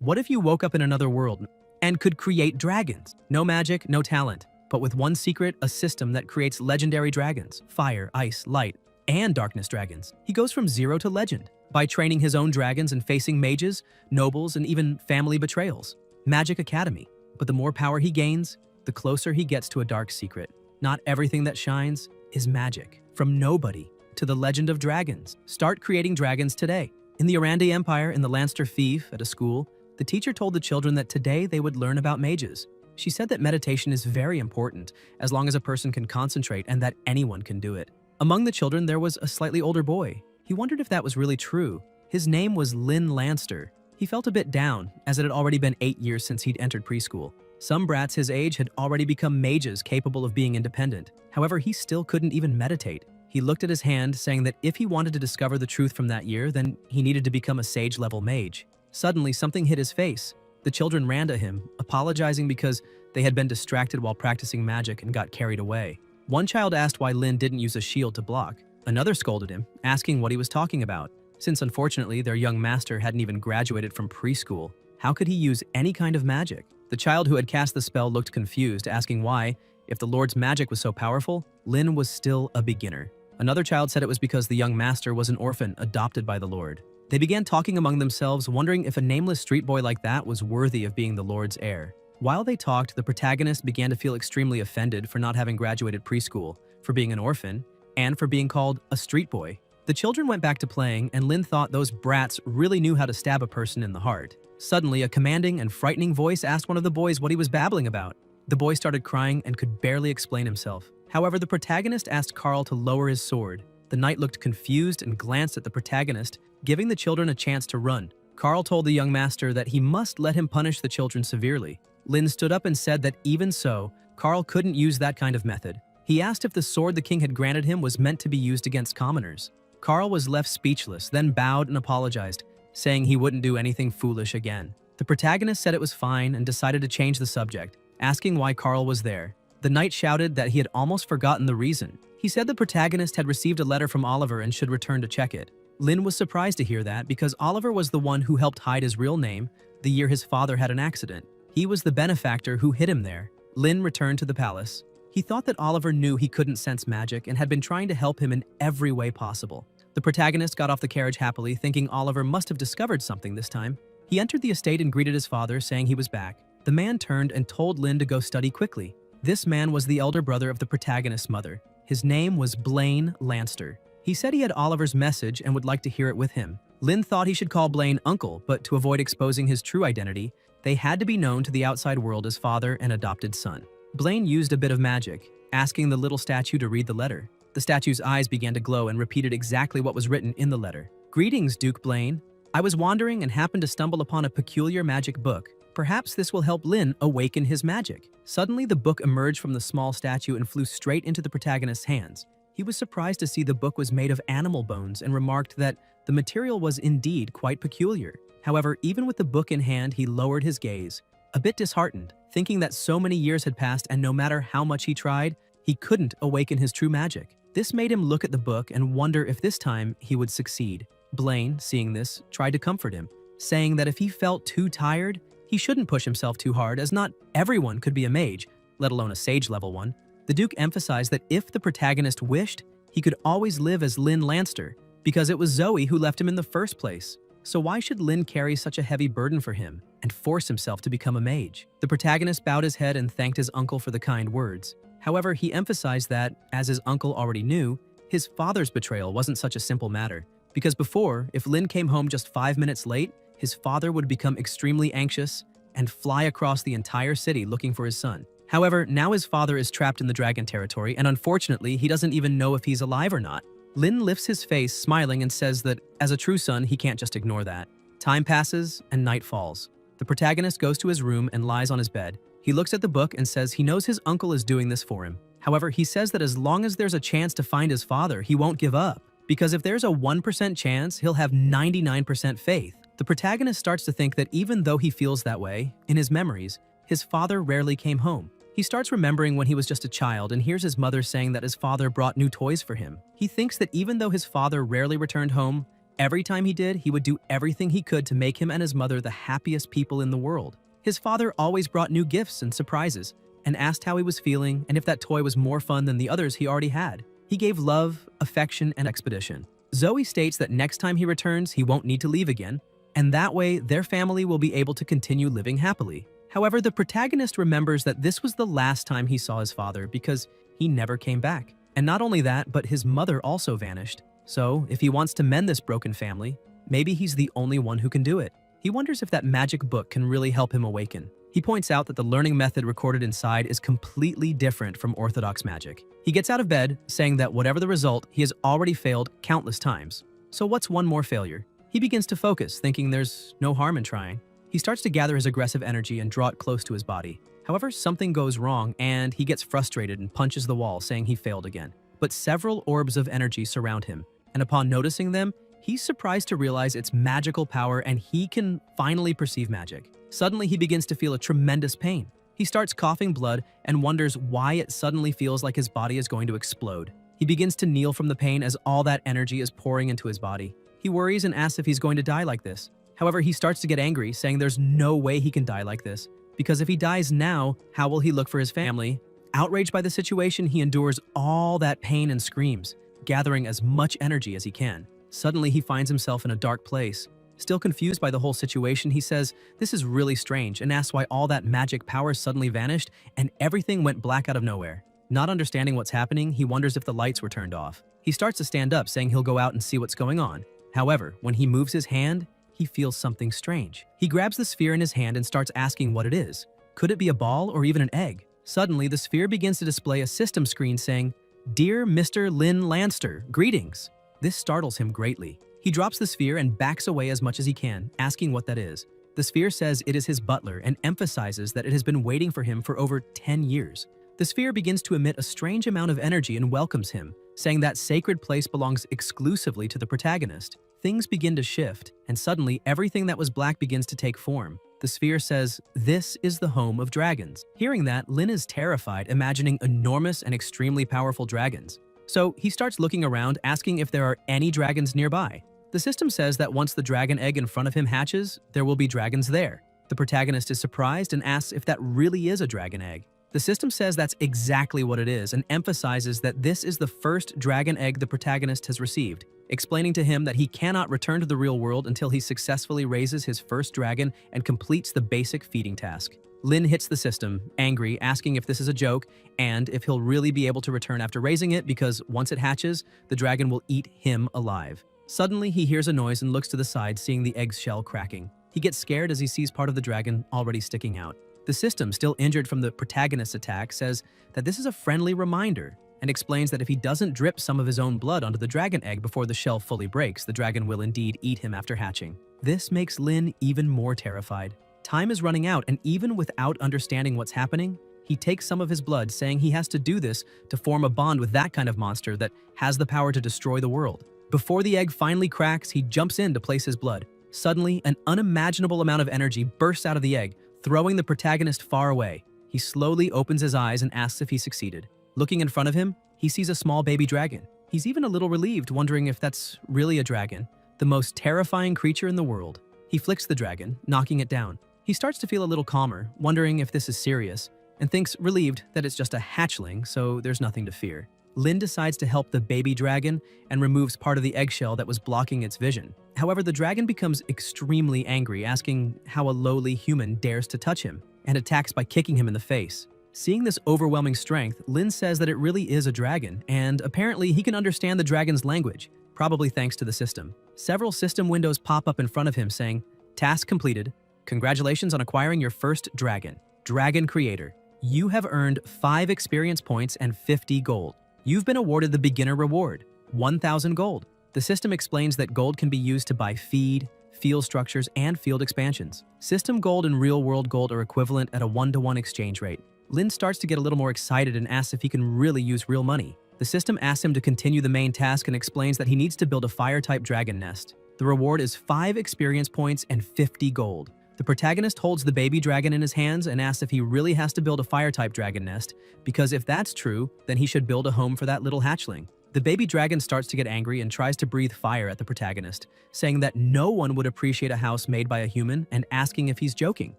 What if you woke up in another world and could create dragons? No magic, no talent, but with one secret, a system that creates legendary dragons, fire, ice, light, and darkness dragons. He goes from zero to legend by training his own dragons and facing mages, nobles, and even family betrayals. Magic Academy. But the more power he gains, the closer he gets to a dark secret. Not everything that shines is magic. From nobody to the legend of dragons. Start creating dragons today. In the Arandi Empire, in the Lanster Fief, at a school, the teacher told the children that today they would learn about mages. She said that meditation is very important, as long as a person can concentrate, and that anyone can do it. Among the children, there was a slightly older boy. He wondered if that was really true. His name was Lynn Lanster. He felt a bit down, as it had already been 8 years since he'd entered preschool. Some brats his age had already become mages capable of being independent. However, he still couldn't even meditate. He looked at his hand, saying that if he wanted to discover the truth from that year, then he needed to become a sage-level mage. Suddenly, something hit his face. The children ran to him, apologizing because they had been distracted while practicing magic and got carried away. One child asked why Lynn didn't use a shield to block. Another scolded him, asking what he was talking about. Since unfortunately their young master hadn't even graduated from preschool, how could he use any kind of magic? The child who had cast the spell looked confused, asking why, if the Lord's magic was so powerful, Lynn was still a beginner. Another child said it was because the young master was an orphan adopted by the Lord. They began talking among themselves, wondering if a nameless street boy like that was worthy of being the Lord's heir. While they talked, the protagonist began to feel extremely offended for not having graduated preschool, for being an orphan, and for being called a street boy. The children went back to playing, and Lynn thought those brats really knew how to stab a person in the heart. Suddenly, a commanding and frightening voice asked one of the boys what he was babbling about. The boy started crying and could barely explain himself. However, the protagonist asked Carl to lower his sword. The knight looked confused and glanced at the protagonist, giving the children a chance to run. Carl told the young master that he must let him punish the children severely. Lynn stood up and said that even so, Carl couldn't use that kind of method. He asked if the sword the king had granted him was meant to be used against commoners. Carl was left speechless, then bowed and apologized, saying he wouldn't do anything foolish again. The protagonist said it was fine and decided to change the subject, asking why Carl was there. The knight shouted that he had almost forgotten the reason. He said the protagonist had received a letter from Oliver and should return to check it. Lynn was surprised to hear that because Oliver was the one who helped hide his real name the year his father had an accident. He was the benefactor who hid him there. Lynn returned to the palace. He thought that Oliver knew he couldn't sense magic and had been trying to help him in every way possible. The protagonist got off the carriage happily, thinking Oliver must have discovered something this time. He entered the estate and greeted his father, saying he was back. The man turned and told Lynn to go study quickly. This man was the elder brother of the protagonist's mother. His name was Blaine Lanster. He said he had Oliver's message and would like to hear it with him. Lynn thought he should call Blaine uncle, but to avoid exposing his true identity, they had to be known to the outside world as father and adopted son. Blaine used a bit of magic, asking the little statue to read the letter. The statue's eyes began to glow and repeated exactly what was written in the letter. "Greetings, Duke Blaine. I was wandering and happened to stumble upon a peculiar magic book. Perhaps this will help Lynn awaken his magic." Suddenly, the book emerged from the small statue and flew straight into the protagonist's hands. He was surprised to see the book was made of animal bones and remarked that the material was indeed quite peculiar. However, even with the book in hand, he lowered his gaze, a bit disheartened, thinking that so many years had passed and no matter how much he tried, he couldn't awaken his true magic. This made him look at the book and wonder if this time he would succeed. Blaine, seeing this, tried to comfort him, saying that if he felt too tired, he shouldn't push himself too hard, as not everyone could be a mage, let alone a sage-level one. The Duke emphasized that if the protagonist wished, he could always live as Lynn Lanster, because it was Zoe who left him in the first place. So why should Lynn carry such a heavy burden for him and force himself to become a mage? The protagonist bowed his head and thanked his uncle for the kind words. However, he emphasized that, as his uncle already knew, his father's betrayal wasn't such a simple matter. Because before, if Lynn came home just 5 minutes late, his father would become extremely anxious and fly across the entire city looking for his son. However, now his father is trapped in the dragon territory, and unfortunately, he doesn't even know if he's alive or not. Lynn lifts his face, smiling, and says that, as a true son, he can't just ignore that. Time passes, and night falls. The protagonist goes to his room and lies on his bed. He looks at the book and says he knows his uncle is doing this for him. However, he says that as long as there's a chance to find his father, he won't give up. Because if there's a 1% chance, he'll have 99% faith. The protagonist starts to think that even though he feels that way, in his memories, his father rarely came home. He starts remembering when he was just a child and hears his mother saying that his father brought new toys for him. He thinks that even though his father rarely returned home, Every time he did, he would do everything he could to make him and his mother the happiest people in the world. His father always brought new gifts and surprises, and asked how he was feeling and if that toy was more fun than the others he already had. He gave love, affection, and expedition. Zoe states that next time he returns, he won't need to leave again, and that way their family will be able to continue living happily. However, the protagonist remembers that this was the last time he saw his father because he never came back. And not only that, but his mother also vanished. So, if he wants to mend this broken family, maybe he's the only one who can do it. He wonders if that magic book can really help him awaken. He points out that the learning method recorded inside is completely different from orthodox magic. He gets out of bed, saying that whatever the result, he has already failed countless times. So what's one more failure? He begins to focus, thinking there's no harm in trying. He starts to gather his aggressive energy and draw it close to his body. However, something goes wrong and he gets frustrated and punches the wall, saying he failed again. But several orbs of energy surround him, and upon noticing them, he's surprised to realize its magical power and he can finally perceive magic. Suddenly, he begins to feel a tremendous pain. He starts coughing blood and wonders why it suddenly feels like his body is going to explode. He begins to kneel from the pain as all that energy is pouring into his body. He worries and asks if he's going to die like this. However, he starts to get angry, saying there's no way he can die like this, because if he dies now, how will he look for his family? Outraged by the situation, he endures all that pain and screams, gathering as much energy as he can. Suddenly, he finds himself in a dark place. Still confused by the whole situation, he says, "This is really strange," and asks why all that magic power suddenly vanished and everything went black out of nowhere. Not understanding what's happening, he wonders if the lights were turned off. He starts to stand up, saying he'll go out and see what's going on. However, when he moves his hand, he feels something strange. He grabs the sphere in his hand and starts asking what it is. Could it be a ball or even an egg? Suddenly, the sphere begins to display a system screen saying, "Dear Mr. Lynn Lanster, greetings." This startles him greatly. He drops the sphere and backs away as much as he can, asking what that is. The sphere says it is his butler and emphasizes that it has been waiting for him for over 10 years. The sphere begins to emit a strange amount of energy and welcomes him, saying that sacred place belongs exclusively to the protagonist. Things begin to shift, and suddenly everything that was black begins to take form. The sphere says, "This is the home of dragons." Hearing that, Lin is terrified, imagining enormous and extremely powerful dragons. So he starts looking around, asking if there are any dragons nearby. The system says that once the dragon egg in front of him hatches, there will be dragons there. The protagonist is surprised and asks if that really is a dragon egg. The system says that's exactly what it is and emphasizes that this is the first dragon egg the protagonist has received, explaining to him that he cannot return to the real world until he successfully raises his first dragon and completes the basic feeding task. Lin hits the system, angry, asking if this is a joke and if he'll really be able to return after raising it because once it hatches, the dragon will eat him alive. Suddenly, he hears a noise and looks to the side, seeing the egg's shell cracking. He gets scared as he sees part of the dragon already sticking out. The system, still injured from the protagonist's attack, says that this is a friendly reminder and explains that if he doesn't drip some of his own blood onto the dragon egg before the shell fully breaks, the dragon will indeed eat him after hatching. This makes Lin even more terrified. Time is running out, and even without understanding what's happening, he takes some of his blood, saying he has to do this to form a bond with that kind of monster that has the power to destroy the world. Before the egg finally cracks, he jumps in to place his blood. Suddenly, an unimaginable amount of energy bursts out of the egg, throwing the protagonist far away. He slowly opens his eyes and asks if he succeeded. Looking in front of him, he sees a small baby dragon. He's even a little relieved, wondering if that's really a dragon, the most terrifying creature in the world. He flicks the dragon, knocking it down. He starts to feel a little calmer, wondering if this is serious, and thinks relieved that it's just a hatchling, so there's nothing to fear. Lin decides to help the baby dragon and removes part of the eggshell that was blocking its vision. However, the dragon becomes extremely angry, asking how a lowly human dares to touch him, and attacks by kicking him in the face. Seeing this overwhelming strength, Lin says that it really is a dragon, and apparently he can understand the dragon's language, probably thanks to the system. Several system windows pop up in front of him saying, "Task completed. Congratulations on acquiring your first dragon. Dragon Creator. You have earned 5 experience points and 50 gold. You've been awarded the beginner reward, 1,000 gold. The system explains that gold can be used to buy feed, field structures, and field expansions. System gold and real-world gold are equivalent at a 1-to-1 exchange rate. Lin starts to get a little more excited and asks if he can really use real money. The system asks him to continue the main task and explains that he needs to build a fire-type dragon nest. The reward is 5 experience points and 50 gold. The protagonist holds the baby dragon in his hands and asks if he really has to build a fire-type dragon nest, because if that's true, then he should build a home for that little hatchling. The The baby dragon starts to get angry and tries to breathe fire at the protagonist, saying that no one would appreciate a house made by a human and asking if he's joking.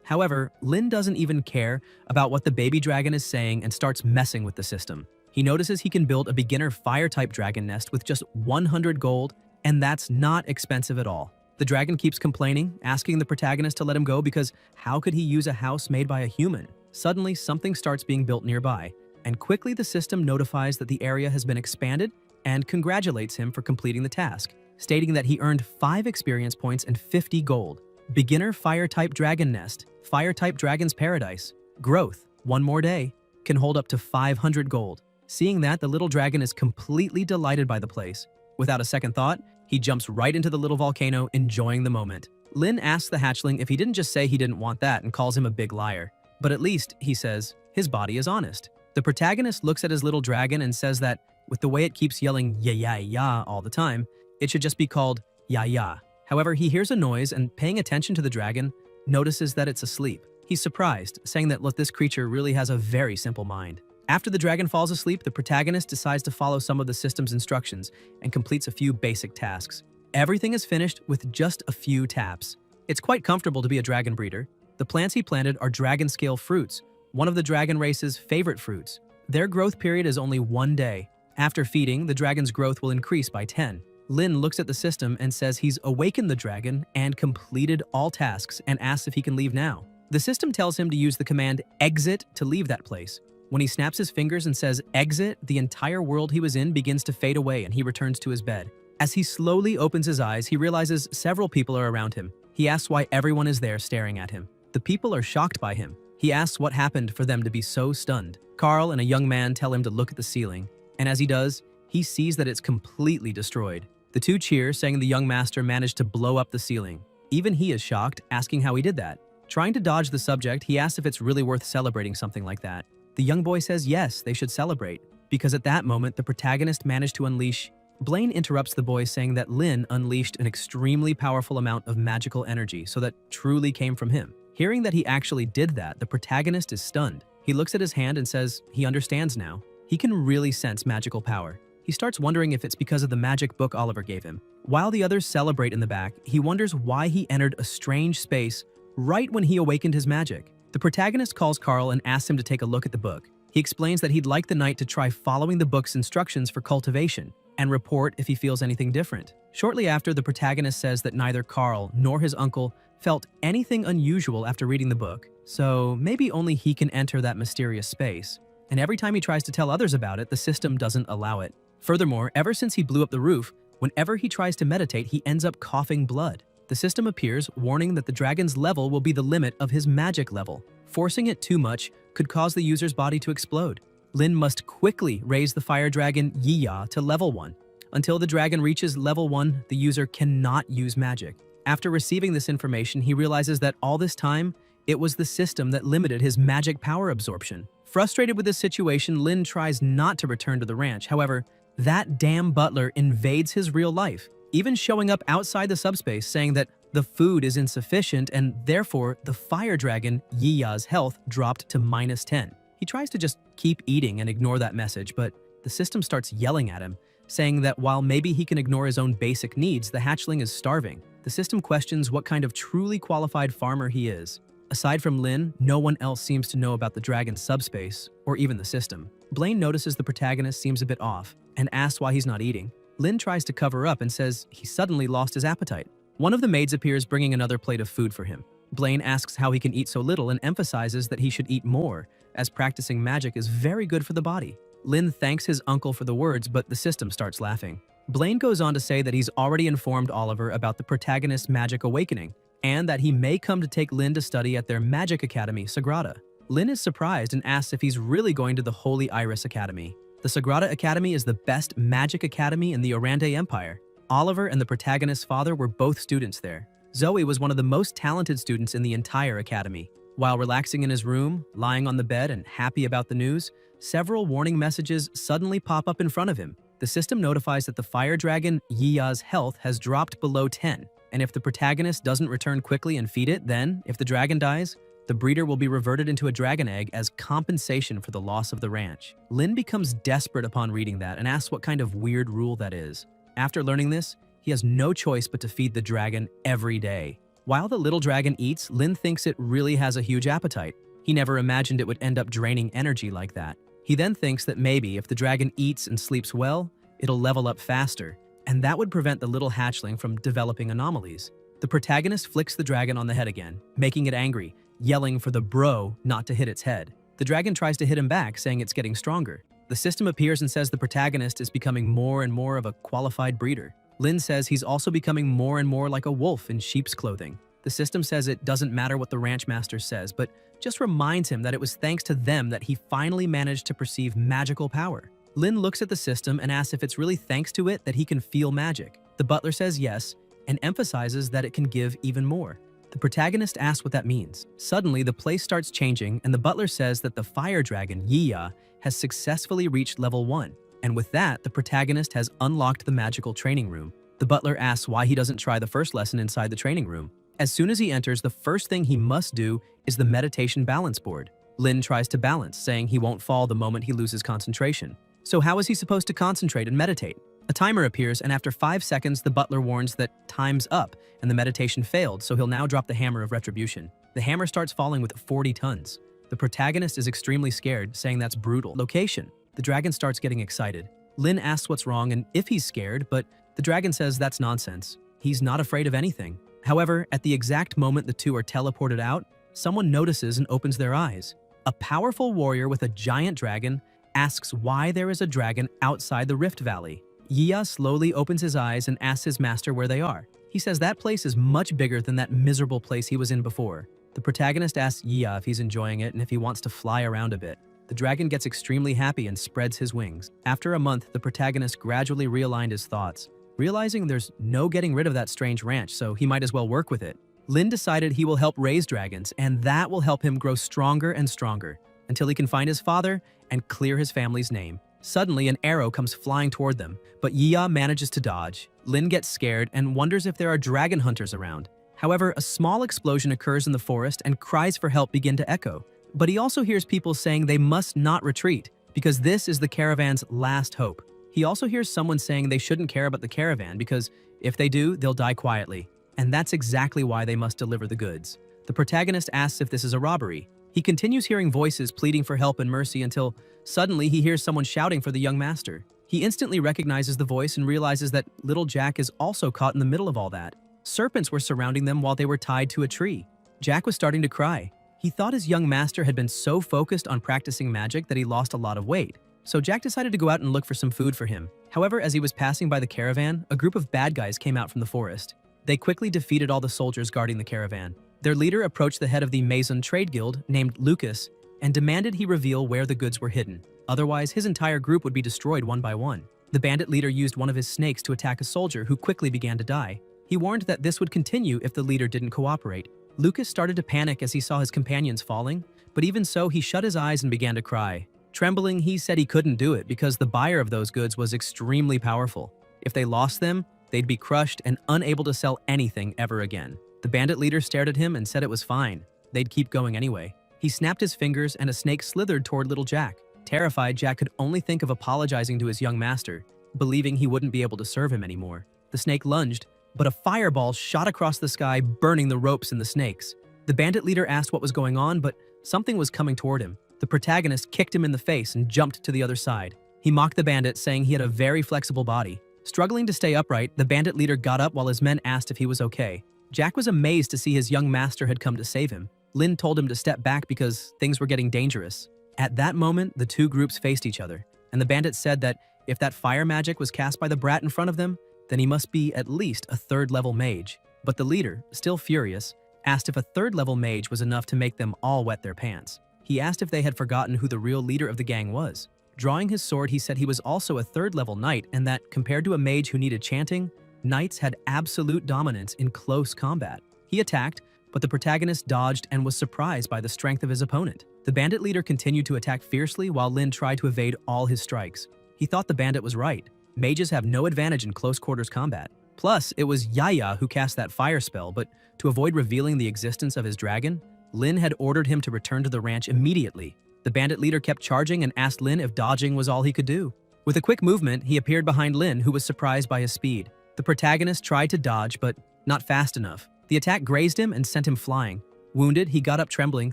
However, Lin doesn't even care about what the baby dragon is saying and starts messing with the system. He notices he can build a beginner fire-type dragon nest with just 100 gold, and that's not expensive at all. The dragon keeps complaining, asking the protagonist to let him go because how could he use a house made by a human? Suddenly, something starts being built nearby, and quickly the system notifies that the area has been expanded and congratulates him for completing the task, stating that he earned 5 experience points and 50 gold. Beginner Fire-type Dragon Nest, Fire-type Dragon's Paradise, Growth, 1 more day, can hold up to 500 gold. Seeing that, the little dragon is completely delighted by the place. Without a second thought, he jumps right into the little volcano, enjoying the moment. Lin asks the hatchling if he didn't just say he didn't want that and calls him a big liar. But at least, he says, his body is honest. The protagonist looks at his little dragon and says that, with the way it keeps yelling ya ya ya all the time, it should just be called ya ya. However, he hears a noise and, paying attention to the dragon, notices that it's asleep. He's surprised, saying that look, this creature really has a very simple mind. After the dragon falls asleep, the protagonist decides to follow some of the system's instructions and completes a few basic tasks. Everything is finished with just a few taps. It's quite comfortable to be a dragon breeder. The plants he planted are dragon scale fruits, one of the dragon race's favorite fruits. Their growth period is only 1 day. After feeding, the dragon's growth will increase by 10. Lin looks at the system and says he's awakened the dragon and completed all tasks and asks if he can leave now. The system tells him to use the command exit to leave that place. When he snaps his fingers and says exit, the entire world he was in begins to fade away and he returns to his bed. As he slowly opens his eyes, he realizes several people are around him. He asks why everyone is there staring at him. The people are shocked by him. He asks what happened for them to be so stunned. Carl and a young man tell him to look at the ceiling, and as he does, he sees that it's completely destroyed. The two cheer, saying the young master managed to blow up the ceiling. Even he is shocked, asking how he did that. Trying to dodge the subject, he asks if it's really worth celebrating something like that. The young boy says yes, they should celebrate, because at that moment, the protagonist managed to unleash. Blaine interrupts the boy, saying that Lin unleashed an extremely powerful amount of magical energy, so that truly came from him. Hearing that he actually did that, the protagonist is stunned. He looks at his hand and says he understands now. He can really sense magical power. He starts wondering if it's because of the magic book Oliver gave him. While the others celebrate in the back, he wonders why he entered a strange space right when he awakened his magic. The protagonist calls Carl and asks him to take a look at the book. He explains that he'd like the knight to try following the book's instructions for cultivation and report if he feels anything different. Shortly after, the protagonist says that neither Carl nor his uncle felt anything unusual after reading the book, so maybe only he can enter that mysterious space. And every time he tries to tell others about it, the system doesn't allow it. Furthermore, ever since he blew up the roof, whenever he tries to meditate, he ends up coughing blood. The system appears, warning that the dragon's level will be the limit of his magic level. Forcing it too much could cause the user's body to explode. Lin must quickly raise the fire dragon Yiya to level 1. Until the dragon reaches level 1, the user cannot use magic. After receiving this information, he realizes that all this time, it was the system that limited his magic power absorption. Frustrated with this situation, Lin tries not to return to the ranch. However, that damn butler invades his real life, even showing up outside the subspace saying that the food is insufficient and therefore the fire dragon Yiya's health dropped to -10. He tries to just keep eating and ignore that message, but the system starts yelling at him, saying that while maybe he can ignore his own basic needs, the hatchling is starving. The system questions what kind of truly qualified farmer he is. Aside from Lin, no one else seems to know about the dragon's subspace, or even the system. Blaine notices the protagonist seems a bit off, and asks why he's not eating. Lin tries to cover up and says he suddenly lost his appetite. One of the maids appears bringing another plate of food for him. Blaine asks how he can eat so little and emphasizes that he should eat more, as practicing magic is very good for the body. Lin thanks his uncle for the words, but the system starts laughing. Blaine goes on to say that he's already informed Oliver about the protagonist's magic awakening, and that he may come to take Lin to study at their magic academy, Sagrada. Lin is surprised and asks if he's really going to the Holy Iris Academy. The Sagrada Academy is the best magic academy in the Orande Empire. Oliver and the protagonist's father were both students there. Zoe was one of the most talented students in the entire academy. While relaxing in his room, lying on the bed and happy about the news, several warning messages suddenly pop up in front of him. The system notifies that the fire dragon Yiya's health has dropped below 10, and if the protagonist doesn't return quickly and feed it, then, if the dragon dies, The breeder will be reverted into a dragon egg as compensation for the loss of the ranch. Lin becomes desperate upon reading that and asks what kind of weird rule that is. After learning this, he has no choice but to feed the dragon every day. While the little dragon eats, Lin thinks it really has a huge appetite. He never imagined it would end up draining energy like that. He then thinks that maybe if the dragon eats and sleeps well, it'll level up faster, and that would prevent the little hatchling from developing anomalies. The protagonist flicks the dragon on the head again, making it angry, yelling for the bro not to hit its head. The dragon tries to hit him back, saying it's getting stronger. The system appears and says the protagonist is becoming more and more of a qualified breeder. Lin says he's also becoming more and more like a wolf in sheep's clothing. The system says it doesn't matter what the ranch master says, but just reminds him that it was thanks to them that he finally managed to perceive magical power. Lin looks at the system and asks if it's really thanks to it that he can feel magic. The butler says yes, and emphasizes that it can give even more. The protagonist asks what that means. Suddenly, the place starts changing, and the butler says that the fire dragon, Yiya, has successfully reached level 1. And with that, the protagonist has unlocked the magical training room. The butler asks why he doesn't try the first lesson inside the training room. As soon as he enters, the first thing he must do is the meditation balance board. Lin tries to balance, saying he won't fall the moment he loses concentration. So how is he supposed to concentrate and meditate? A timer appears, and after 5 seconds, the butler warns that time's up and the meditation failed, so he'll now drop the hammer of retribution. The hammer starts falling with 40 tons. The protagonist is extremely scared, saying that's brutal. Location. The dragon starts getting excited. Lin asks what's wrong and if he's scared, but the dragon says that's nonsense. He's not afraid of anything. However, at the exact moment the two are teleported out, someone notices and opens their eyes. A powerful warrior with a giant dragon asks why there is a dragon outside the Rift Valley. Yiya slowly opens his eyes and asks his master where they are. He says that place is much bigger than that miserable place he was in before. The protagonist asks Yiya if he's enjoying it and if he wants to fly around a bit. The dragon gets extremely happy and spreads his wings. After a month, the protagonist gradually realigned his thoughts, realizing there's no getting rid of that strange ranch, so he might as well work with it. Lin decided he will help raise dragons, and that will help him grow stronger and stronger, until he can find his father and clear his family's name. Suddenly, an arrow comes flying toward them, but Yiya manages to dodge. Lin gets scared and wonders if there are dragon hunters around. However, a small explosion occurs in the forest and cries for help begin to echo. But he also hears people saying they must not retreat, because this is the caravan's last hope. He also hears someone saying they shouldn't care about the caravan because if they do, they'll die quietly. And that's exactly why they must deliver the goods. The protagonist asks if this is a robbery. He continues hearing voices pleading for help and mercy until suddenly he hears someone shouting for the young master. He instantly recognizes the voice and realizes that little Jack is also caught in the middle of all that. Serpents were surrounding them while they were tied to a tree. Jack was starting to cry. He thought his young master had been so focused on practicing magic that he lost a lot of weight. So Jack decided to go out and look for some food for him. However, as he was passing by the caravan, a group of bad guys came out from the forest. They quickly defeated all the soldiers guarding the caravan. Their leader approached the head of the Mason Trade Guild, named Lucas, and demanded he reveal where the goods were hidden. Otherwise, his entire group would be destroyed one by one. The bandit leader used one of his snakes to attack a soldier who quickly began to die. He warned that this would continue if the leader didn't cooperate. Lucas started to panic as he saw his companions falling, but even so, he shut his eyes and began to cry. Trembling, he said he couldn't do it because the buyer of those goods was extremely powerful. If they lost them, they'd be crushed and unable to sell anything ever again. The bandit leader stared at him and said it was fine. They'd keep going anyway. He snapped his fingers and a snake slithered toward little Jack. Terrified, Jack could only think of apologizing to his young master, believing he wouldn't be able to serve him anymore. The snake lunged, but a fireball shot across the sky, burning the ropes and the snakes. The bandit leader asked what was going on, but something was coming toward him. The protagonist kicked him in the face and jumped to the other side. He mocked the bandit, saying he had a very flexible body. Struggling to stay upright, the bandit leader got up while his men asked if he was okay. Jack was amazed to see his young master had come to save him. Lin told him to step back because things were getting dangerous. At that moment, the two groups faced each other, and the bandit said that if that fire magic was cast by the brat in front of them, then he must be at least a third-level mage. But the leader, still furious, asked if a third-level mage was enough to make them all wet their pants. He asked if they had forgotten who the real leader of the gang was. Drawing his sword, he said he was also a third-level knight and that, compared to a mage who needed chanting, knights had absolute dominance in close combat. He attacked, but the protagonist dodged and was surprised by the strength of his opponent. The bandit leader continued to attack fiercely while Lin tried to evade all his strikes. He thought the bandit was right. Mages have no advantage in close-quarters combat. Plus, it was Yiya who cast that fire spell, but to avoid revealing the existence of his dragon, Lin had ordered him to return to the ranch immediately. The bandit leader kept charging and asked Lin if dodging was all he could do. With a quick movement, he appeared behind Lin, who was surprised by his speed. The protagonist tried to dodge, but not fast enough. The attack grazed him and sent him flying. Wounded, he got up trembling,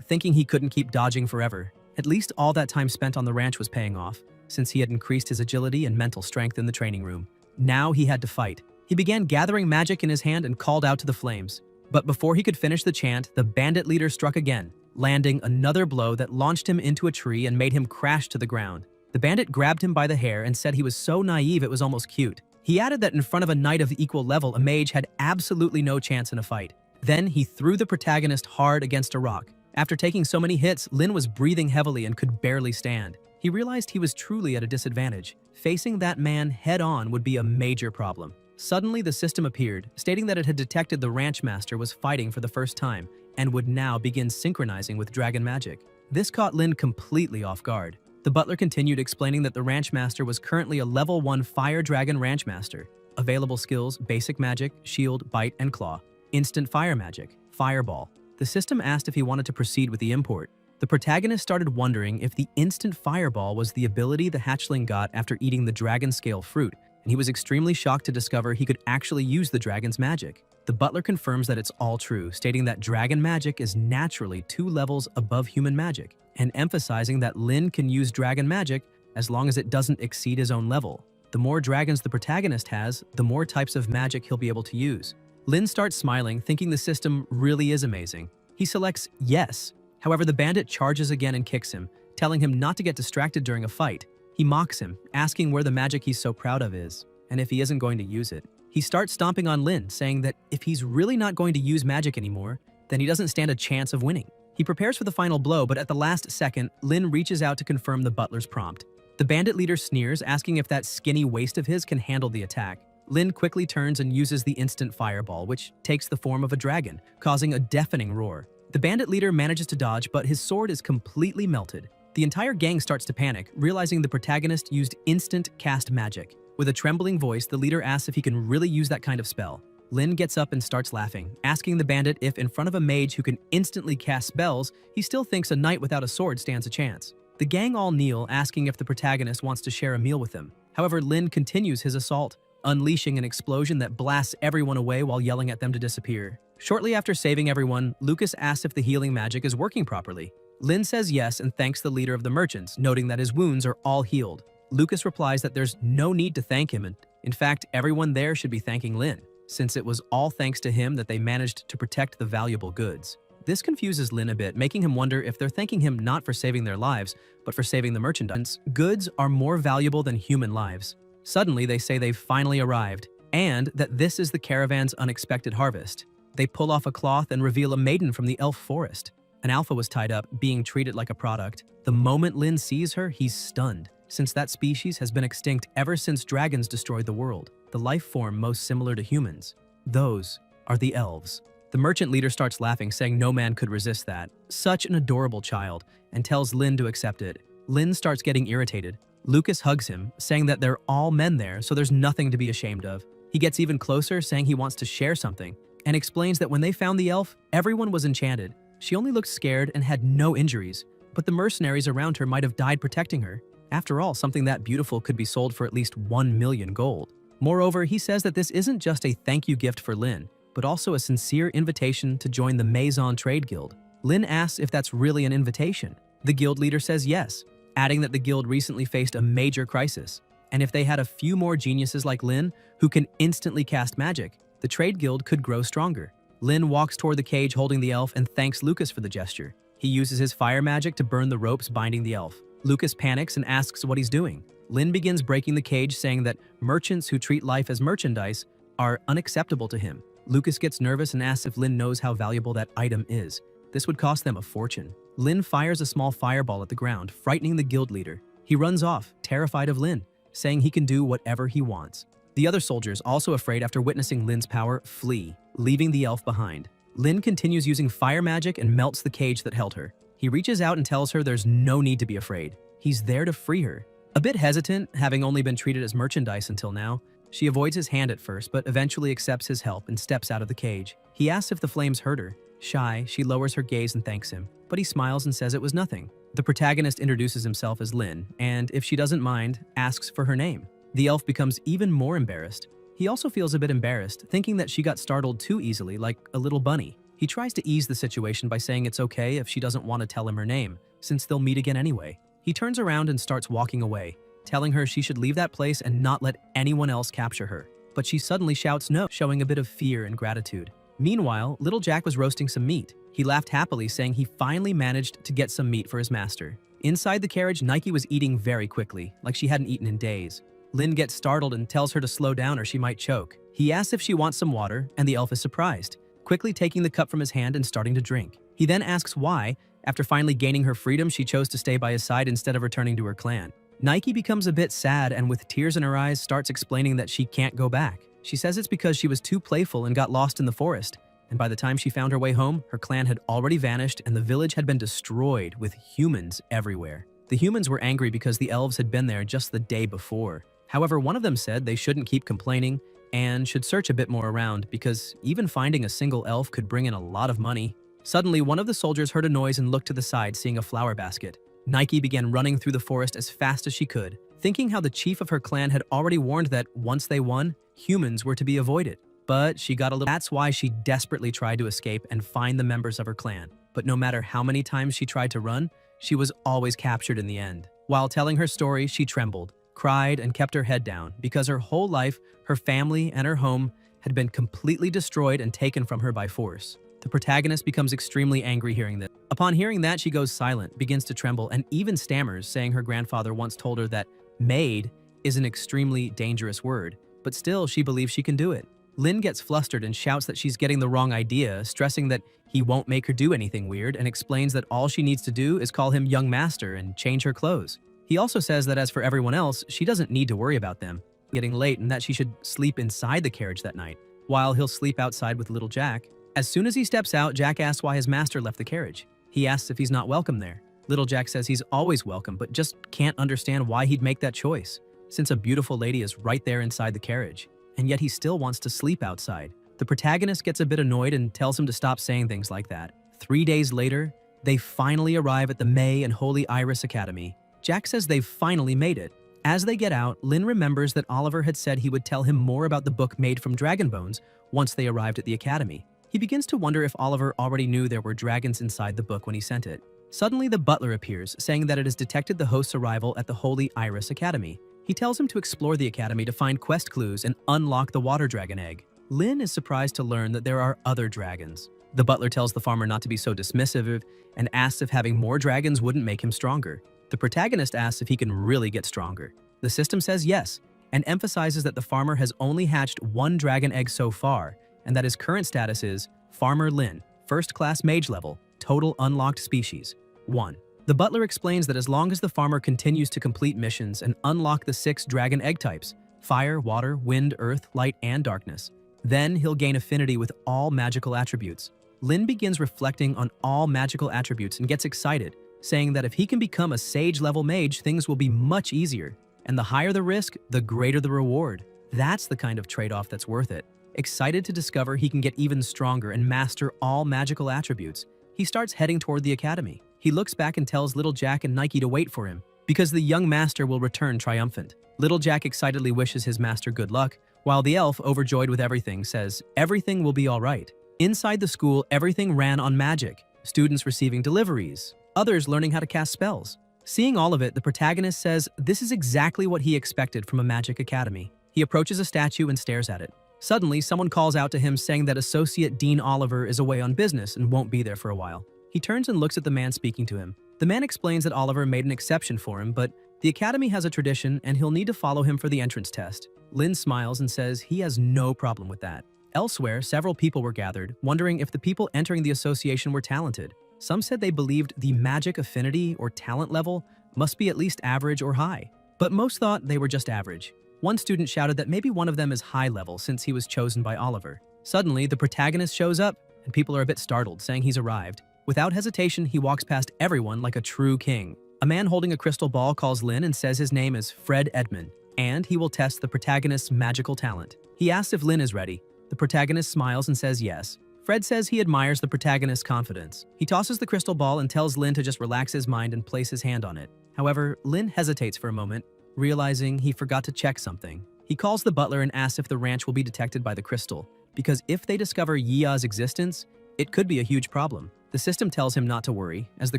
thinking he couldn't keep dodging forever. At least all that time spent on the ranch was paying off, since he had increased his agility and mental strength in the training room. Now he had to fight. He began gathering magic in his hand and called out to the flames. But before he could finish the chant, the bandit leader struck again, landing another blow that launched him into a tree and made him crash to the ground. The bandit grabbed him by the hair and said he was so naive it was almost cute. He added that in front of a knight of equal level, a mage had absolutely no chance in a fight. Then he threw the protagonist hard against a rock. After taking so many hits, Lin was breathing heavily and could barely stand. He realized he was truly at a disadvantage. Facing that man head-on would be a major problem. Suddenly, the system appeared, stating that it had detected the ranch master was fighting for the first time and would now begin synchronizing with dragon magic. This caught Lin completely off guard. The butler continued explaining that the ranch master was currently a level 1 fire dragon ranch master. Available skills: basic magic, shield, bite, and claw. Instant fire magic, fireball. The system asked if he wanted to proceed with the import. The protagonist started wondering if the instant fireball was the ability the hatchling got after eating the dragon scale fruit, and he was extremely shocked to discover he could actually use the dragon's magic. The butler confirms that it's all true, stating that dragon magic is naturally 2 levels above human magic, and emphasizing that Lin can use dragon magic as long as it doesn't exceed his own level. The more dragons the protagonist has, the more types of magic he'll be able to use. Lin starts smiling, thinking the system really is amazing. He selects yes. However, the bandit charges again and kicks him, telling him not to get distracted during a fight. He mocks him, asking where the magic he's so proud of is, and if he isn't going to use it. He starts stomping on Lin, saying that if he's really not going to use magic anymore, then he doesn't stand a chance of winning. He prepares for the final blow, but at the last second, Lin reaches out to confirm the butler's prompt. The bandit leader sneers, asking if that skinny waist of his can handle the attack. Lin quickly turns and uses the instant fireball, which takes the form of a dragon, causing a deafening roar. The bandit leader manages to dodge, but his sword is completely melted. The entire gang starts to panic, realizing the protagonist used instant cast magic. With a trembling voice, the leader asks if he can really use that kind of spell. Lin gets up and starts laughing, asking the bandit if in front of a mage who can instantly cast spells, he still thinks a knight without a sword stands a chance. The gang all kneel, asking if the protagonist wants to share a meal with them. However, Lin continues his assault, unleashing an explosion that blasts everyone away while yelling at them to disappear. Shortly after saving everyone, Lucas asks if the healing magic is working properly. Lin says yes and thanks the leader of the merchants, noting that his wounds are all healed. Lucas replies that there's no need to thank him, and in fact, everyone there should be thanking Lin, since it was all thanks to him that they managed to protect the valuable goods. This confuses Lin a bit, making him wonder if they're thanking him not for saving their lives, but for saving the merchandise. Goods are more valuable than human lives. Suddenly, they say they've finally arrived, and that this is the caravan's unexpected harvest. They pull off a cloth and reveal a maiden from the elf forest. An alpha was tied up, being treated like a product. The moment Lin sees her, he's stunned, since that species has been extinct ever since dragons destroyed the world, the life form most similar to humans. Those are the elves. The merchant leader starts laughing, saying no man could resist that. Such an adorable child, and tells Lin to accept it. Lin starts getting irritated. Lucas hugs him, saying that they're all men there, so there's nothing to be ashamed of. He gets even closer, saying he wants to share something, and explains that when they found the elf, everyone was enchanted. She only looked scared and had no injuries, but the mercenaries around her might have died protecting her. After all, something that beautiful could be sold for at least 1 million gold. Moreover, he says that this isn't just a thank you gift for Lin, but also a sincere invitation to join the Maison Trade Guild. Lin asks if that's really an invitation. The guild leader says yes, adding that the guild recently faced a major crisis, and if they had a few more geniuses like Lin who can instantly cast magic, the trade guild could grow stronger. Lin walks toward the cage holding the elf and thanks Lucas for the gesture. He uses his fire magic to burn the ropes binding the elf. Lucas panics and asks what he's doing. Lin begins breaking the cage, saying that merchants who treat life as merchandise are unacceptable to him. Lucas gets nervous and asks if Lin knows how valuable that item is. This would cost them a fortune. Lin fires a small fireball at the ground, frightening the guild leader. He runs off, terrified of Lin, saying he can do whatever he wants. The other soldiers, also afraid after witnessing Lin's power, flee, leaving the elf behind. Lin continues using fire magic and melts the cage that held her. He reaches out and tells her there's no need to be afraid. He's there to free her. A bit hesitant, having only been treated as merchandise until now, she avoids his hand at first, but eventually accepts his help and steps out of the cage. He asks if the flames hurt her. Shy, she lowers her gaze and thanks him, but he smiles and says it was nothing. The protagonist introduces himself as Lin, and if she doesn't mind, asks for her name. The elf becomes even more embarrassed. He also feels a bit embarrassed, thinking that she got startled too easily, like a little bunny. He tries to ease the situation by saying it's okay if she doesn't want to tell him her name, since they'll meet again anyway. He turns around and starts walking away, telling her she should leave that place and not let anyone else capture her. But she suddenly shouts no, showing a bit of fear and gratitude. Meanwhile, little Jack was roasting some meat. He laughed happily, saying he finally managed to get some meat for his master. Inside the carriage, Nike was eating very quickly, like she hadn't eaten in days. Lin gets startled and tells her to slow down or she might choke. He asks if she wants some water, and the elf is surprised, quickly taking the cup from his hand and starting to drink. He then asks why, after finally gaining her freedom, she chose to stay by his side instead of returning to her clan. Nike becomes a bit sad and with tears in her eyes starts explaining that she can't go back. She says it's because she was too playful and got lost in the forest, and by the time she found her way home, her clan had already vanished and the village had been destroyed with humans everywhere. The humans were angry because the elves had been there just the day before. However, one of them said they shouldn't keep complaining and should search a bit more around because even finding a single elf could bring in a lot of money. Suddenly, one of the soldiers heard a noise and looked to the side, seeing a flower basket. Nike began running through the forest as fast as she could, thinking how the chief of her clan had already warned that once they won, humans were to be avoided. But she got a little. That's why she desperately tried to escape and find the members of her clan. But no matter how many times she tried to run, she was always captured in the end. While telling her story, she trembled, cried, and kept her head down because her whole life, her family, and her home had been completely destroyed and taken from her by force. The protagonist becomes extremely angry hearing this. Upon hearing that, she goes silent, begins to tremble, and even stammers, saying her grandfather once told her that maid is an extremely dangerous word, but still she believes she can do it. Lin gets flustered and shouts that she's getting the wrong idea, stressing that he won't make her do anything weird, and explains that all she needs to do is call him young master and change her clothes. He also says that as for everyone else, she doesn't need to worry about them getting late and that she should sleep inside the carriage that night, while he'll sleep outside with little Jack. As soon as he steps out, Jack asks why his master left the carriage. He asks if he's not welcome there. Little Jack says he's always welcome, but just can't understand why he'd make that choice, since a beautiful lady is right there inside the carriage, and yet he still wants to sleep outside. The protagonist gets a bit annoyed and tells him to stop saying things like that. 3 days later, they finally arrive at the May and Holy Iris Academy. Jack says they've finally made it. As they get out, Lin remembers that Oliver had said he would tell him more about the book made from dragon bones once they arrived at the academy. He begins to wonder if Oliver already knew there were dragons inside the book when he sent it. Suddenly, the butler appears, saying that it has detected the host's arrival at the Holy Iris Academy. He tells him to explore the academy to find quest clues and unlock the water dragon egg. Lin is surprised to learn that there are other dragons. The butler tells the farmer not to be so dismissive and asks if having more dragons wouldn't make him stronger. The protagonist asks if he can really get stronger. The system says yes, and emphasizes that the farmer has only hatched one dragon egg so far, and that his current status is Farmer Lin, first class mage level, total unlocked species, 1. The butler explains that as long as the farmer continues to complete missions and unlock the 6 dragon egg types, fire, water, wind, earth, light, and darkness, then he'll gain affinity with all magical attributes. Lin begins reflecting on all magical attributes and gets excited, saying that if he can become a sage level mage, things will be much easier, and the higher the risk, the greater the reward. That's the kind of trade-off that's worth it. Excited to discover he can get even stronger and master all magical attributes, he starts heading toward the academy. He looks back and tells little Jack and Nike to wait for him, because the young master will return triumphant. Little Jack excitedly wishes his master good luck, while the elf, overjoyed with everything, says everything will be all right. Inside the school, everything ran on magic, students receiving deliveries, others learning how to cast spells. Seeing all of it, the protagonist says this is exactly what he expected from a magic academy. He approaches a statue and stares at it. Suddenly, someone calls out to him saying that Associate Dean Oliver is away on business and won't be there for a while. He turns and looks at the man speaking to him. The man explains that Oliver made an exception for him, but the academy has a tradition and he'll need to follow him for the entrance test. Lin smiles and says he has no problem with that. Elsewhere, several people were gathered, wondering if the people entering the association were talented. Some said they believed the magic affinity or talent level must be at least average or high, but most thought they were just average. One student shouted that maybe one of them is high level since he was chosen by Oliver. Suddenly, the protagonist shows up, and people are a bit startled, saying he's arrived. Without hesitation, he walks past everyone like a true king. A man holding a crystal ball calls Lin and says his name is Fred Edmund, and he will test the protagonist's magical talent. He asks if Lin is ready. The protagonist smiles and says yes. Fred says he admires the protagonist's confidence. He tosses the crystal ball and tells Lin to just relax his mind and place his hand on it. However, Lin hesitates for a moment, realizing he forgot to check something. He calls the butler and asks if the ranch will be detected by the crystal, because if they discover Yia's existence, it could be a huge problem. The system tells him not to worry, as the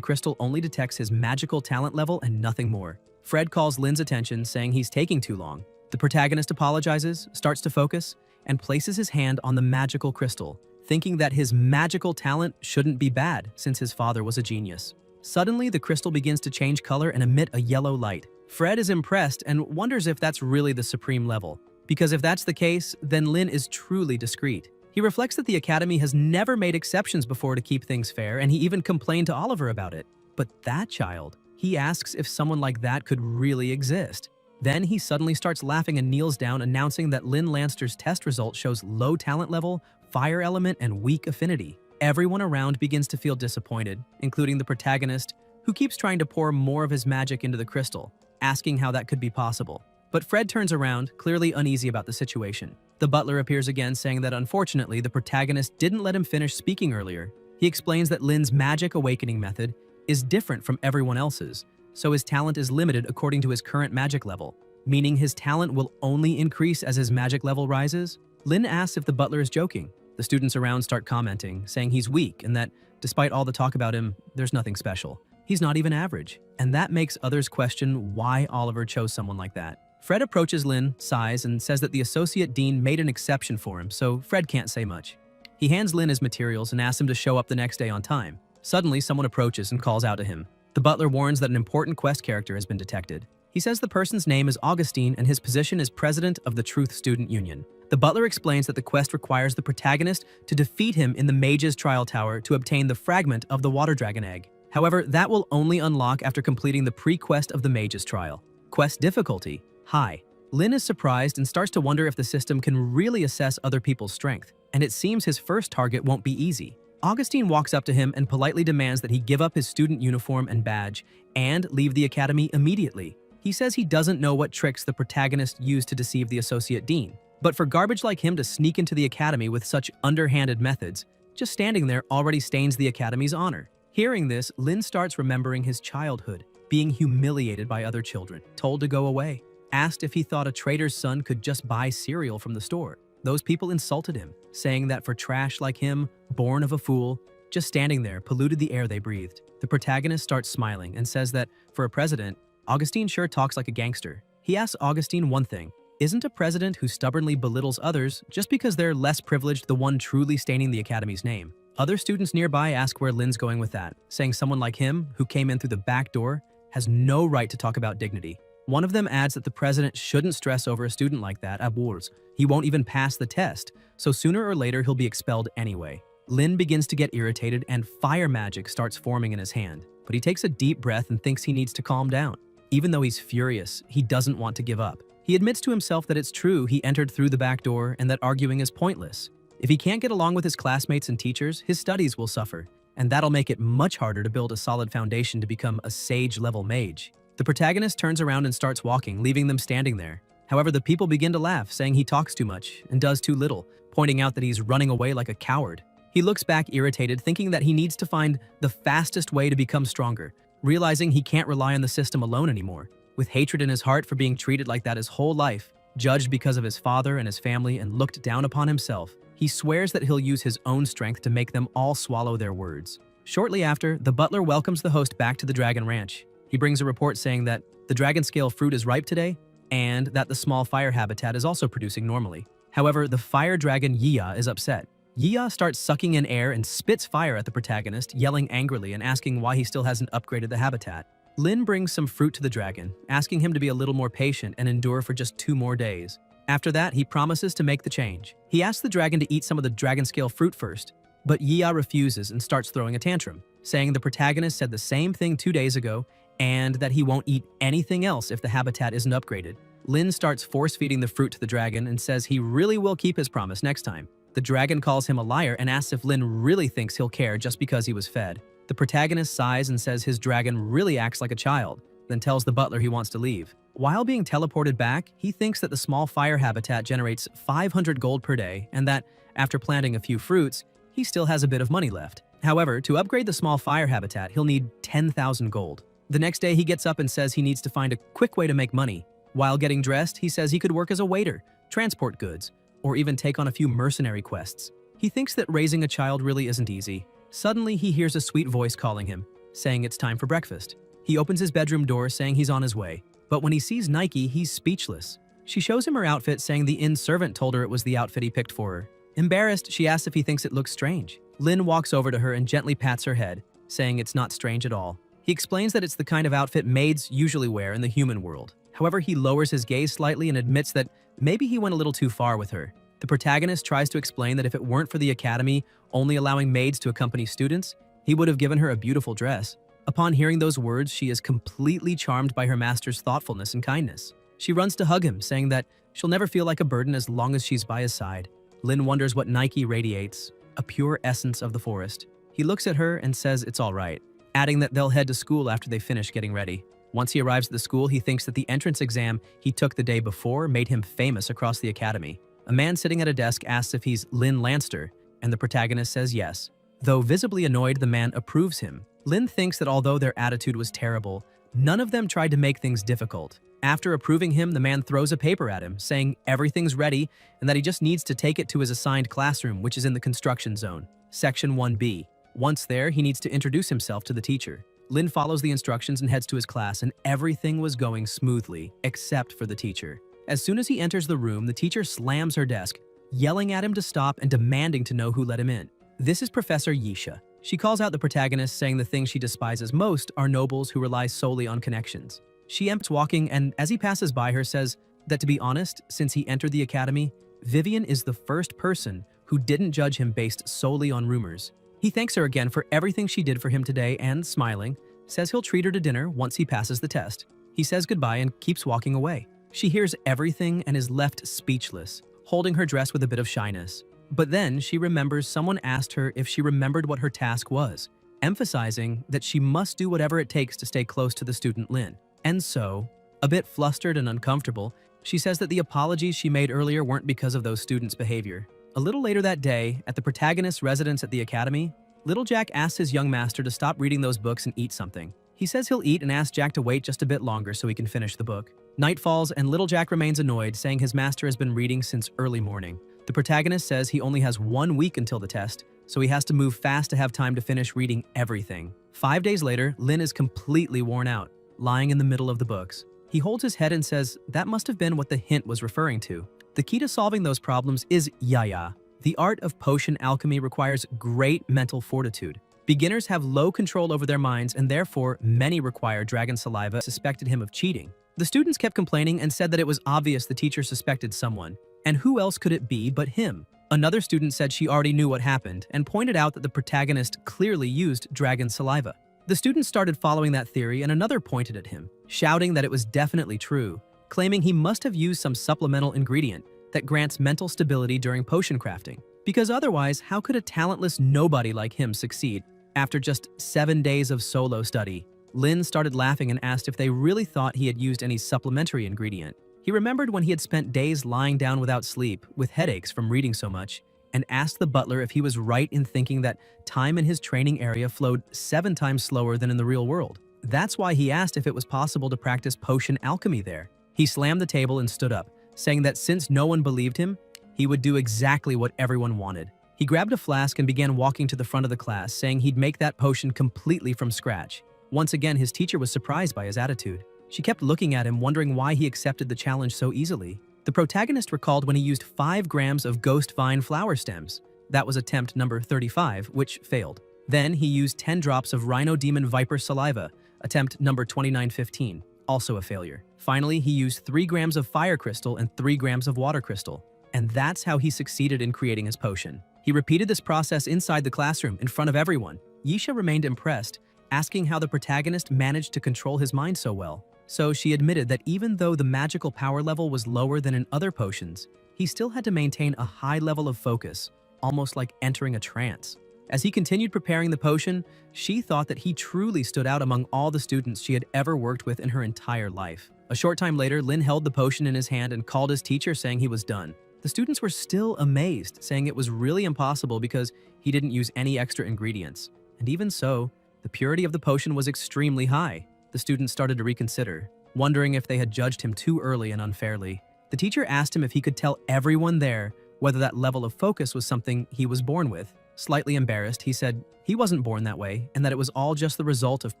crystal only detects his magical talent level and nothing more. Fred calls Lin's attention, saying he's taking too long. The protagonist apologizes, starts to focus, and places his hand on the magical crystal, thinking that his magical talent shouldn't be bad since his father was a genius. Suddenly, the crystal begins to change color and emit a yellow light. Fred is impressed and wonders if that's really the supreme level, because if that's the case, then Lin is truly discreet. He reflects that the Academy has never made exceptions before to keep things fair, and he even complained to Oliver about it. But that child, he asks if someone like that could really exist. Then he suddenly starts laughing and kneels down, announcing that Lin Lanster's test result shows low talent level, fire element, and weak affinity. Everyone around begins to feel disappointed, including the protagonist, who keeps trying to pour more of his magic into the crystal, asking how that could be possible. But Fred turns around, clearly uneasy about the situation. The butler appears again, saying that unfortunately the protagonist didn't let him finish speaking earlier. He explains that Lin's magic awakening method is different from everyone else's, so his talent is limited according to his current magic level, meaning his talent will only increase as his magic level rises. Lin asks if the butler is joking. The students around start commenting, saying he's weak and that, despite all the talk about him, there's nothing special. He's not even average, and that makes others question why Oliver chose someone like that. Fred approaches Lin, sighs, and says that the associate dean made an exception for him, so Fred can't say much. He hands Lin his materials and asks him to show up the next day on time. Suddenly, someone approaches and calls out to him. The butler warns that an important quest character has been detected. He says the person's name is Augustine and his position is president of the Truth Student Union. The butler explains that the quest requires the protagonist to defeat him in the Mage's Trial Tower to obtain the fragment of the Water Dragon Egg. However, that will only unlock after completing the pre-quest of the Mage's Trial. Quest difficulty: high. Lin is surprised and starts to wonder if the system can really assess other people's strength, and it seems his first target won't be easy. Augustine walks up to him and politely demands that he give up his student uniform and badge and leave the academy immediately. He says he doesn't know what tricks the protagonist used to deceive the associate dean, but for garbage like him to sneak into the academy with such underhanded methods, just standing there already stains the academy's honor. Hearing this, Lin starts remembering his childhood, being humiliated by other children, told to go away, asked if he thought a trader's son could just buy cereal from the store. Those people insulted him, saying that for trash like him, born of a fool, just standing there polluted the air they breathed. The protagonist starts smiling and says that, for a president, Augustine sure talks like a gangster. He asks Augustine one thing: isn't a president who stubbornly belittles others just because they're less privileged the one truly staining the academy's name? Other students nearby ask where Lin's going with that, saying someone like him, who came in through the back door, has no right to talk about dignity. One of them adds that the president shouldn't stress over a student like that at Wars. He won't even pass the test, so sooner or later he'll be expelled anyway. Lin begins to get irritated and fire magic starts forming in his hand, but he takes a deep breath and thinks he needs to calm down. Even though he's furious, he doesn't want to give up. He admits to himself that it's true he entered through the back door and that arguing is pointless. If he can't get along with his classmates and teachers, his studies will suffer, and that'll make it much harder to build a solid foundation to become a sage-level mage. The protagonist turns around and starts walking, leaving them standing there. However, the people begin to laugh, saying he talks too much and does too little, pointing out that he's running away like a coward. He looks back irritated, thinking that he needs to find the fastest way to become stronger, realizing he can't rely on the system alone anymore. With hatred in his heart for being treated like that his whole life, judged because of his father and his family and looked down upon himself, he swears that he'll use his own strength to make them all swallow their words. Shortly after, the butler welcomes the host back to the Dragon Ranch. He brings a report saying that the dragon scale fruit is ripe today and that the small fire habitat is also producing normally. However, the fire dragon Yia is upset. Yia starts sucking in air and spits fire at the protagonist, yelling angrily and asking why he still hasn't upgraded the habitat. Lin brings some fruit to the dragon, asking him to be a little more patient and endure for just 2 more days. After that, he promises to make the change. He asks the dragon to eat some of the dragon scale fruit first, but Yia refuses and starts throwing a tantrum, saying the protagonist said the same thing 2 days ago and that he won't eat anything else if the habitat isn't upgraded. Lin starts force-feeding the fruit to the dragon and says he really will keep his promise next time. The dragon calls him a liar and asks if Lin really thinks he'll care just because he was fed. The protagonist sighs and says his dragon really acts like a child, then tells the butler he wants to leave. While being teleported back, he thinks that the small fire habitat generates 500 gold per day and that, after planting a few fruits, he still has a bit of money left. However, to upgrade the small fire habitat, he'll need 10,000 gold. The next day, he gets up and says he needs to find a quick way to make money. While getting dressed, he says he could work as a waiter, transport goods, or even take on a few mercenary quests. He thinks that raising a child really isn't easy. Suddenly, he hears a sweet voice calling him, saying it's time for breakfast. He opens his bedroom door, saying he's on his way. But when he sees Nike, he's speechless. She shows him her outfit, saying the inn servant told her it was the outfit he picked for her. Embarrassed, she asks if he thinks it looks strange. Lin walks over to her and gently pats her head, saying it's not strange at all. He explains that it's the kind of outfit maids usually wear in the human world. However, he lowers his gaze slightly and admits that maybe he went a little too far with her. The protagonist tries to explain that if it weren't for the academy only allowing maids to accompany students, he would have given her a beautiful dress. Upon hearing those words, she is completely charmed by her master's thoughtfulness and kindness. She runs to hug him, saying that she'll never feel like a burden as long as she's by his side. Lin wonders what Nike radiates, a pure essence of the forest. He looks at her and says it's all right, adding that they'll head to school after they finish getting ready. Once he arrives at the school, he thinks that the entrance exam he took the day before made him famous across the academy. A man sitting at a desk asks if he's Lin Lanster, and the protagonist says yes. Though visibly annoyed, the man approves him. Lin thinks that although their attitude was terrible, none of them tried to make things difficult. After approving him, the man throws a paper at him, saying everything's ready and that he just needs to take it to his assigned classroom, which is in the construction zone, Section 1B. Once there, he needs to introduce himself to the teacher. Lin follows the instructions and heads to his class, and everything was going smoothly, except for the teacher. As soon as he enters the room, the teacher slams her desk, yelling at him to stop and demanding to know who let him in. This is Professor Yisha. She calls out the protagonist, saying the things she despises most are nobles who rely solely on connections. She ends walking, and as he passes by her, says that to be honest, since he entered the academy, Vivian is the first person who didn't judge him based solely on rumors. He thanks her again for everything she did for him today and, smiling, says he'll treat her to dinner once he passes the test. He says goodbye and keeps walking away. She hears everything and is left speechless, holding her dress with a bit of shyness. But then she remembers someone asked her if she remembered what her task was, emphasizing that she must do whatever it takes to stay close to the student Lin. And so, a bit flustered and uncomfortable, she says that the apologies she made earlier weren't because of those students' behavior. A little later that day, at the protagonist's residence at the academy, Little Jack asks his young master to stop reading those books and eat something. He says he'll eat and asks Jack to wait just a bit longer so he can finish the book. Night falls and Little Jack remains annoyed, saying his master has been reading since early morning. The protagonist says he only has 1 week until the test, so he has to move fast to have time to finish reading everything. 5 days later, Lin is completely worn out, lying in the middle of the books. He holds his head and says that must have been what the hint was referring to. The key to solving those problems is Yaya. The art of potion alchemy requires great mental fortitude. Beginners have low control over their minds, and therefore many require dragon saliva. Suspected him of cheating. The students kept complaining and said that it was obvious the teacher suspected someone, and who else could it be but him? Another student said she already knew what happened and pointed out that the protagonist clearly used dragon saliva. The students started following that theory, and another pointed at him, shouting that it was definitely true, claiming he must have used some supplemental ingredient that grants mental stability during potion crafting. Because otherwise, how could a talentless nobody like him succeed? After just 7 days of solo study, Lin started laughing and asked if they really thought he had used any supplementary ingredient. He remembered when he had spent days lying down without sleep, with headaches from reading so much, and asked the butler if he was right in thinking that time in his training area flowed 7 times slower than in the real world. That's why he asked if it was possible to practice potion alchemy there. He slammed the table and stood up, saying that since no one believed him, he would do exactly what everyone wanted. He grabbed a flask and began walking to the front of the class, saying he'd make that potion completely from scratch. Once again, his teacher was surprised by his attitude. She kept looking at him, wondering why he accepted the challenge so easily. The protagonist recalled when he used 5 grams of ghost vine flower stems. That was attempt number 35, which failed. Then he used 10 drops of rhino demon viper saliva, attempt number 2915, also a failure. Finally, he used 3 grams of fire crystal and 3 grams of water crystal. And that's how he succeeded in creating his potion. He repeated this process inside the classroom in front of everyone. Yisha remained impressed, asking how the protagonist managed to control his mind so well. So she admitted that even though the magical power level was lower than in other potions, he still had to maintain a high level of focus, almost like entering a trance. As he continued preparing the potion, she thought that he truly stood out among all the students she had ever worked with in her entire life. A short time later, Lin held the potion in his hand and called his teacher, saying he was done. The students were still amazed, saying it was really impossible because he didn't use any extra ingredients. And even so, the purity of the potion was extremely high. The students started to reconsider, wondering if they had judged him too early and unfairly. The teacher asked him if he could tell everyone there whether that level of focus was something he was born with. Slightly embarrassed, he said he wasn't born that way and that it was all just the result of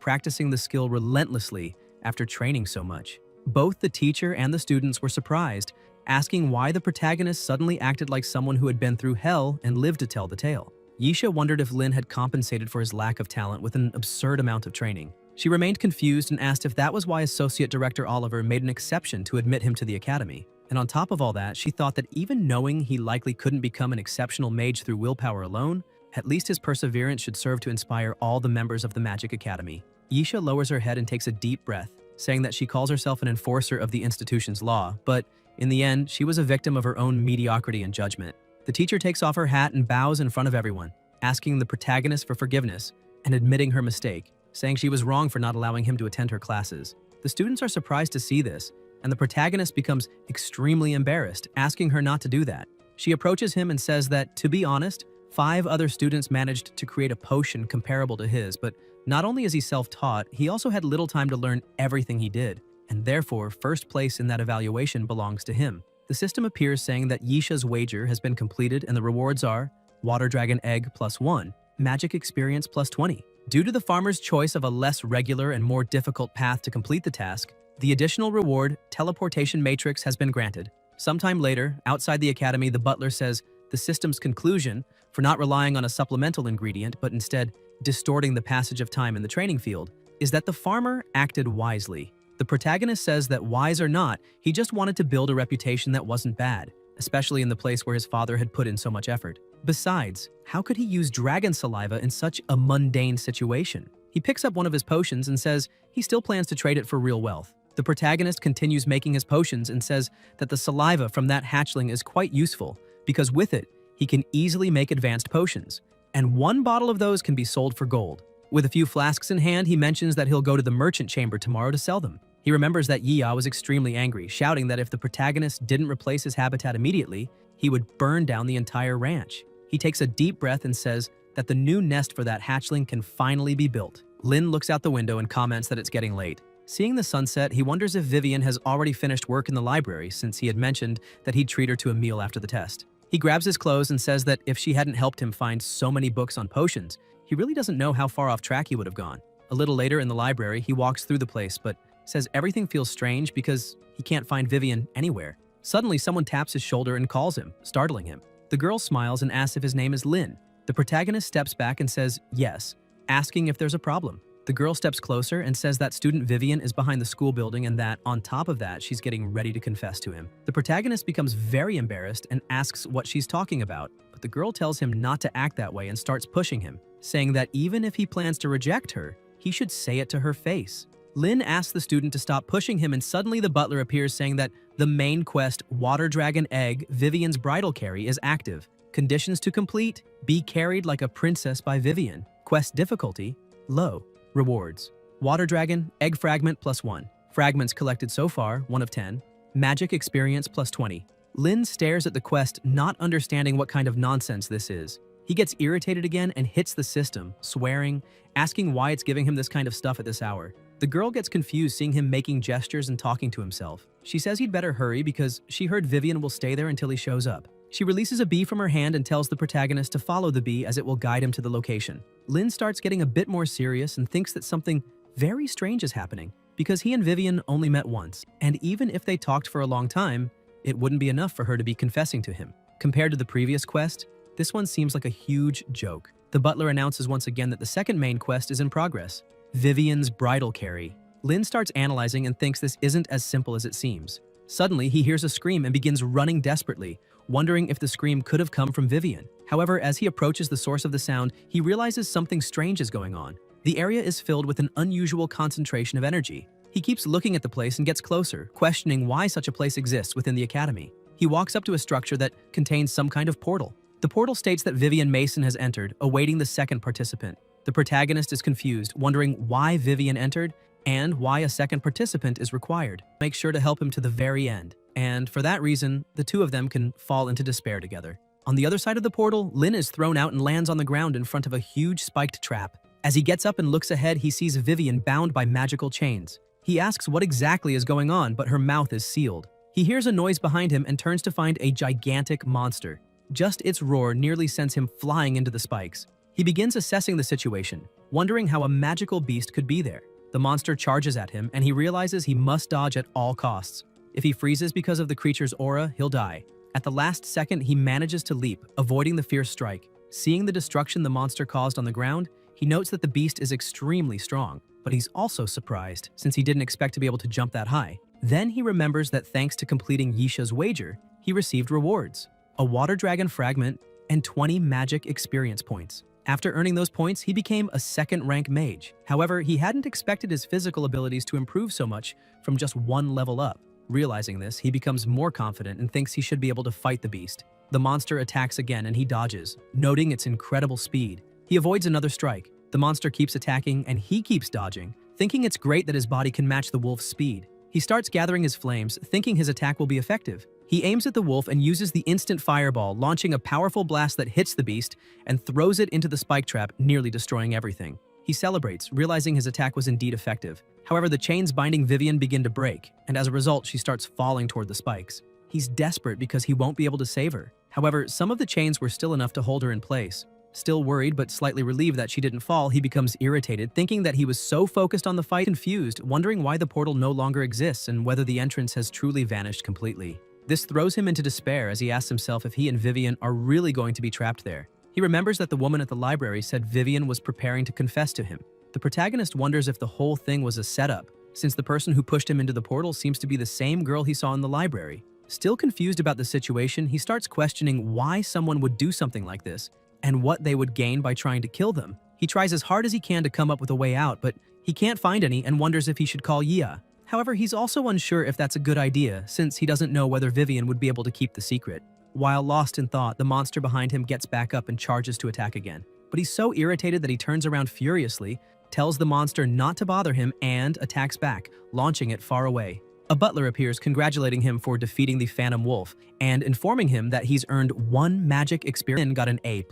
practicing the skill relentlessly after training so much. Both the teacher and the students were surprised, asking why the protagonist suddenly acted like someone who had been through hell and lived to tell the tale. Yisha wondered if Lin had compensated for his lack of talent with an absurd amount of training. She remained confused and asked if that was why Associate Director Oliver made an exception to admit him to the academy. And on top of all that, she thought that even knowing he likely couldn't become an exceptional mage through willpower alone, at least his perseverance should serve to inspire all the members of the Magic Academy. Yisha lowers her head and takes a deep breath, saying that she calls herself an enforcer of the institution's law, but in the end, she was a victim of her own mediocrity and judgment. The teacher takes off her hat and bows in front of everyone, asking the protagonist for forgiveness and admitting her mistake, saying she was wrong for not allowing him to attend her classes. The students are surprised to see this, and the protagonist becomes extremely embarrassed, asking her not to do that. She approaches him and says that, to be honest, 5 other students managed to create a potion comparable to his, but not only is he self-taught, he also had little time to learn everything he did, and therefore first place in that evaluation belongs to him. The system appears saying that Yisha's wager has been completed and the rewards are Water Dragon Egg +1, Magic Experience +20. Due to the farmer's choice of a less regular and more difficult path to complete the task, the additional reward, Teleportation Matrix, has been granted. Sometime later, outside the academy, the butler says the system's conclusion, for not relying on a supplemental ingredient but instead distorting the passage of time in the training field, is that the farmer acted wisely. The protagonist says that wise or not, he just wanted to build a reputation that wasn't bad, especially in the place where his father had put in so much effort. Besides, how could he use dragon saliva in such a mundane situation? He picks up one of his potions and says he still plans to trade it for real wealth. The protagonist continues making his potions and says that the saliva from that hatchling is quite useful because with it, he can easily make advanced potions, and 1 bottle of those can be sold for gold. With a few flasks in hand, he mentions that he'll go to the merchant chamber tomorrow to sell them. He remembers that Yi was extremely angry, shouting that if the protagonist didn't replace his habitat immediately, he would burn down the entire ranch. He takes a deep breath and says that the new nest for that hatchling can finally be built. Lin looks out the window and comments that it's getting late. Seeing the sunset, he wonders if Vivian has already finished work in the library since he had mentioned that he'd treat her to a meal after the test. He grabs his clothes and says that if she hadn't helped him find so many books on potions, he really doesn't know how far off track he would have gone. A little later in the library, he walks through the place but says everything feels strange because he can't find Vivian anywhere. Suddenly, someone taps his shoulder and calls him, startling him. The girl smiles and asks if his name is Lin. The protagonist steps back and says yes, asking if there's a problem. The girl steps closer and says that student Vivian is behind the school building and that, on top of that, she's getting ready to confess to him. The protagonist becomes very embarrassed and asks what she's talking about, but the girl tells him not to act that way and starts pushing him, saying that even if he plans to reject her, he should say it to her face. Lin asks the student to stop pushing him and suddenly the butler appears saying that the main quest, Water Dragon Egg, Vivian's bridal carry, is active. Conditions to complete: be carried like a princess by Vivian. Quest difficulty: low. Rewards: Water Dragon, Egg Fragment +1. Fragments collected so far, 1 of 10. Magic Experience +20. Lin stares at the quest, not understanding what kind of nonsense this is. He gets irritated again and hits the system, swearing, asking why it's giving him this kind of stuff at this hour. The girl gets confused seeing him making gestures and talking to himself. She says he'd better hurry because she heard Vivian will stay there until he shows up. She releases a bee from her hand and tells the protagonist to follow the bee as it will guide him to the location. Lin starts getting a bit more serious and thinks that something very strange is happening because he and Vivian only met once, and even if they talked for a long time, it wouldn't be enough for her to be confessing to him. Compared to the previous quest, this one seems like a huge joke. The butler announces once again that the second main quest is in progress: Vivian's bridal carry. Lin starts analyzing and thinks this isn't as simple as it seems. Suddenly, he hears a scream and begins running desperately, wondering if the scream could have come from Vivian. However, as he approaches the source of the sound, he realizes something strange is going on. The area is filled with an unusual concentration of energy. He keeps looking at the place and gets closer, questioning why such a place exists within the academy. He walks up to a structure that contains some kind of portal. The portal states that Vivian Mason has entered, awaiting the second participant. The protagonist is confused, wondering why Vivian entered and why a second participant is required. Make sure to help him to the very end. and for that reason, the two of them can fall into despair together. On the other side of the portal, Lin is thrown out and lands on the ground in front of a huge spiked trap. As he gets up and looks ahead, he sees Vivian bound by magical chains. He asks what exactly is going on, but her mouth is sealed. He hears a noise behind him and turns to find a gigantic monster. Just its roar nearly sends him flying into the spikes. He begins assessing the situation, wondering how a magical beast could be there. The monster charges at him, and he realizes he must dodge at all costs. If he freezes because of the creature's aura, he'll die. At the last second, he manages to leap, avoiding the fierce strike. Seeing the destruction the monster caused on the ground, he notes that the beast is extremely strong, but he's also surprised, since he didn't expect to be able to jump that high. Then he remembers that thanks to completing Yisha's wager, he received rewards: a water dragon fragment and 20 magic experience points. After earning those points, he became a second-rank mage. However, he hadn't expected his physical abilities to improve so much from just one level up. Realizing this, he becomes more confident and thinks he should be able to fight the beast. The monster attacks again and he dodges, noting its incredible speed. He avoids another strike. The monster keeps attacking and he keeps dodging, thinking it's great that his body can match the wolf's speed. He starts gathering his flames, thinking his attack will be effective. He aims at the wolf and uses the instant fireball, launching a powerful blast that hits the beast and throws it into the spike trap, nearly destroying everything. He celebrates, realizing his attack was indeed effective. However, the chains binding Vivian begin to break, and as a result, she starts falling toward the spikes. He's desperate because he won't be able to save her. However, some of the chains were still enough to hold her in place. Still worried but slightly relieved that she didn't fall, he becomes irritated, thinking that he was so focused on the fight, confused, wondering why the portal no longer exists and whether the entrance has truly vanished completely. This throws him into despair as he asks himself if he and Vivian are really going to be trapped there. He remembers that the woman at the library said Vivian was preparing to confess to him. The protagonist wonders if the whole thing was a setup, since the person who pushed him into the portal seems to be the same girl he saw in the library. Still confused about the situation, he starts questioning why someone would do something like this and what they would gain by trying to kill them. He tries as hard as he can to come up with a way out, but he can't find any and wonders if he should call Yia. However, he's also unsure if that's a good idea, since he doesn't know whether Vivian would be able to keep the secret. While lost in thought, the monster behind him gets back up and charges to attack again. But he's so irritated that he turns around furiously, tells the monster not to bother him, and attacks back, launching it far away. A butler appears, congratulating him for defeating the Phantom Wolf, and informing him that he's earned 1 magic experience and got an A+.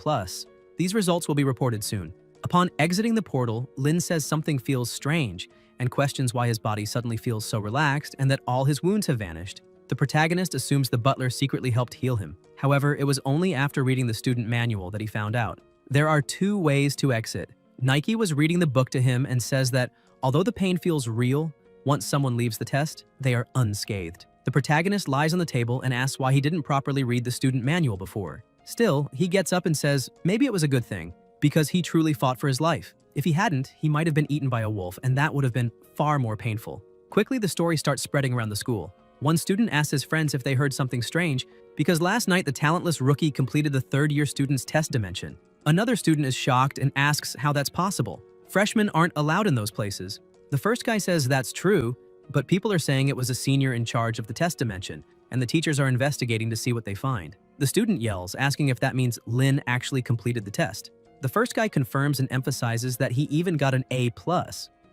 These results will be reported soon. Upon exiting the portal, Lin says something feels strange, and questions why his body suddenly feels so relaxed and that all his wounds have vanished. The protagonist assumes the butler secretly helped heal him. However, it was only after reading the student manual that he found out. There are 2 ways to exit. Nike was reading the book to him and says that, although the pain feels real, once someone leaves the test, they are unscathed. The protagonist lies on the table and asks why he didn't properly read the student manual before. Still, he gets up and says maybe it was a good thing, because he truly fought for his life. If he hadn't, he might have been eaten by a wolf, and that would have been far more painful. Quickly, the story starts spreading around the school. One student asks his friends if they heard something strange, because last night the talentless rookie completed the third-year student's test dimension. Another student is shocked and asks how that's possible. Freshmen aren't allowed in those places. The first guy says that's true, but people are saying it was a senior in charge of the test dimension, and the teachers are investigating to see what they find. The student yells, asking if that means Lin actually completed the test. The first guy confirms and emphasizes that he even got an A+.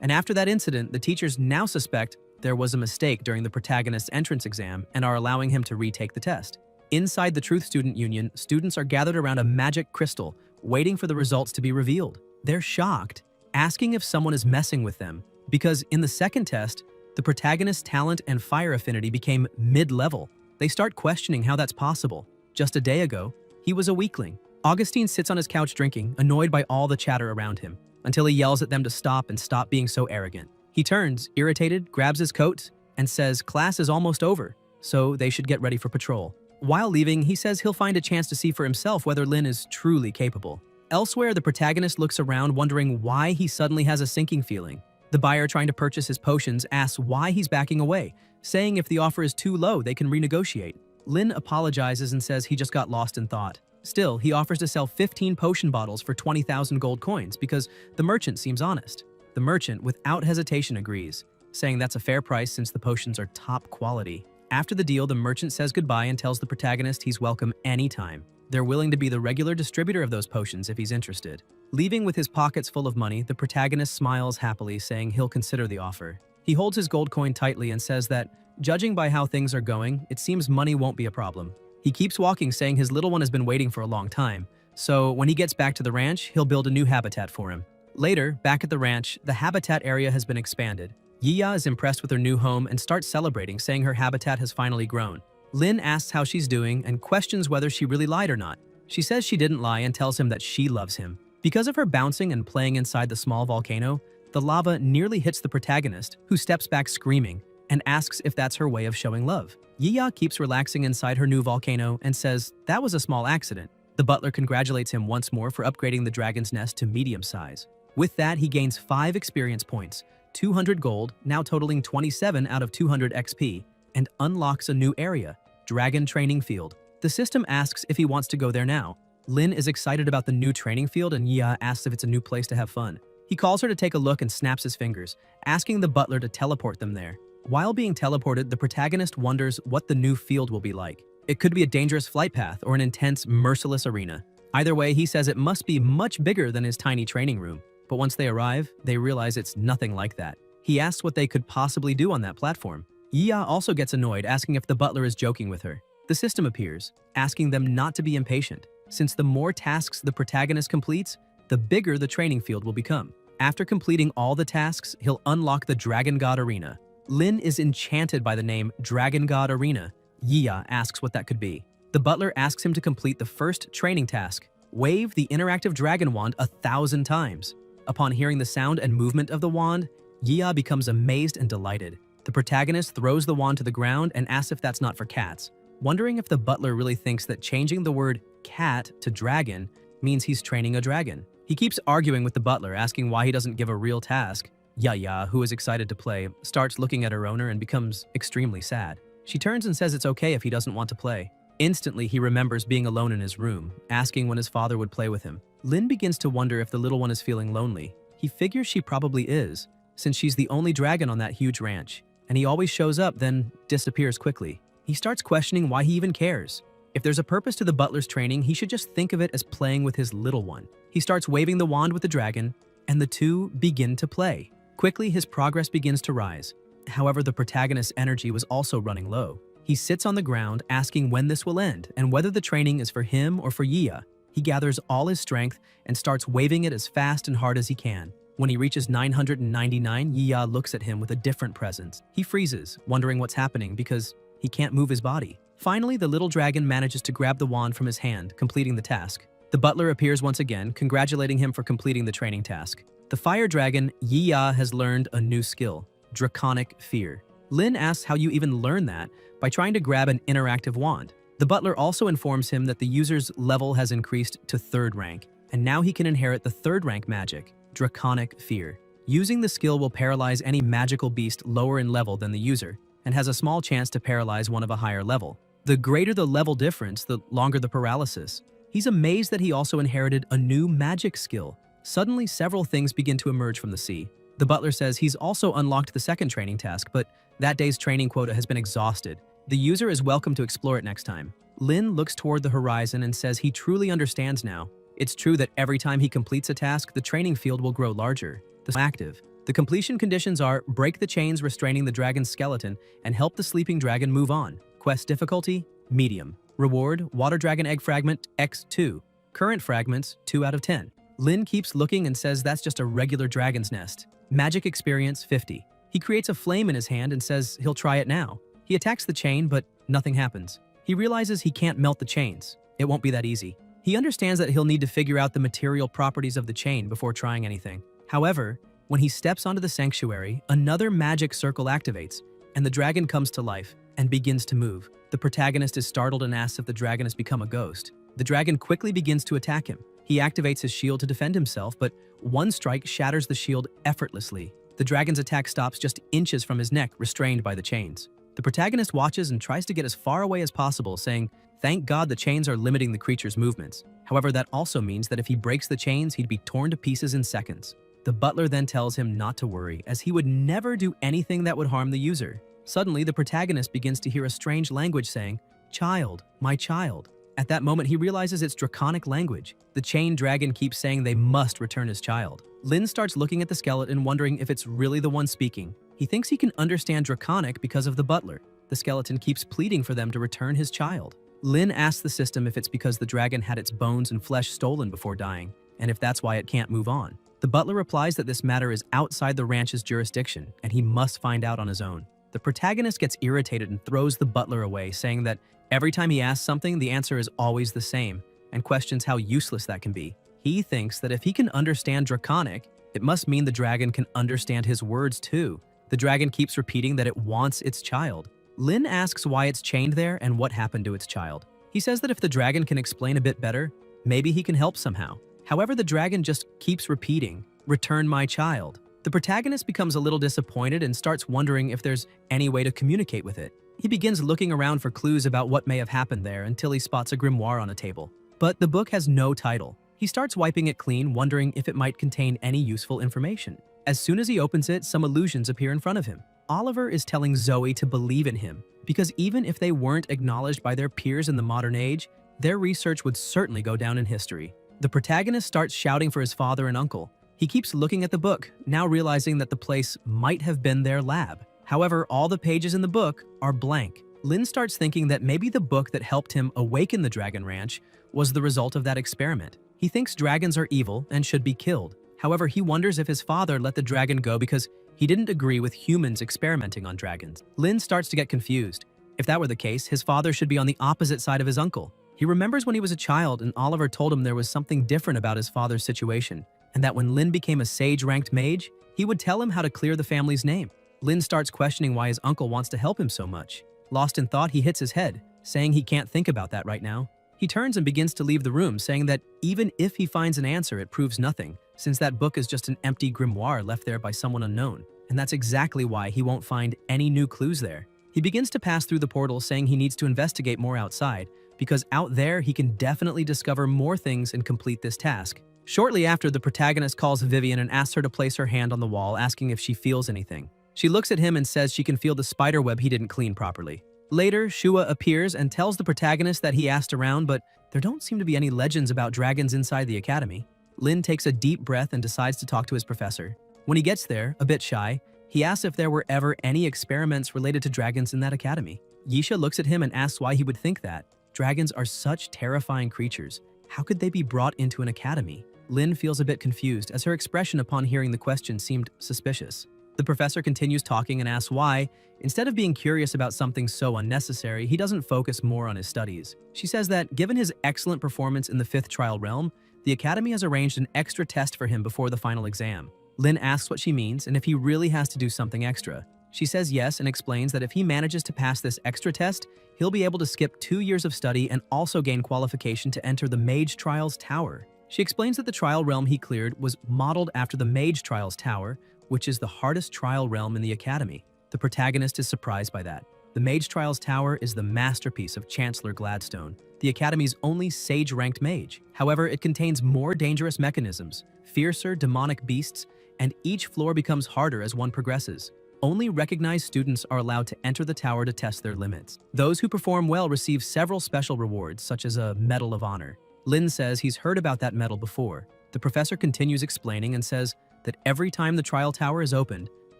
And after that incident, the teachers now suspect there was a mistake during the protagonist's entrance exam and are allowing him to retake the test. Inside the Truth Student Union, students are gathered around a magic crystal, waiting for the results to be revealed. They're shocked, asking if someone is messing with them, because in the second test, the protagonist's talent and fire affinity became mid-level. They start questioning how that's possible. Just a day ago, he was a weakling. Augustine sits on his couch drinking, annoyed by all the chatter around him, until he yells at them to stop and stop being so arrogant. He turns, irritated, grabs his coat, and says class is almost over, so they should get ready for patrol. While leaving, he says he'll find a chance to see for himself whether Lin is truly capable. Elsewhere, the protagonist looks around wondering why he suddenly has a sinking feeling. The buyer trying to purchase his potions asks why he's backing away, saying if the offer is too low, they can renegotiate. Lin apologizes and says he just got lost in thought. Still, he offers to sell 15 potion bottles for 20,000 gold coins because the merchant seems honest. The merchant, without hesitation, agrees, saying that's a fair price since the potions are top quality. After the deal, the merchant says goodbye and tells the protagonist he's welcome anytime. They're willing to be the regular distributor of those potions if he's interested. Leaving with his pockets full of money, the protagonist smiles happily, saying he'll consider the offer. He holds his gold coin tightly and says that Judging by how things are going, it seems money won't be a problem. He keeps walking, saying his little one has been waiting for a long time, so when he gets back to the ranch, he'll build a new habitat for him. Later, back at the ranch, the habitat area has been expanded. Yiya is impressed with her new home and starts celebrating, saying her habitat has finally grown. Lin asks how she's doing and questions whether she really lied or not. She says she didn't lie and tells him that she loves him. Because of her bouncing and playing inside the small volcano, the lava nearly hits the protagonist, who steps back screaming and asks if that's her way of showing love. Yiya keeps relaxing inside her new volcano and says that was a small accident. The butler congratulates him once more for upgrading the dragon's nest to medium size. With that, he gains 5 experience points, 200 gold, now totaling 27 out of 200 XP, and unlocks a new area, Dragon Training Field. The system asks if he wants to go there now. Lin is excited about the new training field and Yiya asks if it's a new place to have fun. He calls her to take a look and snaps his fingers, asking the butler to teleport them there. While being teleported, the protagonist wonders what the new field will be like. It could be a dangerous flight path or an intense, merciless arena. Either way, he says it must be much bigger than his tiny training room. But once they arrive, they realize it's nothing like that. He asks what they could possibly do on that platform. Yiya also gets annoyed, asking if the butler is joking with her. The system appears, asking them not to be impatient, since the more tasks the protagonist completes, the bigger the training field will become. After completing all the tasks, he'll unlock the Dragon God Arena. Lin is enchanted by the name Dragon God Arena. Yiya asks what that could be. The butler asks him to complete the first training task, wave the interactive dragon wand 1,000 times. Upon hearing the sound and movement of the wand, Yiya becomes amazed and delighted. The protagonist throws the wand to the ground and asks if that's not for cats, wondering if the butler really thinks that changing the word cat to dragon means he's training a dragon. He keeps arguing with the butler, asking why he doesn't give a real task. Yiya, who is excited to play, starts looking at her owner and becomes extremely sad. She turns and says it's okay if he doesn't want to play. Instantly, he remembers being alone in his room, asking when his father would play with him. Lin begins to wonder if the little one is feeling lonely. He figures she probably is, since she's the only dragon on that huge ranch, and he always shows up, then disappears quickly. He starts questioning why he even cares. If there's a purpose to the butler's training, he should just think of it as playing with his little one. He starts waving the wand with the dragon, and the two begin to play. Quickly, his progress begins to rise. However, the protagonist's energy was also running low. He sits on the ground, asking when this will end and whether the training is for him or for Yiya. He gathers all his strength and starts waving it as fast and hard as he can. When he reaches 999, Yiya looks at him with a different presence. He freezes, wondering what's happening because he can't move his body. Finally, the little dragon manages to grab the wand from his hand, completing the task. The butler appears once again, congratulating him for completing the training task. The fire dragon, Yiya, has learned a new skill, Draconic Fear. Lin asks how you even learn that by trying to grab an interactive wand. The butler also informs him that the user's level has increased to 3rd rank, and now he can inherit the 3rd rank magic, Draconic Fear. Using the skill will paralyze any magical beast lower in level than the user, and has a small chance to paralyze one of a higher level. The greater the level difference, the longer the paralysis. He's amazed that he also inherited a new magic skill. Suddenly, several things begin to emerge from the sea. The butler says he's also unlocked the 2nd training task, but that day's training quota has been exhausted. The user is welcome to explore it next time. Lin looks toward the horizon and says he truly understands now. It's true that every time he completes a task, the training field will grow larger. Active. The completion conditions are break the chains restraining the dragon's skeleton and help the sleeping dragon move on. Quest difficulty, medium. Reward, water dragon egg fragment, X2. Current fragments, 2 out of 10. Lin keeps looking and says that's just a regular dragon's nest. Magic experience, 50. He creates a flame in his hand and says he'll try it now. He attacks the chain, but nothing happens. He realizes he can't melt the chains. It won't be that easy. He understands that he'll need to figure out the material properties of the chain before trying anything. However, when he steps onto the sanctuary, another magic circle activates, and the dragon comes to life and begins to move. The protagonist is startled and asks if the dragon has become a ghost. The dragon quickly begins to attack him. He activates his shield to defend himself, but one strike shatters the shield effortlessly. The dragon's attack stops just inches from his neck, restrained by the chains. The protagonist watches and tries to get as far away as possible, saying, "Thank God the chains are limiting the creature's movements." However, that also means that if he breaks the chains, he'd be torn to pieces in seconds. The butler then tells him not to worry, as he would never do anything that would harm the user. Suddenly, the protagonist begins to hear a strange language saying, "Child, my child." At that moment, he realizes it's draconic language. The chained dragon keeps saying they must return his child. Lin starts looking at the skeleton, wondering if it's really the one speaking. He thinks he can understand Draconic because of the butler. The skeleton keeps pleading for them to return his child. Lin asks the system if it's because the dragon had its bones and flesh stolen before dying, and if that's why it can't move on. The butler replies that this matter is outside the ranch's jurisdiction, and he must find out on his own. The protagonist gets irritated and throws the butler away, saying that every time he asks something, the answer is always the same, and questions how useless that can be. He thinks that if he can understand Draconic, it must mean the dragon can understand his words too. The dragon keeps repeating that it wants its child. Lin asks why it's chained there and what happened to its child. He says that if the dragon can explain a bit better, maybe he can help somehow. However, the dragon just keeps repeating, "Return my child." The protagonist becomes a little disappointed and starts wondering if there's any way to communicate with it. He begins looking around for clues about what may have happened there until he spots a grimoire on a table. But the book has no title. He starts wiping it clean, wondering if it might contain any useful information. As soon as he opens it, some illusions appear in front of him. Oliver is telling Zoe to believe in him, because even if they weren't acknowledged by their peers in the modern age, their research would certainly go down in history. The protagonist starts shouting for his father and uncle. He keeps looking at the book, now realizing that the place might have been their lab. However, all the pages in the book are blank. Lin starts thinking that maybe the book that helped him awaken the Dragon Ranch was the result of that experiment. He thinks dragons are evil and should be killed. However, he wonders if his father let the dragon go because he didn't agree with humans experimenting on dragons. Lin starts to get confused. If that were the case, his father should be on the opposite side of his uncle. He remembers when he was a child and Oliver told him there was something different about his father's situation, and that when Lin became a sage-ranked mage, he would tell him how to clear the family's name. Lin starts questioning why his uncle wants to help him so much. Lost in thought, he hits his head, saying he can't think about that right now. He turns and begins to leave the room, saying that even if he finds an answer, it proves nothing, since that book is just an empty grimoire left there by someone unknown. And that's exactly why he won't find any new clues there. He begins to pass through the portal, saying he needs to investigate more outside, because out there he can definitely discover more things and complete this task. Shortly after, the protagonist calls Vivian and asks her to place her hand on the wall, asking if she feels anything. She looks at him and says she can feel the spider web he didn't clean properly. Later, Shua appears and tells the protagonist that he asked around, but there don't seem to be any legends about dragons inside the academy. Lin takes a deep breath and decides to talk to his professor. When he gets there, a bit shy, he asks if there were ever any experiments related to dragons in that academy. Yisha looks at him and asks why he would think that. Dragons are such terrifying creatures. How could they be brought into an academy? Lin feels a bit confused, as her expression upon hearing the question seemed suspicious. The professor continues talking and asks why, instead of being curious about something so unnecessary, he doesn't focus more on his studies. She says that, given his excellent performance in the 5th trial realm, the academy has arranged an extra test for him before the final exam. Lin asks what she means and if he really has to do something extra. She says yes and explains that if he manages to pass this extra test, he'll be able to skip 2 years of study and also gain qualification to enter the Mage Trials Tower. She explains that the trial realm he cleared was modeled after the Mage Trials Tower, which is the hardest trial realm in the academy. The protagonist is surprised by that. The Mage Trials Tower is the masterpiece of Chancellor Gladstone, the academy's only sage-ranked mage. However, it contains more dangerous mechanisms, fiercer demonic beasts, and each floor becomes harder as one progresses. Only recognized students are allowed to enter the tower to test their limits. Those who perform well receive several special rewards, such as a Medal of Honor. Lin says he's heard about that medal before. The professor continues explaining and says that every time the trial tower is opened,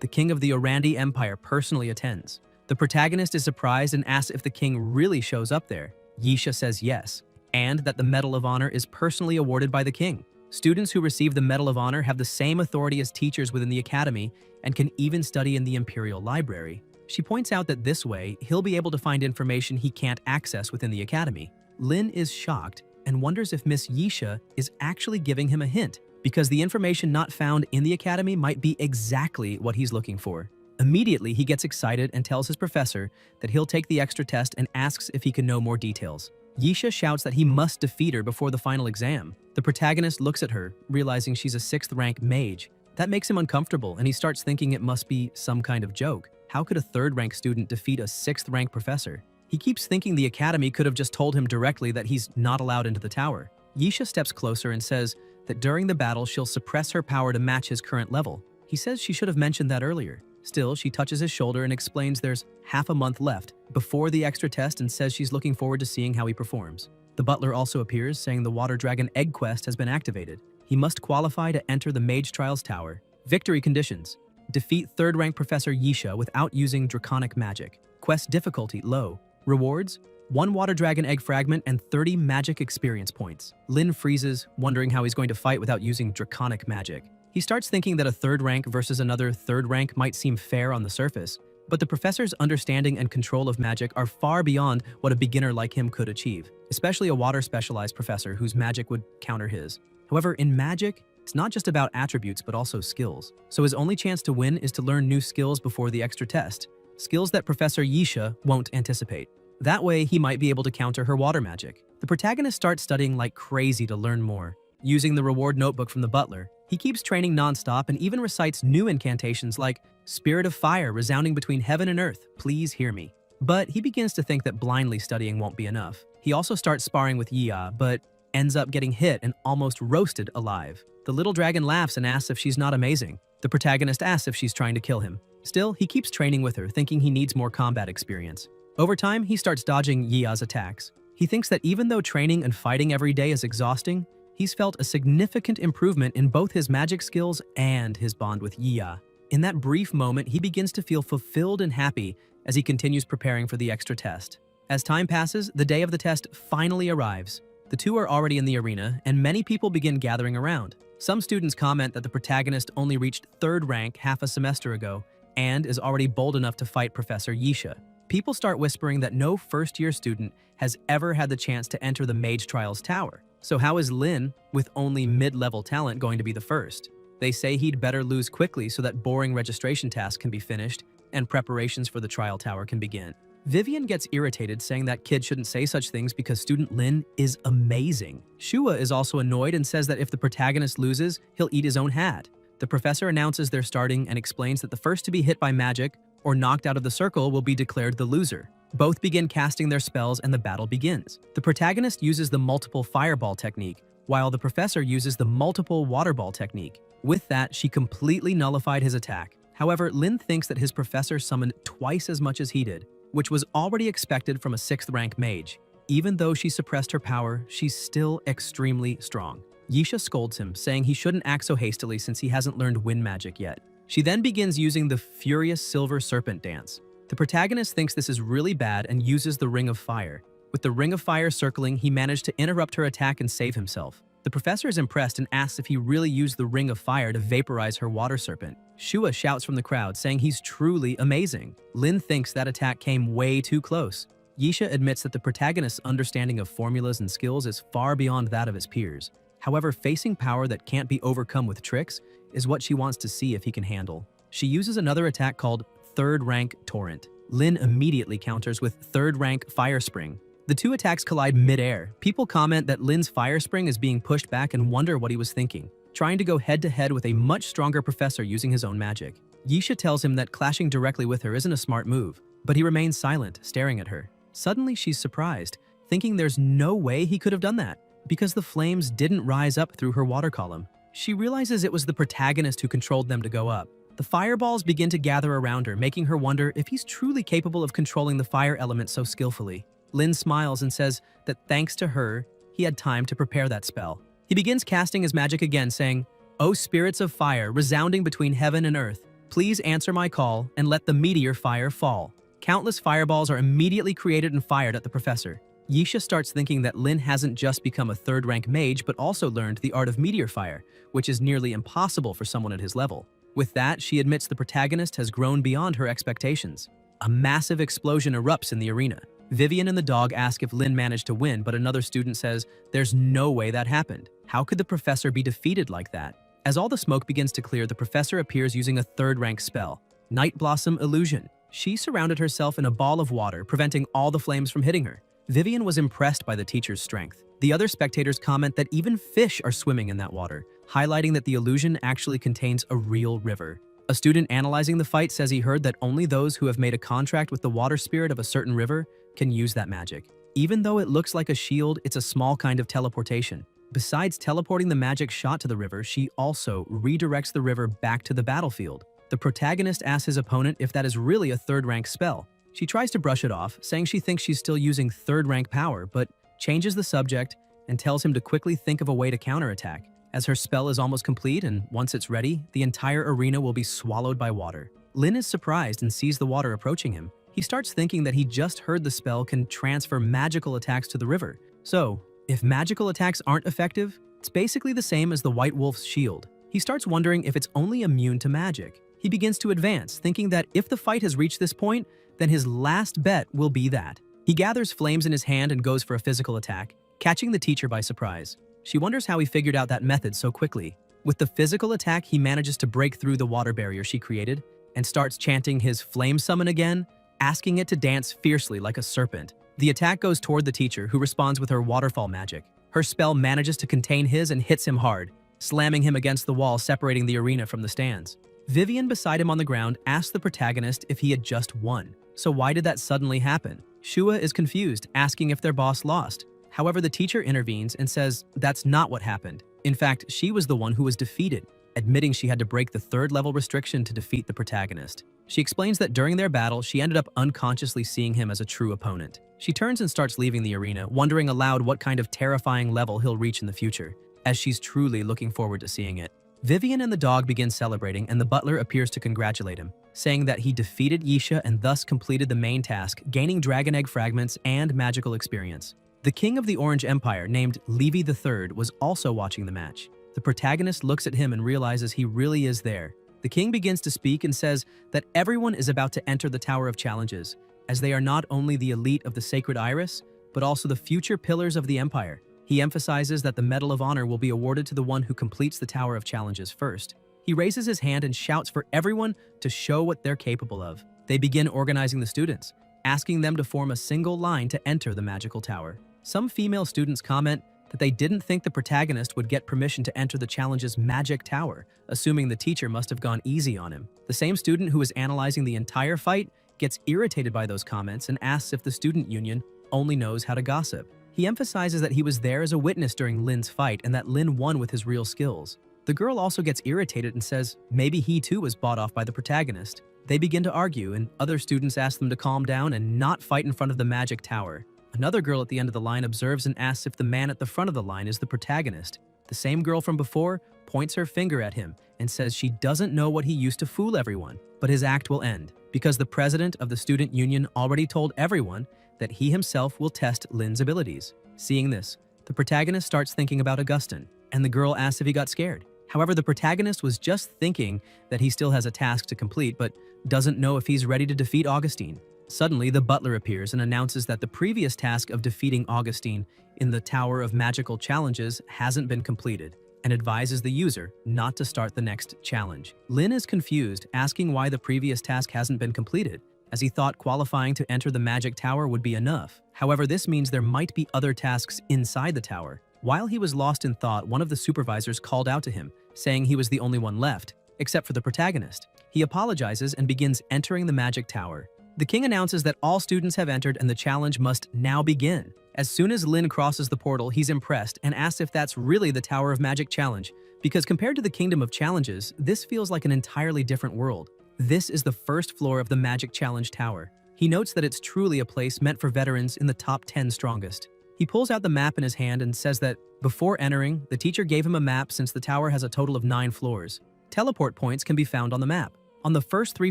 the king of the Orandi Empire personally attends. The protagonist is surprised and asks if the king really shows up there. Yisha says yes, and that the Medal of Honor is personally awarded by the king. Students who receive the Medal of Honor have the same authority as teachers within the academy and can even study in the Imperial Library. She points out that this way, he'll be able to find information he can't access within the academy. Lin is shocked and wonders if Miss Yisha is actually giving him a hint, because the information not found in the academy might be exactly what he's looking for. Immediately, he gets excited and tells his professor that he'll take the extra test and asks if he can know more details. Yisha shouts that he must defeat her before the final exam. The protagonist looks at her, realizing she's a 6th-rank mage. That makes him uncomfortable, and he starts thinking it must be some kind of joke. How could a 3rd-rank student defeat a 6th-rank professor? He keeps thinking the academy could have just told him directly that he's not allowed into the tower. Yisha steps closer and says that during the battle she'll suppress her power to match his current level. He says she should have mentioned that earlier. Still, she touches his shoulder and explains there's half a month left before the extra test and says she's looking forward to seeing how he performs. The butler also appears, saying the Water Dragon Egg Quest has been activated. He must qualify to enter the Mage Trials Tower. Victory conditions. Defeat 3rd rank Professor Yisha without using draconic magic. Quest difficulty low. Rewards: 1 water dragon egg fragment and 30 magic experience points. Lin freezes, wondering how he's going to fight without using draconic magic. He starts thinking that a 3rd rank versus another 3rd rank might seem fair on the surface, but the professor's understanding and control of magic are far beyond what a beginner like him could achieve, especially a water-specialized professor whose magic would counter his. However, in magic, it's not just about attributes but also skills. So his only chance to win is to learn new skills before the extra test, skills that Professor Yisha won't anticipate. That way, he might be able to counter her water magic. The protagonist starts studying like crazy to learn more. Using the reward notebook from the butler, he keeps training non-stop and even recites new incantations like "Spirit of Fire resounding between heaven and earth, please hear me." But he begins to think that blindly studying won't be enough. He also starts sparring with Yia, but ends up getting hit and almost roasted alive. The little dragon laughs and asks if she's not amazing. The protagonist asks if she's trying to kill him. Still, he keeps training with her, thinking he needs more combat experience. Over time, he starts dodging Yia's attacks. He thinks that even though training and fighting every day is exhausting, he's felt a significant improvement in both his magic skills and his bond with Yia. In that brief moment, he begins to feel fulfilled and happy as he continues preparing for the extra test. As time passes, the day of the test finally arrives. The two are already in the arena, and many people begin gathering around. Some students comment that the protagonist only reached 3rd rank half a semester ago and is already bold enough to fight Professor Yisha. People start whispering that no first-year student has ever had the chance to enter the Mage Trials Tower. So how is Lin, with only mid-level talent, going to be the first? They say he'd better lose quickly so that boring registration tasks can be finished and preparations for the trial tower can begin. Vivian gets irritated, saying that kid shouldn't say such things because student Lin is amazing. Shua is also annoyed and says that if the protagonist loses, he'll eat his own hat. The professor announces they're starting and explains that the first to be hit by magic or knocked out of the circle will be declared the loser. Both begin casting their spells and the battle begins. The protagonist uses the multiple fireball technique, while the professor uses the multiple water ball technique. With that, she completely nullified his attack. However, Lin thinks that his professor summoned twice as much as he did, which was already expected from a 6th rank mage. Even though she suppressed her power, she's still extremely strong. Yisha scolds him, saying he shouldn't act so hastily since he hasn't learned wind magic yet. She then begins using the Furious Silver Serpent dance. The protagonist thinks this is really bad and uses the Ring of Fire. With the Ring of Fire circling, he managed to interrupt her attack and save himself. The professor is impressed and asks if he really used the Ring of Fire to vaporize her water serpent. Shua shouts from the crowd, saying he's truly amazing. Lin thinks that attack came way too close. Yisha admits that the protagonist's understanding of formulas and skills is far beyond that of his peers. However, facing power that can't be overcome with tricks is what she wants to see if he can handle. She uses another attack called 3rd rank Torrent. Lin immediately counters with 3rd rank Fire Spring. The two attacks collide mid-air. People comment that Lin's Fire Spring is being pushed back and wonder what he was thinking, trying to go head-to-head with a much stronger professor using his own magic. Yisha tells him that clashing directly with her isn't a smart move, but he remains silent, staring at her. Suddenly, she's surprised, thinking there's no way he could have done that, because the flames didn't rise up through her water column. She realizes it was the protagonist who controlled them to go up. The fireballs begin to gather around her, making her wonder if he's truly capable of controlling the fire element so skillfully. Lin smiles and says that thanks to her, he had time to prepare that spell. He begins casting his magic again, saying, "O spirits of fire, resounding between heaven and earth, please answer my call and let the meteor fire fall." Countless fireballs are immediately created and fired at the professor. Yisha starts thinking that Lin hasn't just become a 3rd rank mage, but also learned the art of meteor fire, which is nearly impossible for someone at his level. With that, she admits the protagonist has grown beyond her expectations. A massive explosion erupts in the arena. Vivian and the dog ask if Lin managed to win, but another student says there's no way that happened. How could the professor be defeated like that? As all the smoke begins to clear, the professor appears using a 3rd rank spell, Night Blossom Illusion. She surrounded herself in a ball of water, preventing all the flames from hitting her. Vivian was impressed by the teacher's strength. The other spectators comment that even fish are swimming in that water, highlighting that the illusion actually contains a real river. A student analyzing the fight says he heard that only those who have made a contract with the water spirit of a certain river can use that magic. Even though it looks like a shield, it's a small kind of teleportation. Besides teleporting the magic shot to the river, she also redirects the river back to the battlefield. The protagonist asks his opponent if that is really a 3rd rank spell. She tries to brush it off, saying she thinks she's still using 3rd rank power, but changes the subject and tells him to quickly think of a way to counterattack. as her spell is almost complete, and once it's ready, the entire arena will be swallowed by water. Lin is surprised and sees the water approaching him. He starts thinking that he just heard the spell can transfer magical attacks to the river. So, if magical attacks aren't effective, it's basically the same as the White Wolf's shield. He starts wondering if it's only immune to magic. He begins to advance, thinking that if the fight has reached this point, then his last bet will be that. He gathers flames in his hand and goes for a physical attack, catching the teacher by surprise. She wonders how he figured out that method so quickly. With the physical attack, he manages to break through the water barrier she created and starts chanting his flame summon again, asking it to dance fiercely like a serpent. The attack goes toward the teacher, who responds with her waterfall magic. Her spell manages to contain his and hits him hard, slamming him against the wall separating the arena from the stands. Vivian beside him on the ground asks the protagonist if he had just won. So why did that suddenly happen? Shua is confused, asking if their boss lost. However, the teacher intervenes and says that's not what happened. In fact, she was the one who was defeated, admitting she had to break the third-level restriction to defeat the protagonist. She explains that during their battle, she ended up unconsciously seeing him as a true opponent. She turns and starts leaving the arena, wondering aloud what kind of terrifying level he'll reach in the future, as she's truly looking forward to seeing it. Vivian and the dog begin celebrating, and the butler appears to congratulate him, saying that he defeated Yisha and thus completed the main task, gaining dragon egg fragments and magical experience. The king of the Orange Empire, named Levi III, was also watching the match. The protagonist looks at him and realizes he really is there. The king begins to speak and says that everyone is about to enter the Tower of Challenges, as they are not only the elite of the Sacred Iris, but also the future pillars of the Empire. He emphasizes that the Medal of Honor will be awarded to the one who completes the Tower of Challenges first. He raises his hand and shouts for everyone to show what they're capable of. They begin organizing the students, asking them to form a single line to enter the magical tower. Some female students comment that they didn't think the protagonist would get permission to enter the challenge's magic tower, assuming the teacher must have gone easy on him. The same student who is analyzing the entire fight gets irritated by those comments and asks if the student union only knows how to gossip. He emphasizes that he was there as a witness during Lin's fight and that Lin won with his real skills. The girl also gets irritated and says maybe he too was bought off by the protagonist. They begin to argue, and other students ask them to calm down and not fight in front of the magic tower. Another girl at the end of the line observes and asks if the man at the front of the line is the protagonist. The same girl from before points her finger at him and says she doesn't know what he used to fool everyone, but his act will end because the president of the student union already told everyone that he himself will test Lin's abilities. Seeing this, the protagonist starts thinking about Augustine, and the girl asks if he got scared. However, the protagonist was just thinking that he still has a task to complete, but doesn't know if he's ready to defeat Augustine. Suddenly, the butler appears and announces that the previous task of defeating Augustine in the Tower of Magical Challenges hasn't been completed, and advises the user not to start the next challenge. Lin is confused, asking why the previous task hasn't been completed, as he thought qualifying to enter the magic tower would be enough. However, this means there might be other tasks inside the tower. While he was lost in thought, one of the supervisors called out to him, saying he was the only one left, except for the protagonist. He apologizes and begins entering the magic tower. The king announces that all students have entered and the challenge must now begin. As soon as Lin crosses the portal, he's impressed and asks if that's really the Tower of Magic challenge, because compared to the Kingdom of Challenges, this feels like an entirely different world. This is the first floor of the Magic Challenge Tower. He notes that it's truly a place meant for veterans in the top 10 strongest. He pulls out the map in his hand and says that before entering, the teacher gave him a map since the tower has a total of 9 floors. Teleport points can be found on the map. On the first 3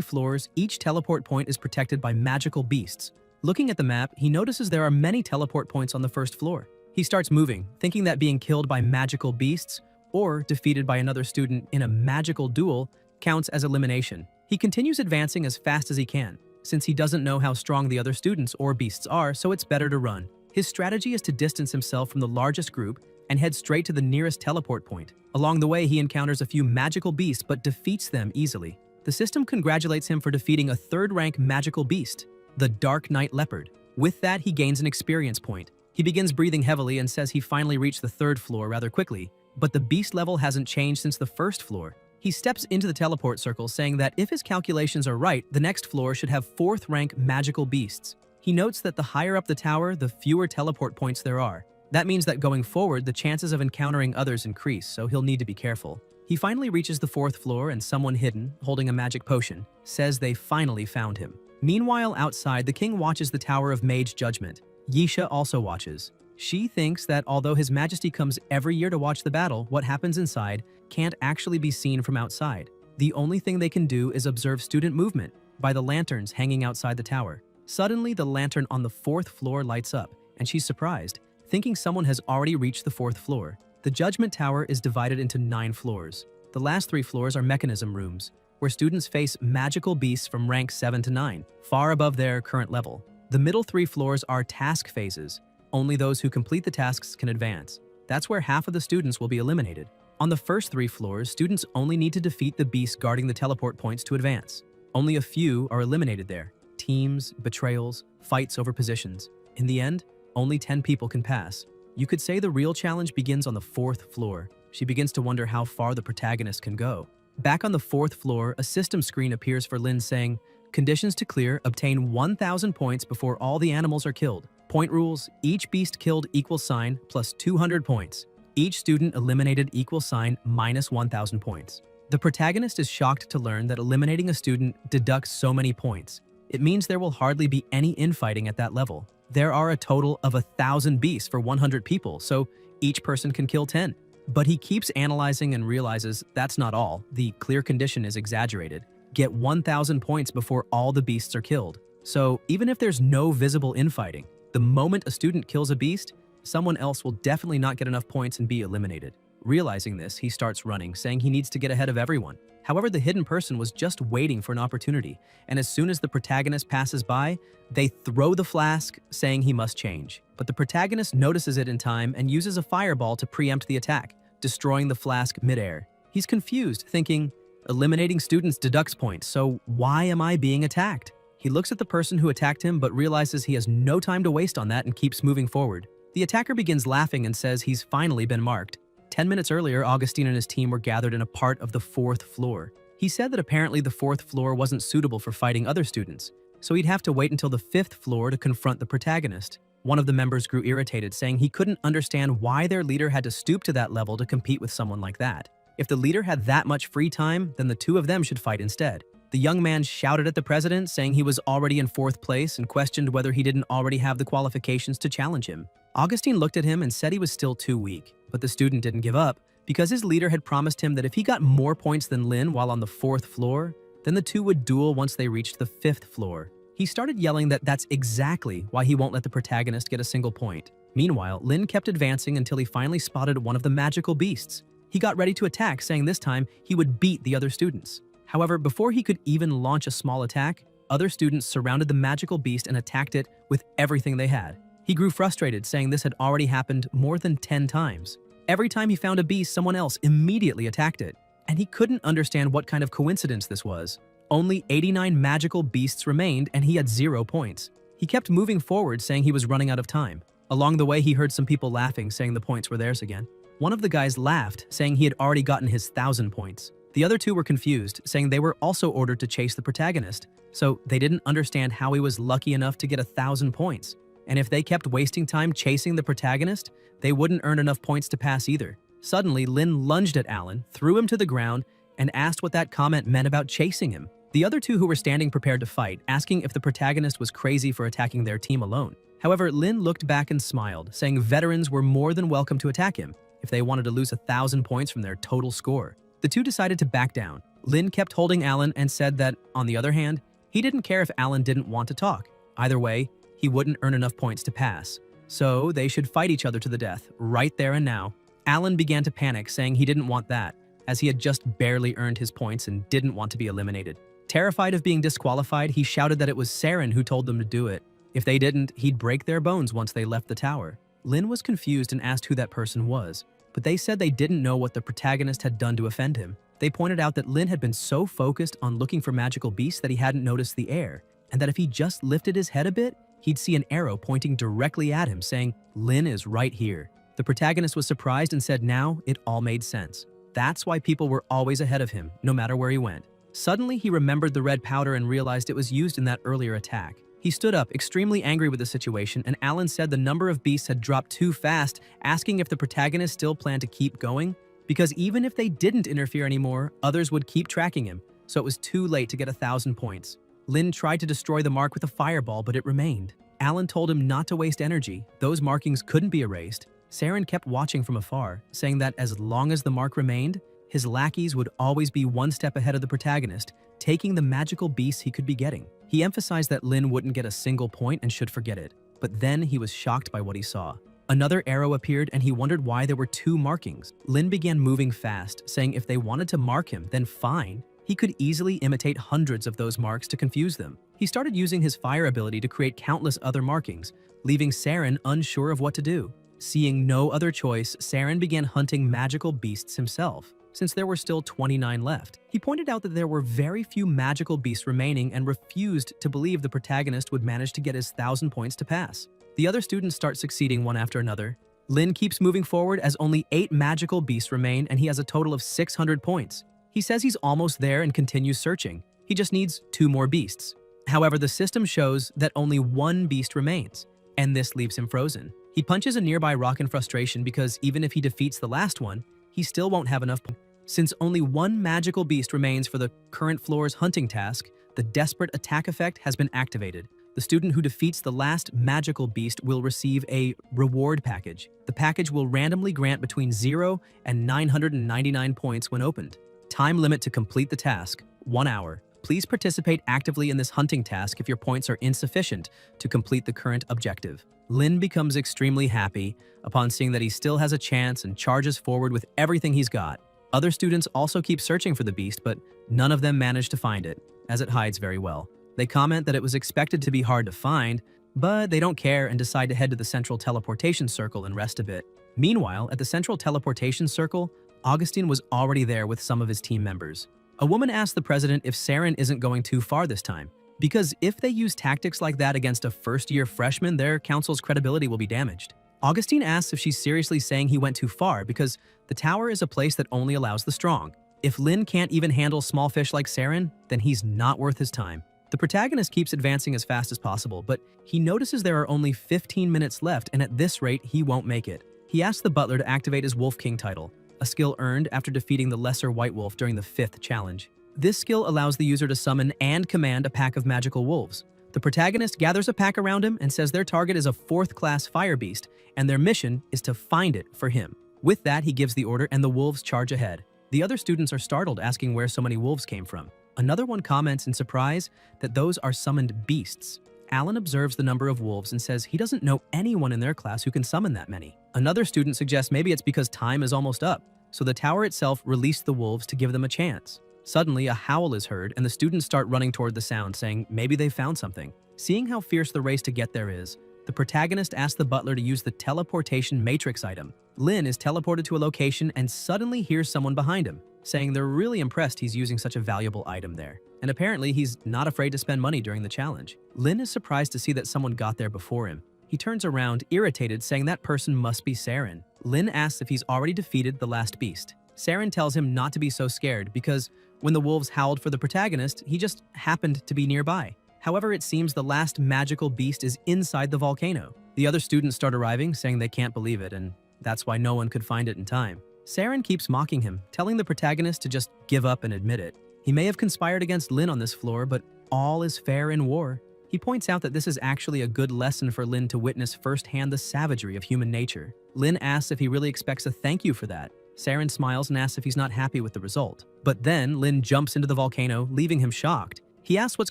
floors, each teleport point is protected by magical beasts. Looking at the map, he notices there are many teleport points on the first floor. He starts moving, thinking that being killed by magical beasts or defeated by another student in a magical duel counts as elimination. He continues advancing as fast as he can, since he doesn't know how strong the other students or beasts are, so it's better to run. His strategy is to distance himself from the largest group and head straight to the nearest teleport point. Along the way, he encounters a few magical beasts but defeats them easily. The system congratulates him for defeating a 3rd-rank magical beast, the Dark Knight Leopard. With that, he gains an experience point. He begins breathing heavily and says he finally reached the 3rd floor rather quickly, but the beast level hasn't changed since the 1st floor. He steps into the teleport circle, saying that if his calculations are right, the next floor should have 4th-rank magical beasts. He notes that the higher up the tower, the fewer teleport points there are. That means that going forward, the chances of encountering others increase, so he'll need to be careful. He finally reaches the 4th floor and someone hidden, holding a magic potion, says they finally found him. Meanwhile, outside, the king watches the Tower of Mage Judgment. Yisha also watches. She thinks that although His Majesty comes every year to watch the battle, what happens inside can't actually be seen from outside. The only thing they can do is observe student movement by the lanterns hanging outside the tower. Suddenly, the lantern on the 4th floor lights up, and she's surprised, thinking someone has already reached the 4th floor. The Judgment Tower is divided into 9 floors. The last 3 floors are mechanism rooms, where students face magical beasts from rank 7 to 9, far above their current level. The middle 3 floors are task phases. Only those who complete the tasks can advance. That's where half of the students will be eliminated. On the first 3 floors, students only need to defeat the beasts guarding the teleport points to advance. Only a few are eliminated there. Teams, betrayals, fights over positions. In the end, only 10 people can pass. You could say the real challenge begins on the 4th floor. She begins to wonder how far the protagonist can go. Back on the 4th floor, a system screen appears for Lin saying, "Conditions to clear, obtain 1,000 points before all the animals are killed. Point rules, each beast killed equals sign plus 200 points. Each student eliminated equals sign minus 1,000 points." The protagonist is shocked to learn that eliminating a student deducts so many points. It means there will hardly be any infighting at that level. There are a total of 1,000 beasts for 100 people, so each person can kill 10. But he keeps analyzing and realizes that's not all. The clear condition is exaggerated. Get 1,000 points before all the beasts are killed. So even if there's no visible infighting, the moment a student kills a beast, someone else will definitely not get enough points and be eliminated. Realizing this, he starts running, saying he needs to get ahead of everyone. However, the hidden person was just waiting for an opportunity, and as soon as the protagonist passes by, they throw the flask, saying he must change. But the protagonist notices it in time and uses a fireball to preempt the attack, destroying the flask midair. He's confused, thinking, eliminating students deducts points, so why am I being attacked? He looks at the person who attacked him but realizes he has no time to waste on that and keeps moving forward. The attacker begins laughing and says he's finally been marked. 10 minutes earlier, Augustine and his team were gathered in a part of the 4th floor. He said that apparently the 4th floor wasn't suitable for fighting other students, so he'd have to wait until the 5th floor to confront the protagonist. One of the members grew irritated, saying he couldn't understand why their leader had to stoop to that level to compete with someone like that. If the leader had that much free time, then the two of them should fight instead. The young man shouted at the president, saying he was already in 4th place and questioned whether he didn't already have the qualifications to challenge him. Augustine looked at him and said he was still too weak, but the student didn't give up because his leader had promised him that if he got more points than Lin while on the 4th floor, then the two would duel once they reached the 5th floor. He started yelling that that's exactly why he won't let the protagonist get a single point. Meanwhile, Lin kept advancing until he finally spotted one of the magical beasts. He got ready to attack, saying this time he would beat the other students. However, before he could even launch a small attack, other students surrounded the magical beast and attacked it with everything they had. He grew frustrated, saying this had already happened more than 10 times. Every time he found a beast, someone else immediately attacked it, and he couldn't understand what kind of coincidence this was. Only 89 magical beasts remained, and he had 0 points. He kept moving forward, saying he was running out of time. Along the way, he heard some people laughing, saying the points were theirs again. One of the guys laughed, saying he had already gotten his 1,000 points. The other two were confused, saying they were also ordered to chase the protagonist, so they didn't understand how he was lucky enough to get 1,000 points. And if they kept wasting time chasing the protagonist, they wouldn't earn enough points to pass either. Suddenly, Lin lunged at Alan, threw him to the ground, and asked what that comment meant about chasing him. The other two who were standing prepared to fight, asking if the protagonist was crazy for attacking their team alone. However, Lin looked back and smiled, saying veterans were more than welcome to attack him if they wanted to lose 1,000 points from their total score. The two decided to back down. Lin kept holding Alan and said that, on the other hand, he didn't care if Alan didn't want to talk. Either way, he wouldn't earn enough points to pass. So they should fight each other to the death, right there and now. Alan began to panic, saying he didn't want that, as he had just barely earned his points and didn't want to be eliminated. Terrified of being disqualified, he shouted that it was Saren who told them to do it. If they didn't, he'd break their bones once they left the tower. Lin was confused and asked who that person was, but they said they didn't know what the protagonist had done to offend him. They pointed out that Lin had been so focused on looking for magical beasts that he hadn't noticed the air, and that if he just lifted his head a bit, he'd see an arrow pointing directly at him, saying, "Lin is right here." The protagonist was surprised and said now it all made sense. That's why people were always ahead of him, no matter where he went. Suddenly, he remembered the red powder and realized it was used in that earlier attack. He stood up, extremely angry with the situation, and Alan said the number of beasts had dropped too fast, asking if the protagonist still planned to keep going, because even if they didn't interfere anymore, others would keep tracking him, so it was too late to get 1,000 points. Lin tried to destroy the mark with a fireball, but it remained. Alan told him not to waste energy. Those markings couldn't be erased. Saren kept watching from afar, saying that as long as the mark remained, his lackeys would always be one step ahead of the protagonist, taking the magical beasts he could be getting. He emphasized that Lin wouldn't get a single point and should forget it. But then he was shocked by what he saw. Another arrow appeared and he wondered why there were two markings. Lin began moving fast, saying if they wanted to mark him, then fine. He could easily imitate hundreds of those marks to confuse them. He started using his fire ability to create countless other markings, leaving Saren unsure of what to do. Seeing no other choice, Saren began hunting magical beasts himself, since there were still 29 left. He pointed out that there were very few magical beasts remaining and refused to believe the protagonist would manage to get his 1,000 points to pass. The other students start succeeding one after another. Lin keeps moving forward as only 8 magical beasts remain and he has a total of 600 points. He says he's almost there and continues searching. He just needs 2 more beasts. However, the system shows that only 1 beast remains, and this leaves him frozen. He punches a nearby rock in frustration because even if he defeats the last one, he still won't have enough points. Since only 1 magical beast remains for the current floor's hunting task, the desperate attack effect has been activated. The student who defeats the last magical beast will receive a reward package. The package will randomly grant between 0 and 999 points when opened. Time limit to complete the task, 1 hour. Please participate actively in this hunting task if your points are insufficient to complete the current objective. Lin becomes extremely happy upon seeing that he still has a chance and charges forward with everything he's got. Other students also keep searching for the beast, but none of them manage to find it, as it hides very well. They comment that it was expected to be hard to find, but they don't care and decide to head to the central teleportation circle and rest a bit. Meanwhile, at the central teleportation circle, Augustine was already there with some of his team members. A woman asked the president if Saren isn't going too far this time, because if they use tactics like that against a first-year freshman, their council's credibility will be damaged. Augustine asks if she's seriously saying he went too far because the tower is a place that only allows the strong. If Lin can't even handle small fish like Saren, then he's not worth his time. The protagonist keeps advancing as fast as possible, but he notices there are only 15 minutes left and at this rate, he won't make it. He asks the butler to activate his Wolf King title, a skill earned after defeating the lesser White Wolf during the 5th challenge. This skill allows the user to summon and command a pack of magical wolves. The protagonist gathers a pack around him and says their target is a 4th-class fire beast, and their mission is to find it for him. With that, he gives the order and the wolves charge ahead. The other students are startled, asking where so many wolves came from. Another one comments in surprise that those are summoned beasts. Alan observes the number of wolves and says he doesn't know anyone in their class who can summon that many. Another student suggests maybe it's because time is almost up, so the tower itself released the wolves to give them a chance. Suddenly, a howl is heard and the students start running toward the sound, saying maybe they found something. Seeing how fierce the race to get there is, the protagonist asks the butler to use the teleportation matrix item. Lin is teleported to a location and suddenly hears someone behind him, saying they're really impressed he's using such a valuable item there. And apparently he's not afraid to spend money during the challenge. Lin is surprised to see that someone got there before him. He turns around, irritated, saying that person must be Saren. Lin asks if he's already defeated the last beast. Saren tells him not to be so scared because when the wolves howled for the protagonist, he just happened to be nearby. However, it seems the last magical beast is inside the volcano. The other students start arriving, saying they can't believe it, and that's why no one could find it in time. Saren keeps mocking him, telling the protagonist to just give up and admit it. He may have conspired against Lin on this floor, but all is fair in war. He points out that this is actually a good lesson for Lin to witness firsthand the savagery of human nature. Lin asks if he really expects a thank you for that. Saren smiles and asks if he's not happy with the result. But then Lin jumps into the volcano, leaving him shocked. He asks what's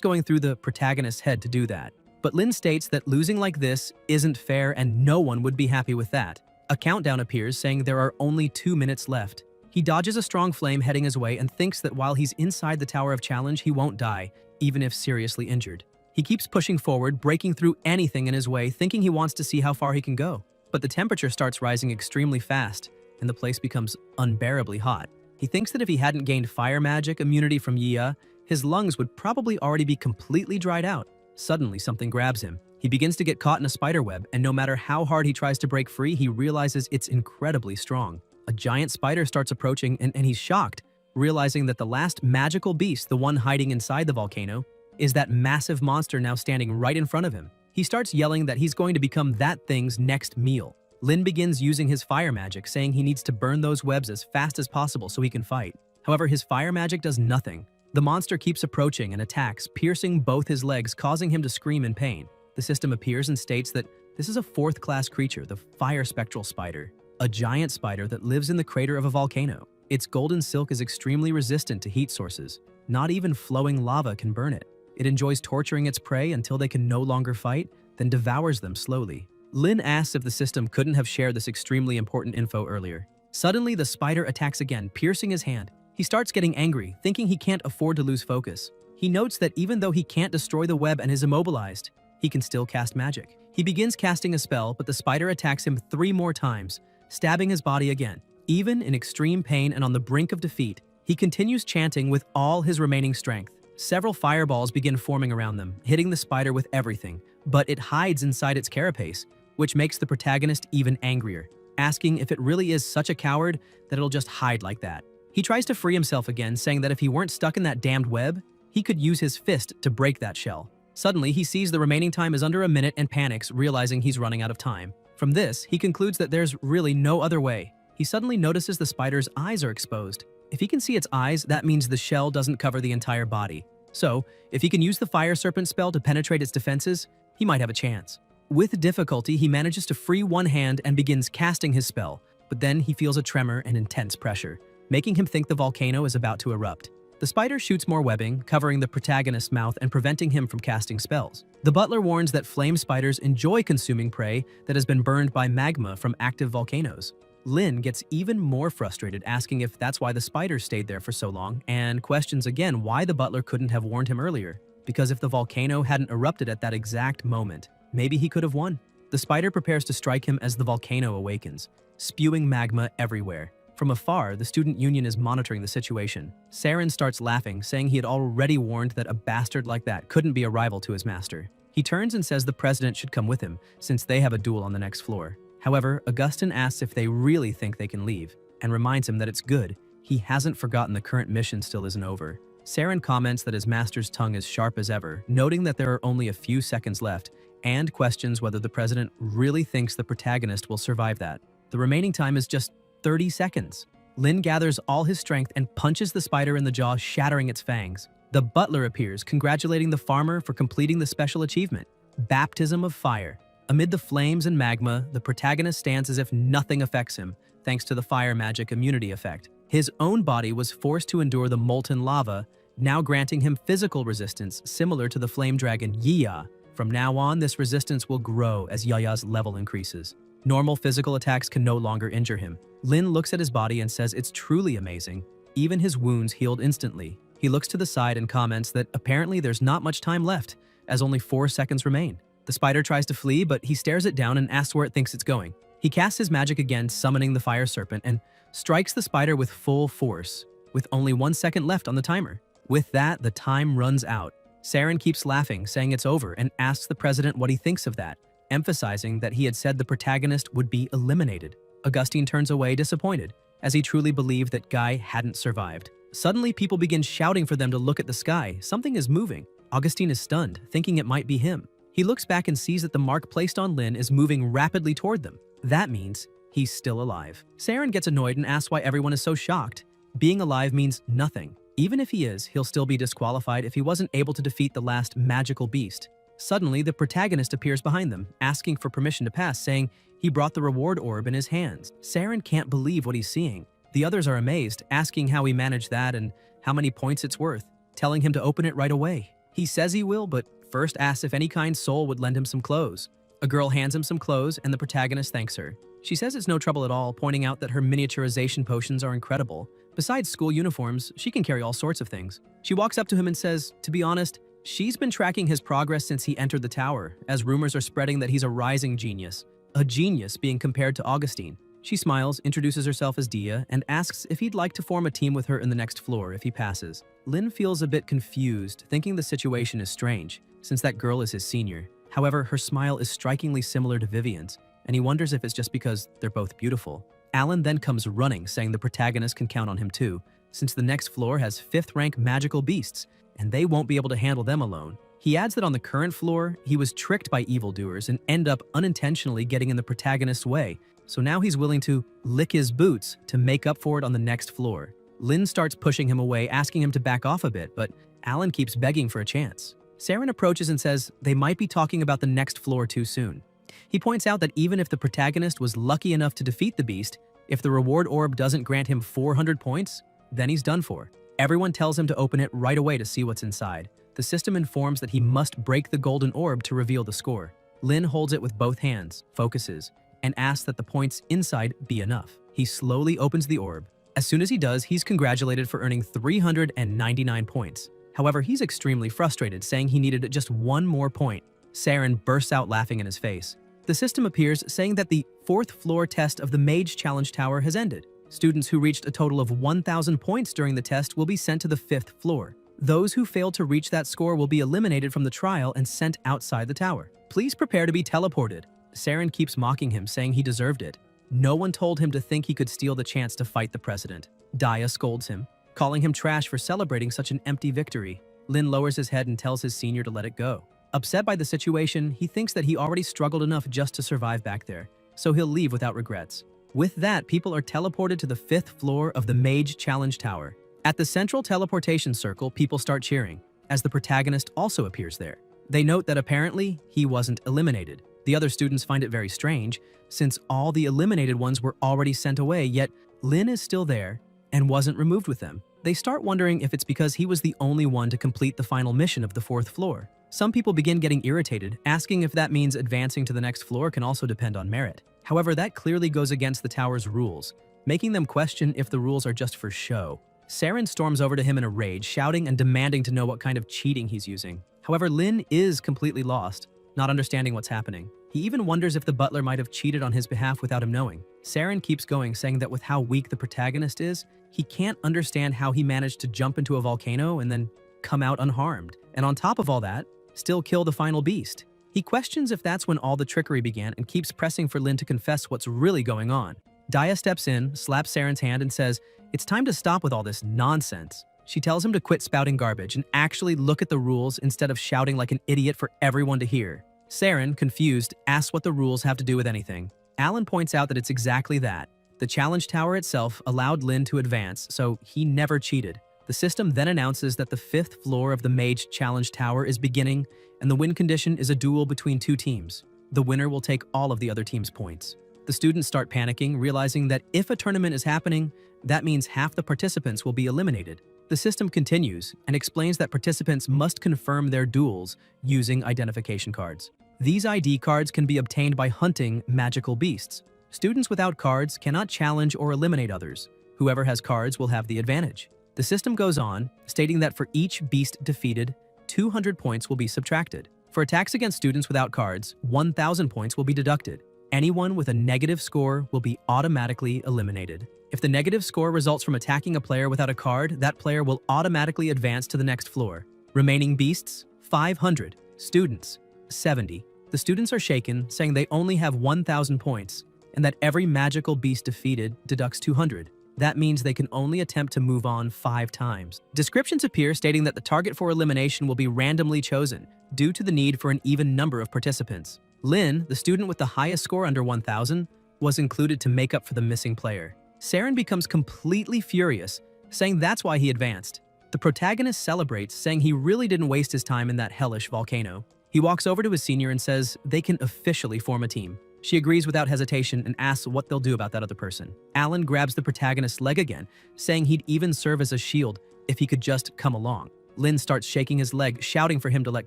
going through the protagonist's head to do that. But Lin states that losing like this isn't fair and no one would be happy with that. A countdown appears saying there are only 2 minutes left. He dodges a strong flame heading his way and thinks that while he's inside the Tower of Challenge, he won't die, even if seriously injured. He keeps pushing forward, breaking through anything in his way, thinking he wants to see how far he can go. But the temperature starts rising extremely fast, and the place becomes unbearably hot. He thinks that if he hadn't gained fire magic immunity from Yia, his lungs would probably already be completely dried out. Suddenly, something grabs him. He begins to get caught in a spider web, and no matter how hard he tries to break free, he realizes it's incredibly strong. A giant spider starts approaching, and he's shocked, realizing that the last magical beast, the one hiding inside the volcano, is that massive monster now standing right in front of him. He starts yelling that he's going to become that thing's next meal. Lin begins using his fire magic, saying he needs to burn those webs as fast as possible so he can fight. However, his fire magic does nothing. The monster keeps approaching and attacks, piercing both his legs, causing him to scream in pain. The system appears and states that this is a fourth-class creature, the fire spectral spider, a giant spider that lives in the crater of a volcano. Its golden silk is extremely resistant to heat sources. Not even flowing lava can burn it. It enjoys torturing its prey until they can no longer fight, then devours them slowly. Lin asks if the system couldn't have shared this extremely important info earlier. Suddenly, the spider attacks again, piercing his hand. He starts getting angry, thinking he can't afford to lose focus. He notes that even though he can't destroy the web and is immobilized, he can still cast magic. He begins casting a spell, but the spider attacks him 3 more times, stabbing his body again. Even in extreme pain and on the brink of defeat, he continues chanting with all his remaining strength. Several fireballs begin forming around them, hitting the spider with everything, but it hides inside its carapace, which makes the protagonist even angrier, asking if it really is such a coward that it'll just hide like that. He tries to free himself again, saying that if he weren't stuck in that damned web, he could use his fist to break that shell. Suddenly, he sees the remaining time is under a minute and panics, realizing he's running out of time. From this, he concludes that there's really no other way. He suddenly notices the spider's eyes are exposed. If he can see its eyes, that means the shell doesn't cover the entire body. So, if he can use the fire serpent spell to penetrate its defenses, he might have a chance. With difficulty, he manages to free one hand and begins casting his spell, but then he feels a tremor and intense pressure, making him think the volcano is about to erupt. The spider shoots more webbing, covering the protagonist's mouth and preventing him from casting spells. The butler warns that flame spiders enjoy consuming prey that has been burned by magma from active volcanoes. Lin gets even more frustrated, asking if that's why the spider stayed there for so long, and questions again why the butler couldn't have warned him earlier. Because if the volcano hadn't erupted at that exact moment, maybe he could have won. The spider prepares to strike him as the volcano awakens, spewing magma everywhere. From afar, the student union is monitoring the situation. Saren starts laughing, saying he had already warned that a bastard like that couldn't be a rival to his master. He turns and says the president should come with him, since they have a duel on the next floor. However, Augustin asks if they really think they can leave, and reminds him that it's good. He hasn't forgotten the current mission still isn't over. Saren comments that his master's tongue is sharp as ever, noting that there are only a few seconds left, and questions whether the president really thinks the protagonist will survive that. The remaining time is just 30 seconds. Lin gathers all his strength and punches the spider in the jaw, shattering its fangs. The butler appears, congratulating the farmer for completing the special achievement, Baptism of Fire. Amid the flames and magma, the protagonist stands as if nothing affects him, thanks to the fire magic immunity effect. His own body was forced to endure the molten lava, now granting him physical resistance similar to the flame dragon Yiya. From now on, this resistance will grow as Yaya's level increases. Normal physical attacks can no longer injure him. Lin looks at his body and says it's truly amazing. Even his wounds healed instantly. He looks to the side and comments that apparently there's not much time left, as only 4 seconds remain. The spider tries to flee, but he stares it down and asks where it thinks it's going. He casts his magic again, summoning the fire serpent, and strikes the spider with full force, with only 1 second left on the timer. With that, the time runs out. Saren keeps laughing, saying it's over, and asks the president what he thinks of that, emphasizing that he had said the protagonist would be eliminated. Augustine turns away disappointed, as he truly believed that Guy hadn't survived. Suddenly, people begin shouting for them to look at the sky. Something is moving. Augustine is stunned, thinking it might be him. He looks back and sees that the mark placed on Lin is moving rapidly toward them. That means he's still alive. Saren gets annoyed and asks why everyone is so shocked. Being alive means nothing. Even if he is, he'll still be disqualified if he wasn't able to defeat the last magical beast. Suddenly, the protagonist appears behind them, asking for permission to pass, saying he brought the reward orb in his hands. Saren can't believe what he's seeing. The others are amazed, asking how he managed that and how many points it's worth, telling him to open it right away. He says he will, but first asks if any kind soul would lend him some clothes. A girl hands him some clothes, and the protagonist thanks her. She says it's no trouble at all, pointing out that her miniaturization potions are incredible. Besides school uniforms, she can carry all sorts of things. She walks up to him and says, to be honest, she's been tracking his progress since he entered the tower, as rumors are spreading that he's a rising genius. A genius being compared to Augustine. She smiles, introduces herself as Dia, and asks if he'd like to form a team with her in the next floor if he passes. Lin feels a bit confused, thinking the situation is strange, since that girl is his senior. However, her smile is strikingly similar to Vivian's, and he wonders if it's just because they're both beautiful. Alan then comes running, saying the protagonist can count on him too, since the next floor has 5th-rank magical beasts, and they won't be able to handle them alone. He adds that on the current floor, he was tricked by evildoers and end up unintentionally getting in the protagonist's way, so now he's willing to lick his boots to make up for it on the next floor. Lin starts pushing him away, asking him to back off a bit, but Alan keeps begging for a chance. Saren approaches and says they might be talking about the next floor too soon. He points out that even if the protagonist was lucky enough to defeat the beast, if the reward orb doesn't grant him 400 points, then he's done for. Everyone tells him to open it right away to see what's inside. The system informs that he must break the golden orb to reveal the score. Lin holds it with both hands, focuses, and asks that the points inside be enough. He slowly opens the orb. As soon as he does, he's congratulated for earning 399 points. However, he's extremely frustrated, saying he needed just one more point. Saren bursts out laughing in his face. The system appears, saying that the 4th floor test of the Mage Challenge Tower has ended. Students who reached a total of 1,000 points during the test will be sent to the 5th floor. Those who fail to reach that score will be eliminated from the trial and sent outside the tower. Please prepare to be teleported. Saren keeps mocking him, saying he deserved it. No one told him to think he could steal the chance to fight the president. Daya scolds him, calling him trash for celebrating such an empty victory. Lin lowers his head and tells his senior to let it go. Upset by the situation, he thinks that he already struggled enough just to survive back there, so he'll leave without regrets. With that, people are teleported to the 5th floor of the Mage Challenge Tower. At the central teleportation circle, people start cheering, as the protagonist also appears there. They note that apparently, he wasn't eliminated. The other students find it very strange, since all the eliminated ones were already sent away, yet Lin is still there and wasn't removed with them. They start wondering if it's because he was the only one to complete the final mission of the 4th floor. Some people begin getting irritated, asking if that means advancing to the next floor can also depend on merit. However, that clearly goes against the tower's rules, making them question if the rules are just for show. Saren storms over to him in a rage, shouting and demanding to know what kind of cheating he's using. However, Lin is completely lost, not understanding what's happening. He even wonders if the butler might have cheated on his behalf without him knowing. Saren keeps going, saying that with how weak the protagonist is, he can't understand how he managed to jump into a volcano and then come out unharmed. And on top of all that, still kill the final beast. He questions if that's when all the trickery began and keeps pressing for Lin to confess what's really going on. Daya steps in, slaps Saren's hand and says, "It's time to stop with all this nonsense." She tells him to quit spouting garbage and actually look at the rules instead of shouting like an idiot for everyone to hear. Saren, confused, asks what the rules have to do with anything. Alan points out that it's exactly that. The challenge tower itself allowed Lin to advance, so he never cheated. The system then announces that the 5th floor of the Mage Challenge Tower is beginning, and the win condition is a duel between 2 teams. The winner will take all of the other team's points. The students start panicking, realizing that if a tournament is happening, that means half the participants will be eliminated. The system continues and explains that participants must confirm their duels using identification cards. These ID cards can be obtained by hunting magical beasts. Students without cards cannot challenge or eliminate others. Whoever has cards will have the advantage. The system goes on, stating that for each beast defeated, 200 points will be subtracted. For attacks against students without cards, 1,000 points will be deducted. Anyone with a negative score will be automatically eliminated. If the negative score results from attacking a player without a card, that player will automatically advance to the next floor. Remaining beasts, 500. Students, 70. The students are shaken, saying they only have 1,000 points, and that every magical beast defeated deducts 200. That means they can only attempt to move on 5 times. Descriptions appear stating that the target for elimination will be randomly chosen, due to the need for an even number of participants. Lin, the student with the highest score under 1,000, was included to make up for the missing player. Saren becomes completely furious, saying that's why he advanced. The protagonist celebrates, saying he really didn't waste his time in that hellish volcano. He walks over to his senior and says they can officially form a team. She agrees without hesitation and asks what they'll do about that other person. Alan grabs the protagonist's leg again, saying he'd even serve as a shield if he could just come along. Lin starts shaking his leg, shouting for him to let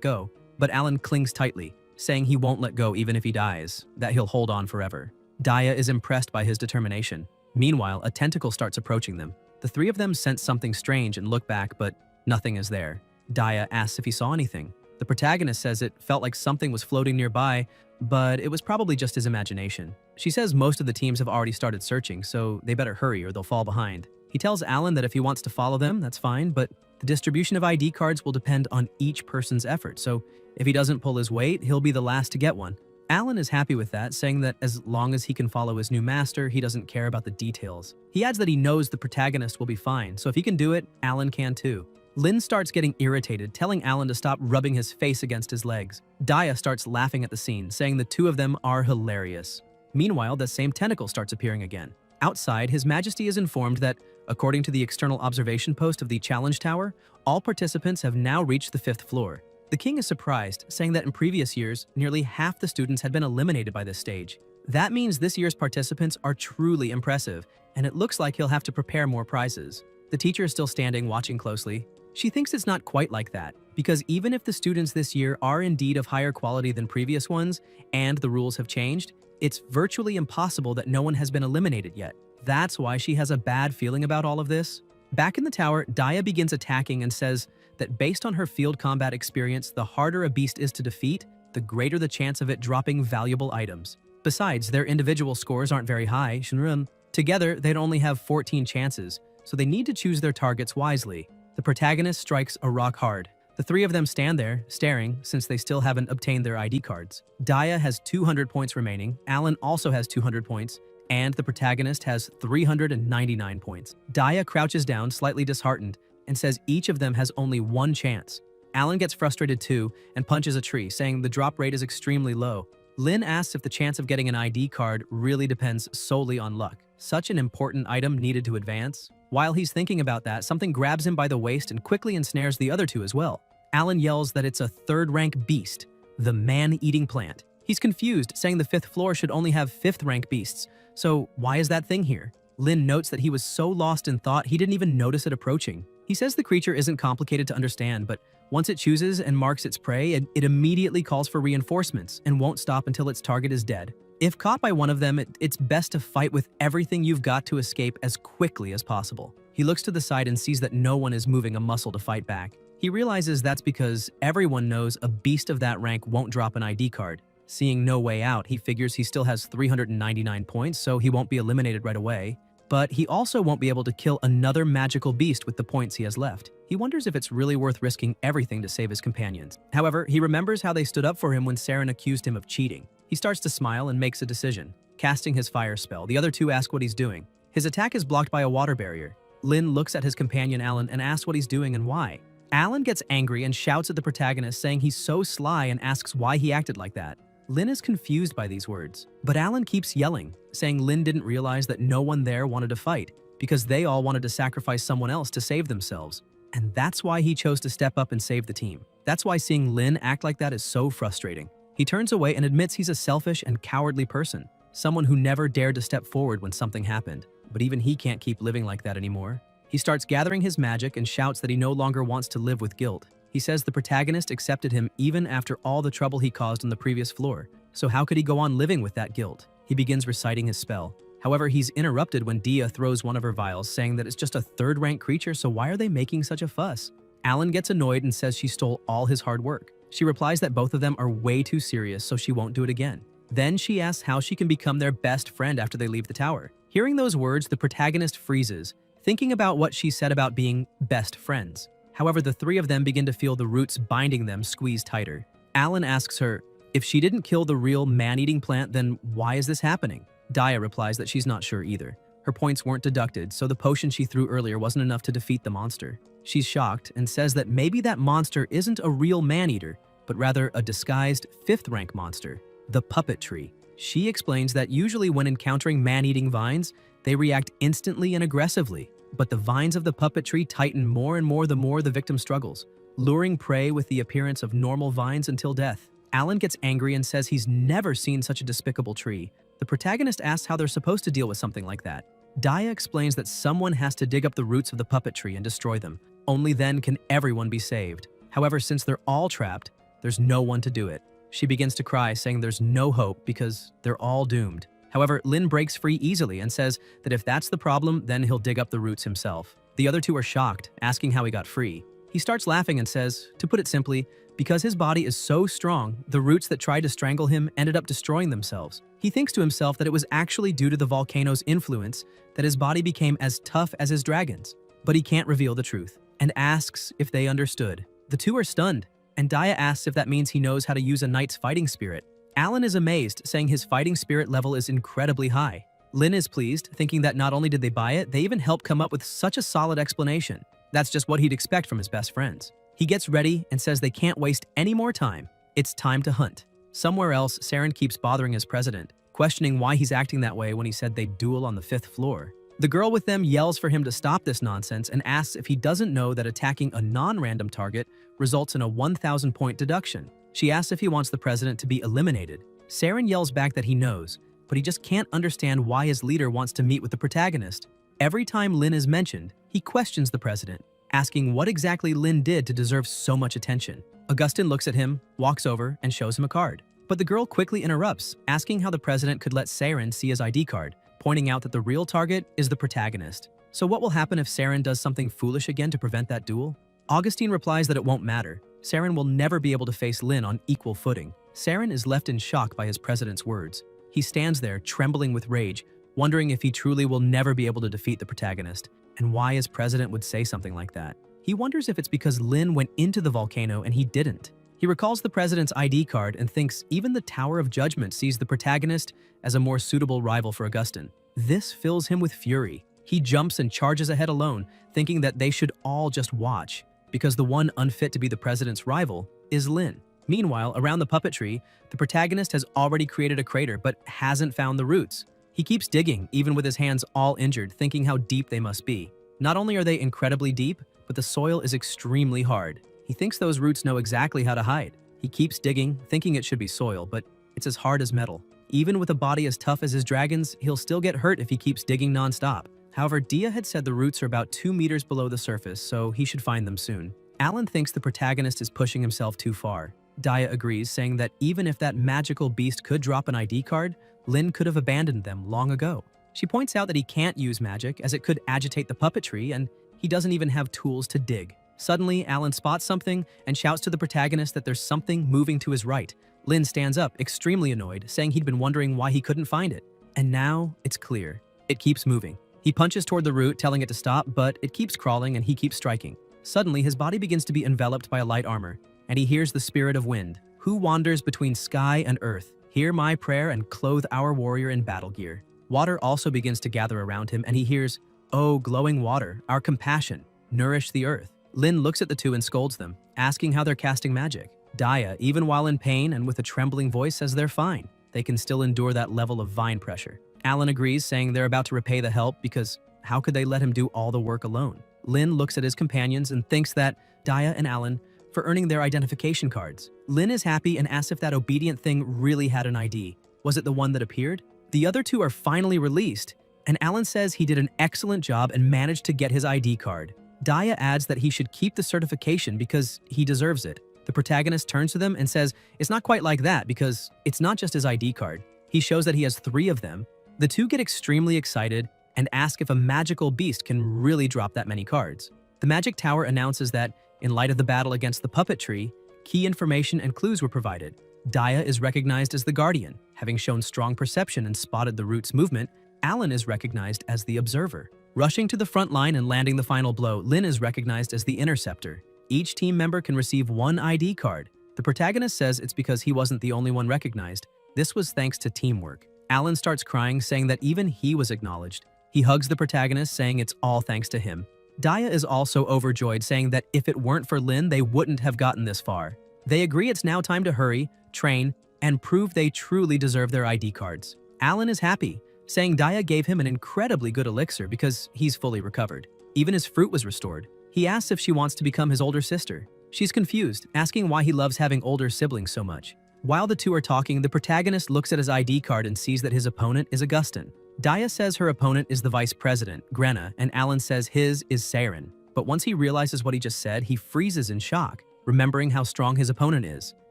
go, but Alan clings tightly, saying he won't let go even if he dies, that he'll hold on forever. Daya is impressed by his determination. Meanwhile, a tentacle starts approaching them. The 3 of them sense something strange and look back, but nothing is there. Daya asks if he saw anything. The protagonist says it felt like something was floating nearby, but it was probably just his imagination. She says most of the teams have already started searching, so they better hurry or they'll fall behind. He tells Alan that if he wants to follow them, that's fine, but the distribution of ID cards will depend on each person's effort, so if he doesn't pull his weight, he'll be the last to get one. Alan is happy with that, saying that as long as he can follow his new master, he doesn't care about the details. He adds that he knows the protagonist will be fine, so if he can do it, Alan can too. Lin starts getting irritated, telling Alan to stop rubbing his face against his legs. Daya starts laughing at the scene, saying the 2 of them are hilarious. Meanwhile, the same tentacle starts appearing again. Outside, His Majesty is informed that, according to the external observation post of the Challenge Tower, all participants have now reached the 5th floor. The king is surprised, saying that in previous years, nearly half the students had been eliminated by this stage. That means this year's participants are truly impressive, and it looks like he'll have to prepare more prizes. The teacher is still standing, watching closely. She thinks it's not quite like that, because even if the students this year are indeed of higher quality than previous ones, and the rules have changed, it's virtually impossible that no one has been eliminated yet. That's why she has a bad feeling about all of this. Back in the tower, Daya begins attacking and says that based on her field combat experience, the harder a beast is to defeat, the greater the chance of it dropping valuable items. Besides, their individual scores aren't very high, Shinrun. Together, they'd only have 14 chances, so they need to choose their targets wisely. The protagonist strikes a rock hard. The three of them stand there, staring, since they still haven't obtained their ID cards. Daya has 200 points remaining, Alan also has 200 points, and the protagonist has 399 points. Daya crouches down, slightly disheartened, and says each of them has only one chance. Alan gets frustrated too and punches a tree, saying the drop rate is extremely low. Lin asks if the chance of getting an ID card really depends solely on luck. Such an important item needed to advance? While he's thinking about that, something grabs him by the waist and quickly ensnares the other two as well. Alan yells that it's a third-rank beast, the man-eating plant. He's confused, saying the 5th floor should only have 5th-rank beasts. So why is that thing here? Lin notes that he was so lost in thought he didn't even notice it approaching. He says the creature isn't complicated to understand, but once it chooses and marks its prey, it immediately calls for reinforcements and won't stop until its target is dead. If caught by one of them, it's best to fight with everything you've got to escape as quickly as possible. He looks to the side and sees that no one is moving a muscle to fight back. He realizes that's because everyone knows a beast of that rank won't drop an ID card. Seeing no way out, he figures he still has 399 points, so he won't be eliminated right away. But he also won't be able to kill another magical beast with the points he has left. He wonders if it's really worth risking everything to save his companions. However, he remembers how they stood up for him when Saren accused him of cheating. He starts to smile and makes a decision. Casting his fire spell, the other two ask what he's doing. His attack is blocked by a water barrier. Lin looks at his companion Alan and asks what he's doing and why. Alan gets angry and shouts at the protagonist, saying he's so sly, and asks why he acted like that. Lin is confused by these words, but Alan keeps yelling, saying Lin didn't realize that no one there wanted to fight, because they all wanted to sacrifice someone else to save themselves. And that's why he chose to step up and save the team. That's why seeing Lin act like that is so frustrating. He turns away and admits he's a selfish and cowardly person, someone who never dared to step forward when something happened. But even he can't keep living like that anymore. He starts gathering his magic and shouts that he no longer wants to live with guilt. He says the protagonist accepted him even after all the trouble he caused on the previous floor, so how could he go on living with that guilt? He begins reciting his spell. However, he's interrupted when Dia throws one of her vials, saying that it's just a third-rank creature, so why are they making such a fuss? Alan gets annoyed and says she stole all his hard work. She replies that both of them are way too serious, so she won't do it again. Then she asks how she can become their best friend after they leave the tower. Hearing those words, the protagonist freezes, thinking about what she said about being best friends. However, the three of them begin to feel the roots binding them squeeze tighter. Alan asks her, if she didn't kill the real man-eating plant, then why is this happening? Daya replies that she's not sure either. Her points weren't deducted, so the potion she threw earlier wasn't enough to defeat the monster. She's shocked and says that maybe that monster isn't a real man-eater, but rather a disguised 5th-rank monster, the puppet tree. She explains that usually when encountering man-eating vines, they react instantly and aggressively, but the vines of the puppet tree tighten more and more the more the victim struggles, luring prey with the appearance of normal vines until death. Alan gets angry and says he's never seen such a despicable tree. The protagonist asks how they're supposed to deal with something like that. Daya explains that someone has to dig up the roots of the puppet tree and destroy them. Only then can everyone be saved. However, since they're all trapped, there's no one to do it. She begins to cry, saying there's no hope because they're all doomed. However, Lin breaks free easily and says that if that's the problem, then he'll dig up the roots himself. The other two are shocked, asking how he got free. He starts laughing and says, to put it simply, because his body is so strong, the roots that tried to strangle him ended up destroying themselves. He thinks to himself that it was actually due to the volcano's influence that his body became as tough as his dragons. But he can't reveal the truth, and asks if they understood. The two are stunned, and Daya asks if that means he knows how to use a knight's fighting spirit. Alan is amazed, saying his fighting spirit level is incredibly high. Lin is pleased, thinking that not only did they buy it, they even helped come up with such a solid explanation. That's just what he'd expect from his best friends. He gets ready and says they can't waste any more time. It's time to hunt. Somewhere else, Saren keeps bothering his president, questioning why he's acting that way when he said they'd duel on the 5th floor. The girl with them yells for him to stop this nonsense and asks if he doesn't know that attacking a non-random target results in a 1,000-point deduction. She asks if he wants the president to be eliminated. Saren yells back that he knows, but he just can't understand why his leader wants to meet with the protagonist. Every time Lin is mentioned, he questions the president, asking what exactly Lin did to deserve so much attention. Augustin looks at him, walks over, and shows him a card. But the girl quickly interrupts, asking how the president could let Saren see his ID card, pointing out that the real target is the protagonist. So what will happen if Saren does something foolish again to prevent that duel? Augustine replies that it won't matter. Saren will never be able to face Lin on equal footing. Saren is left in shock by his president's words. He stands there, trembling with rage, wondering if he truly will never be able to defeat the protagonist, and why his president would say something like that. He wonders if it's because Lin went into the volcano and he didn't. He recalls the president's ID card and thinks even the Tower of Judgment sees the protagonist as a more suitable rival for Augustin. This fills him with fury. He jumps and charges ahead alone, thinking that they should all just watch, because the one unfit to be the president's rival is Lin. Meanwhile, around the puppet tree, the protagonist has already created a crater but hasn't found the roots. He keeps digging, even with his hands all injured, thinking how deep they must be. Not only are they incredibly deep, but the soil is extremely hard. He thinks those roots know exactly how to hide. He keeps digging, thinking it should be soil, but it's as hard as metal. Even with a body as tough as his dragon's, he'll still get hurt if he keeps digging non-stop. However, Dia had said the roots are about 2 meters below the surface, so he should find them soon. Alan thinks the protagonist is pushing himself too far. Dia agrees, saying that even if that magical beast could drop an ID card, Lin could have abandoned them long ago. She points out that he can't use magic as it could agitate the puppet tree, and he doesn't even have tools to dig. Suddenly, Alan spots something and shouts to the protagonist that there's something moving to his right. Lin stands up, extremely annoyed, saying he'd been wondering why he couldn't find it. And now, it's clear. It keeps moving. He punches toward the root, telling it to stop, but it keeps crawling and he keeps striking. Suddenly, his body begins to be enveloped by a light armor, and he hears the spirit of wind, who wanders between sky and earth. Hear my prayer and clothe our warrior in battle gear. Water also begins to gather around him, and he hears, "Oh, glowing water, our compassion, nourish the earth." Lin looks at the two and scolds them, asking how they're casting magic. Dia, even while in pain and with a trembling voice, says they're fine. They can still endure that level of vine pressure. Alan agrees, saying they're about to repay the help because how could they let him do all the work alone? Lin looks at his companions and thanks that Dia and Alan for earning their identification cards. Lin is happy and asks if that obedient thing really had an ID. Was it the one that appeared? The other two are finally released, and Alan says he did an excellent job and managed to get his ID card. Dia adds that he should keep the certification because he deserves it. The protagonist turns to them and says it's not quite like that because it's not just his ID card. He shows that he has 3 of them. The two get extremely excited and ask if a magical beast can really drop that many cards. The Magic Tower announces that, in light of the battle against the puppet tree, key information and clues were provided. Dia is recognized as the Guardian, having shown strong perception and spotted the root's movement. Alan is recognized as the Observer. Rushing to the front line and landing the final blow, Lin is recognized as the Interceptor. Each team member can receive 1 ID card. The protagonist says it's because he wasn't the only one recognized. This was thanks to teamwork. Alan starts crying, saying that even he was acknowledged. He hugs the protagonist, saying it's all thanks to him. Dia is also overjoyed, saying that if it weren't for Lin, they wouldn't have gotten this far. They agree it's now time to hurry, train, and prove they truly deserve their ID cards. Alan is happy, saying Dia gave him an incredibly good elixir because he's fully recovered. Even his fruit was restored. He asks if she wants to become his older sister. She's confused, asking why he loves having older siblings so much. While the two are talking, the protagonist looks at his ID card and sees that his opponent is Augustin. Dia says her opponent is the vice president, Grenna, and Alan says his is Saren. But once he realizes what he just said, he freezes in shock, remembering how strong his opponent is.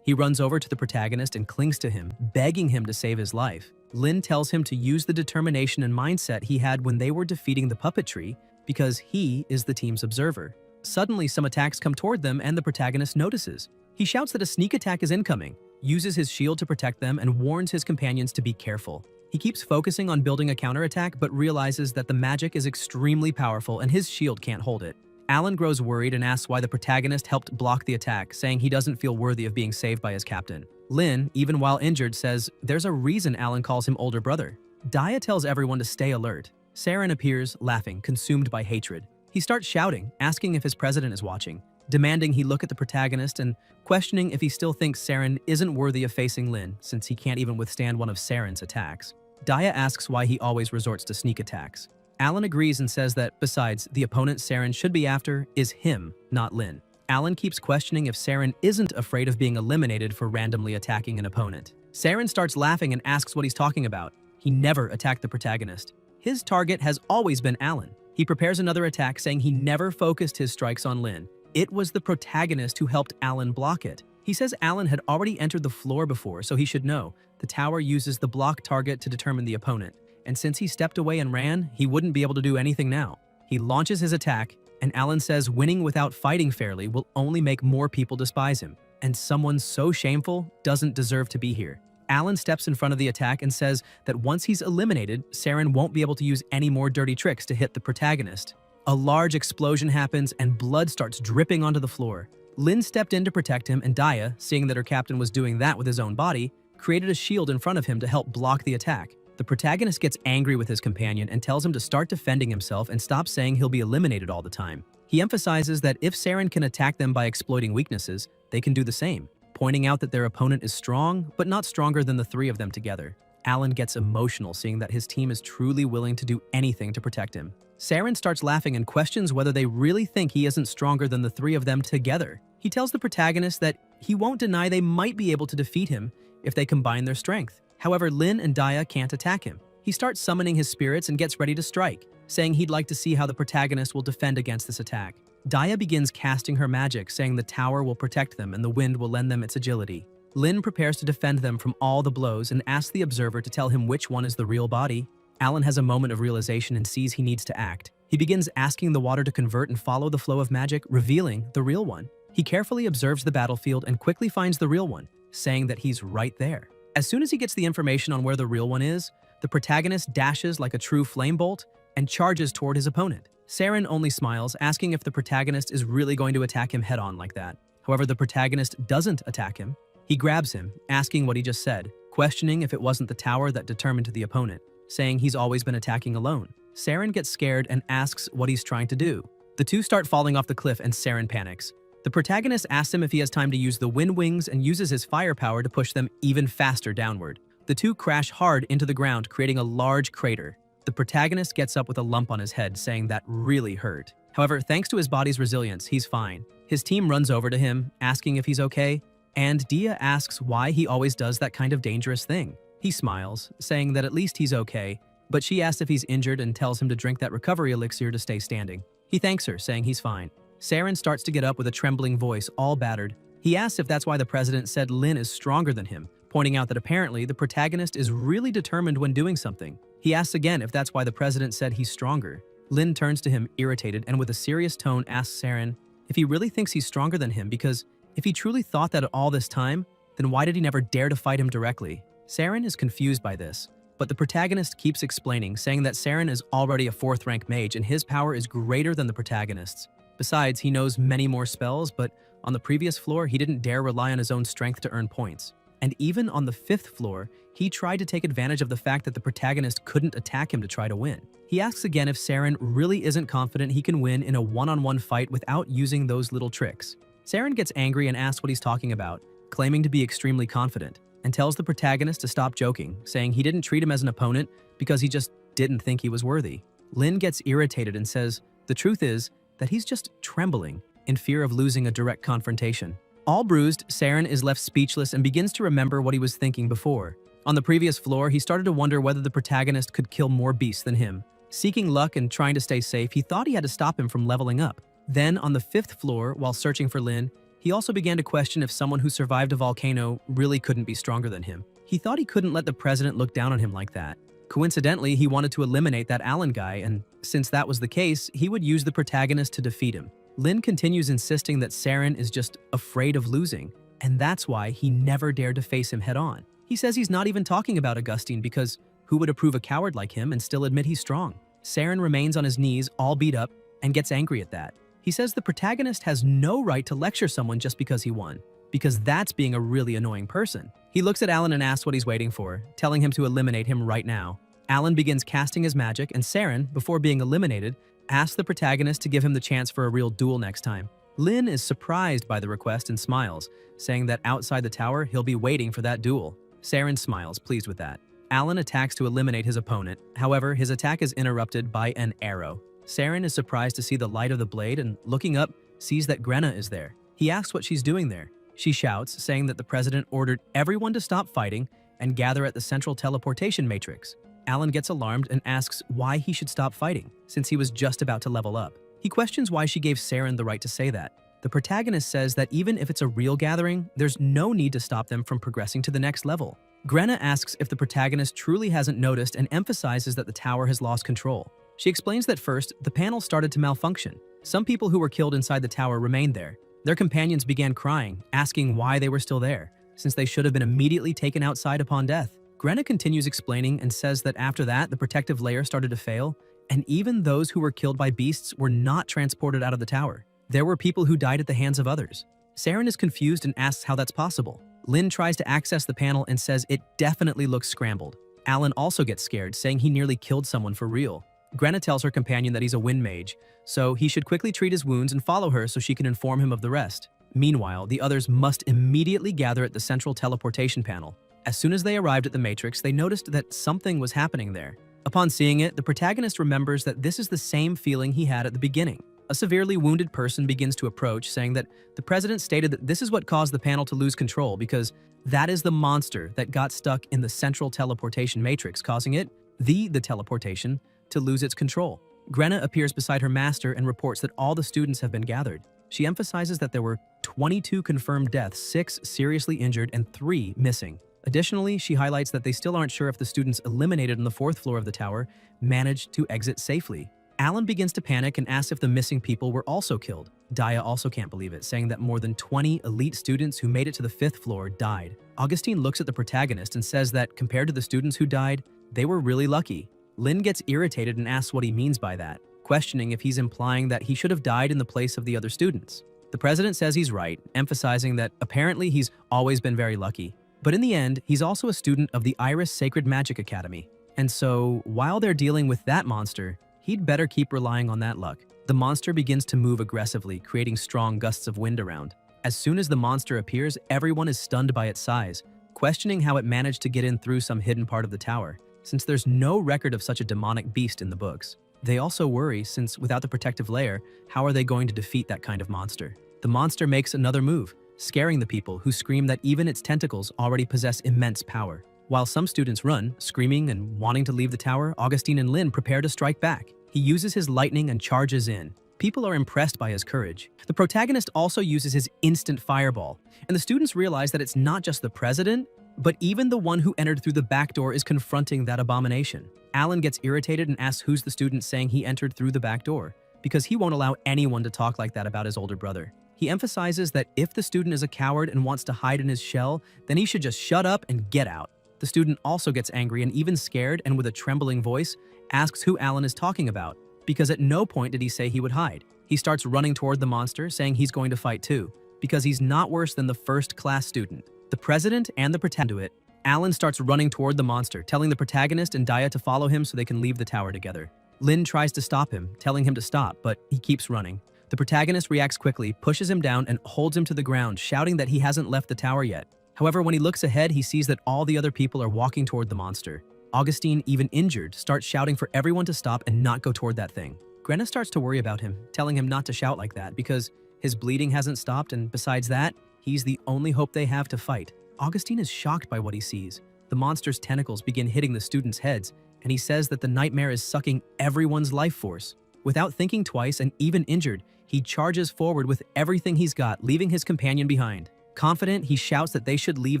He runs over to the protagonist and clings to him, begging him to save his life. Lin tells him to use the determination and mindset he had when they were defeating the puppet tree because he is the team's observer. Suddenly, some attacks come toward them and the protagonist notices. He shouts that a sneak attack is incoming, uses his shield to protect them, and warns his companions to be careful. He keeps focusing on building a counterattack but realizes that the magic is extremely powerful and his shield can't hold it. Alan grows worried and asks why the protagonist helped block the attack, saying he doesn't feel worthy of being saved by his captain. Lin, even while injured, says there's a reason Alan calls him older brother. Dia tells everyone to stay alert. Saren appears, laughing, consumed by hatred. He starts shouting, asking if his president is watching, demanding he look at the protagonist and questioning if he still thinks Saren isn't worthy of facing Lin since he can't even withstand one of Saren's attacks. Dia asks why he always resorts to sneak attacks. Alan agrees and says that, besides, the opponent Saren should be after is him, not Lin. Alan keeps questioning if Saren isn't afraid of being eliminated for randomly attacking an opponent. Saren starts laughing and asks what he's talking about. He never attacked the protagonist. His target has always been Alan. He prepares another attack, saying he never focused his strikes on Lin. It was the protagonist who helped Alan block it. He says Alan had already entered the floor before, so he should know. The tower uses the block target to determine the opponent, and since he stepped away and ran, he wouldn't be able to do anything now. He launches his attack, and Alan says winning without fighting fairly will only make more people despise him, and someone so shameful doesn't deserve to be here. Alan steps in front of the attack and says that once he's eliminated, Saren won't be able to use any more dirty tricks to hit the protagonist. A large explosion happens and blood starts dripping onto the floor. Lin stepped in to protect him, and Daya, seeing that her captain was doing that with his own body, created a shield in front of him to help block the attack. The protagonist gets angry with his companion and tells him to start defending himself and stop saying he'll be eliminated all the time. He emphasizes that if Saren can attack them by exploiting weaknesses, they can do the same, pointing out that their opponent is strong, but not stronger than the three of them together. Alan gets emotional seeing that his team is truly willing to do anything to protect him. Saren starts laughing and questions whether they really think he isn't stronger than the three of them together. He tells the protagonist that he won't deny they might be able to defeat him if they combine their strength. However, Lin and Daya can't attack him. He starts summoning his spirits and gets ready to strike, saying he'd like to see how the protagonist will defend against this attack. Daya begins casting her magic, saying the tower will protect them and the wind will lend them its agility. Lin prepares to defend them from all the blows and asks the observer to tell him which one is the real body. Alan has a moment of realization and sees he needs to act. He begins asking the water to convert and follow the flow of magic, revealing the real one. He carefully observes the battlefield and quickly finds the real one, saying that he's right there. As soon as he gets the information on where the real one is, the protagonist dashes like a true flame bolt and charges toward his opponent. Saren only smiles, asking if the protagonist is really going to attack him head-on like that. However, the protagonist doesn't attack him. He grabs him, asking what he just said, questioning if it wasn't the tower that determined the opponent, saying he's always been attacking alone. Saren gets scared and asks what he's trying to do. The two start falling off the cliff and Saren panics. The protagonist asks him if he has time to use the wind wings and uses his firepower to push them even faster downward. The two crash hard into the ground, creating a large crater. The protagonist gets up with a lump on his head, saying that really hurt. However, thanks to his body's resilience, he's fine. His team runs over to him, asking if he's okay, and Dia asks why he always does that kind of dangerous thing. He smiles, saying that at least he's okay, but she asks if he's injured and tells him to drink that recovery elixir to stay standing. He thanks her, saying he's fine. Saren starts to get up with a trembling voice, all battered. He asks if that's why the president said Lin is stronger than him, pointing out that apparently the protagonist is really determined when doing something. He asks again if that's why the president said he's stronger. Lin turns to him, irritated, and with a serious tone asks Saren if he really thinks he's stronger than him, because if he truly thought that all this time, then why did he never dare to fight him directly? Saren is confused by this, but the protagonist keeps explaining, saying that Saren is already a 4th rank mage and his power is greater than the protagonist's. Besides, he knows many more spells, but on the previous floor, he didn't dare rely on his own strength to earn points. And even on the 5th floor, he tried to take advantage of the fact that the protagonist couldn't attack him to try to win. He asks again if Saren really isn't confident he can win in a one-on-one fight without using those little tricks. Saren gets angry and asks what he's talking about, claiming to be extremely confident, and tells the protagonist to stop joking, saying he didn't treat him as an opponent because he just didn't think he was worthy. Lin gets irritated and says the truth is that he's just trembling in fear of losing a direct confrontation. All bruised, Saren is left speechless and begins to remember what he was thinking before. On the previous floor, he started to wonder whether the protagonist could kill more beasts than him. Seeking luck and trying to stay safe, he thought he had to stop him from leveling up. Then, on the 5th floor, while searching for Lin, he also began to question if someone who survived a volcano really couldn't be stronger than him. He thought he couldn't let the president look down on him like that. Coincidentally, he wanted to eliminate that Alan guy, and since that was the case, he would use the protagonist to defeat him. Lin continues insisting that Saren is just afraid of losing, and that's why he never dared to face him head-on. He says he's not even talking about Augustine because who would approve a coward like him and still admit he's strong? Saren remains on his knees, all beat up, and gets angry at that. He says the protagonist has no right to lecture someone just because he won, because that's being a really annoying person. He looks at Alan and asks what he's waiting for, telling him to eliminate him right now. Alan begins casting his magic, and Saren, before being eliminated, asks the protagonist to give him the chance for a real duel next time. Lin is surprised by the request and smiles, saying that outside the tower he'll be waiting for that duel. Saren smiles, pleased with that. Alan attacks to eliminate his opponent. However, his attack is interrupted by an arrow. Saren is surprised to see the light of the blade and, looking up, sees that Grenna is there. He asks what she's doing there. She shouts, saying that the president ordered everyone to stop fighting and gather at the central teleportation matrix. Alan gets alarmed and asks why he should stop fighting, since he was just about to level up. He questions why she gave Saren the right to say that. The protagonist says that even if it's a real gathering, there's no need to stop them from progressing to the next level. Grenna asks if the protagonist truly hasn't noticed and emphasizes that the tower has lost control. She explains that first, the panel started to malfunction. Some people who were killed inside the tower remained there. Their companions began crying, asking why they were still there, since they should have been immediately taken outside upon death. Grenna continues explaining and says that after that, the protective layer started to fail, and even those who were killed by beasts were not transported out of the tower. There were people who died at the hands of others. Saren is confused and asks how that's possible. Lynn tries to access the panel and says it definitely looks scrambled. Alan also gets scared, saying he nearly killed someone for real. Grenna tells her companion that he's a wind mage, so he should quickly treat his wounds and follow her so she can inform him of the rest. Meanwhile, the others must immediately gather at the central teleportation panel. As soon as they arrived at the Matrix, they noticed that something was happening there. Upon seeing it, the protagonist remembers that this is the same feeling he had at the beginning. A severely wounded person begins to approach, saying that the president stated that this is what caused the panel to lose control because that is the monster that got stuck in the central teleportation matrix, causing it, the teleportation, to lose its control. Grenna appears beside her master and reports that all the students have been gathered. She emphasizes that there were 22 confirmed deaths, 6 seriously injured, and 3 missing. Additionally, she highlights that they still aren't sure if the students eliminated on the 4th floor of the tower managed to exit safely. Alan begins to panic and asks if the missing people were also killed. Daya also can't believe it, saying that more than 20 elite students who made it to the 5th floor died. Augustine looks at the protagonist and says that compared to the students who died, they were really lucky. Lynn gets irritated and asks what he means by that, questioning if he's implying that he should have died in the place of the other students. The president says he's right, emphasizing that apparently he's always been very lucky. But in the end, he's also a student of the Iris Sacred Magic Academy. And so, while they're dealing with that monster, he'd better keep relying on that luck. The monster begins to move aggressively, creating strong gusts of wind around. As soon as the monster appears, everyone is stunned by its size, questioning how it managed to get in through some hidden part of the tower, since there's no record of such a demonic beast in the books. They also worry, since without the protective layer, how are they going to defeat that kind of monster? The monster makes another move, scaring the people who scream that even its tentacles already possess immense power. While some students run, screaming and wanting to leave the tower, Augustine and Lynn prepare to strike back. He uses his lightning and charges in. People are impressed by his courage. The protagonist also uses his instant fireball, and the students realize that it's not just the president, but even the one who entered through the back door is confronting that abomination. Alan gets irritated and asks who's the student saying he entered through the back door, because he won't allow anyone to talk like that about his older brother. He emphasizes that if the student is a coward and wants to hide in his shell, then he should just shut up and get out. The student also gets angry and even scared, and with a trembling voice, asks who Alan is talking about, because at no point did he say he would hide. He starts running toward the monster, saying he's going to fight too, because he's not worse than the first-class student. The president and the protagonist. Alan starts running toward the monster, telling the protagonist and Daya to follow him so they can leave the tower together. Lynn tries to stop him, telling him to stop, but he keeps running. The protagonist reacts quickly, pushes him down, and holds him to the ground, shouting that he hasn't left the tower yet. However, when he looks ahead, he sees that all the other people are walking toward the monster. Augustine, even injured, starts shouting for everyone to stop and not go toward that thing. Grenna starts to worry about him, telling him not to shout like that because his bleeding hasn't stopped, and besides that, he's the only hope they have to fight. Augustine is shocked by what he sees. The monster's tentacles begin hitting the students' heads, and he says that the nightmare is sucking everyone's life force. Without thinking twice and even injured, he charges forward with everything he's got, leaving his companion behind. Confident, he shouts that they should leave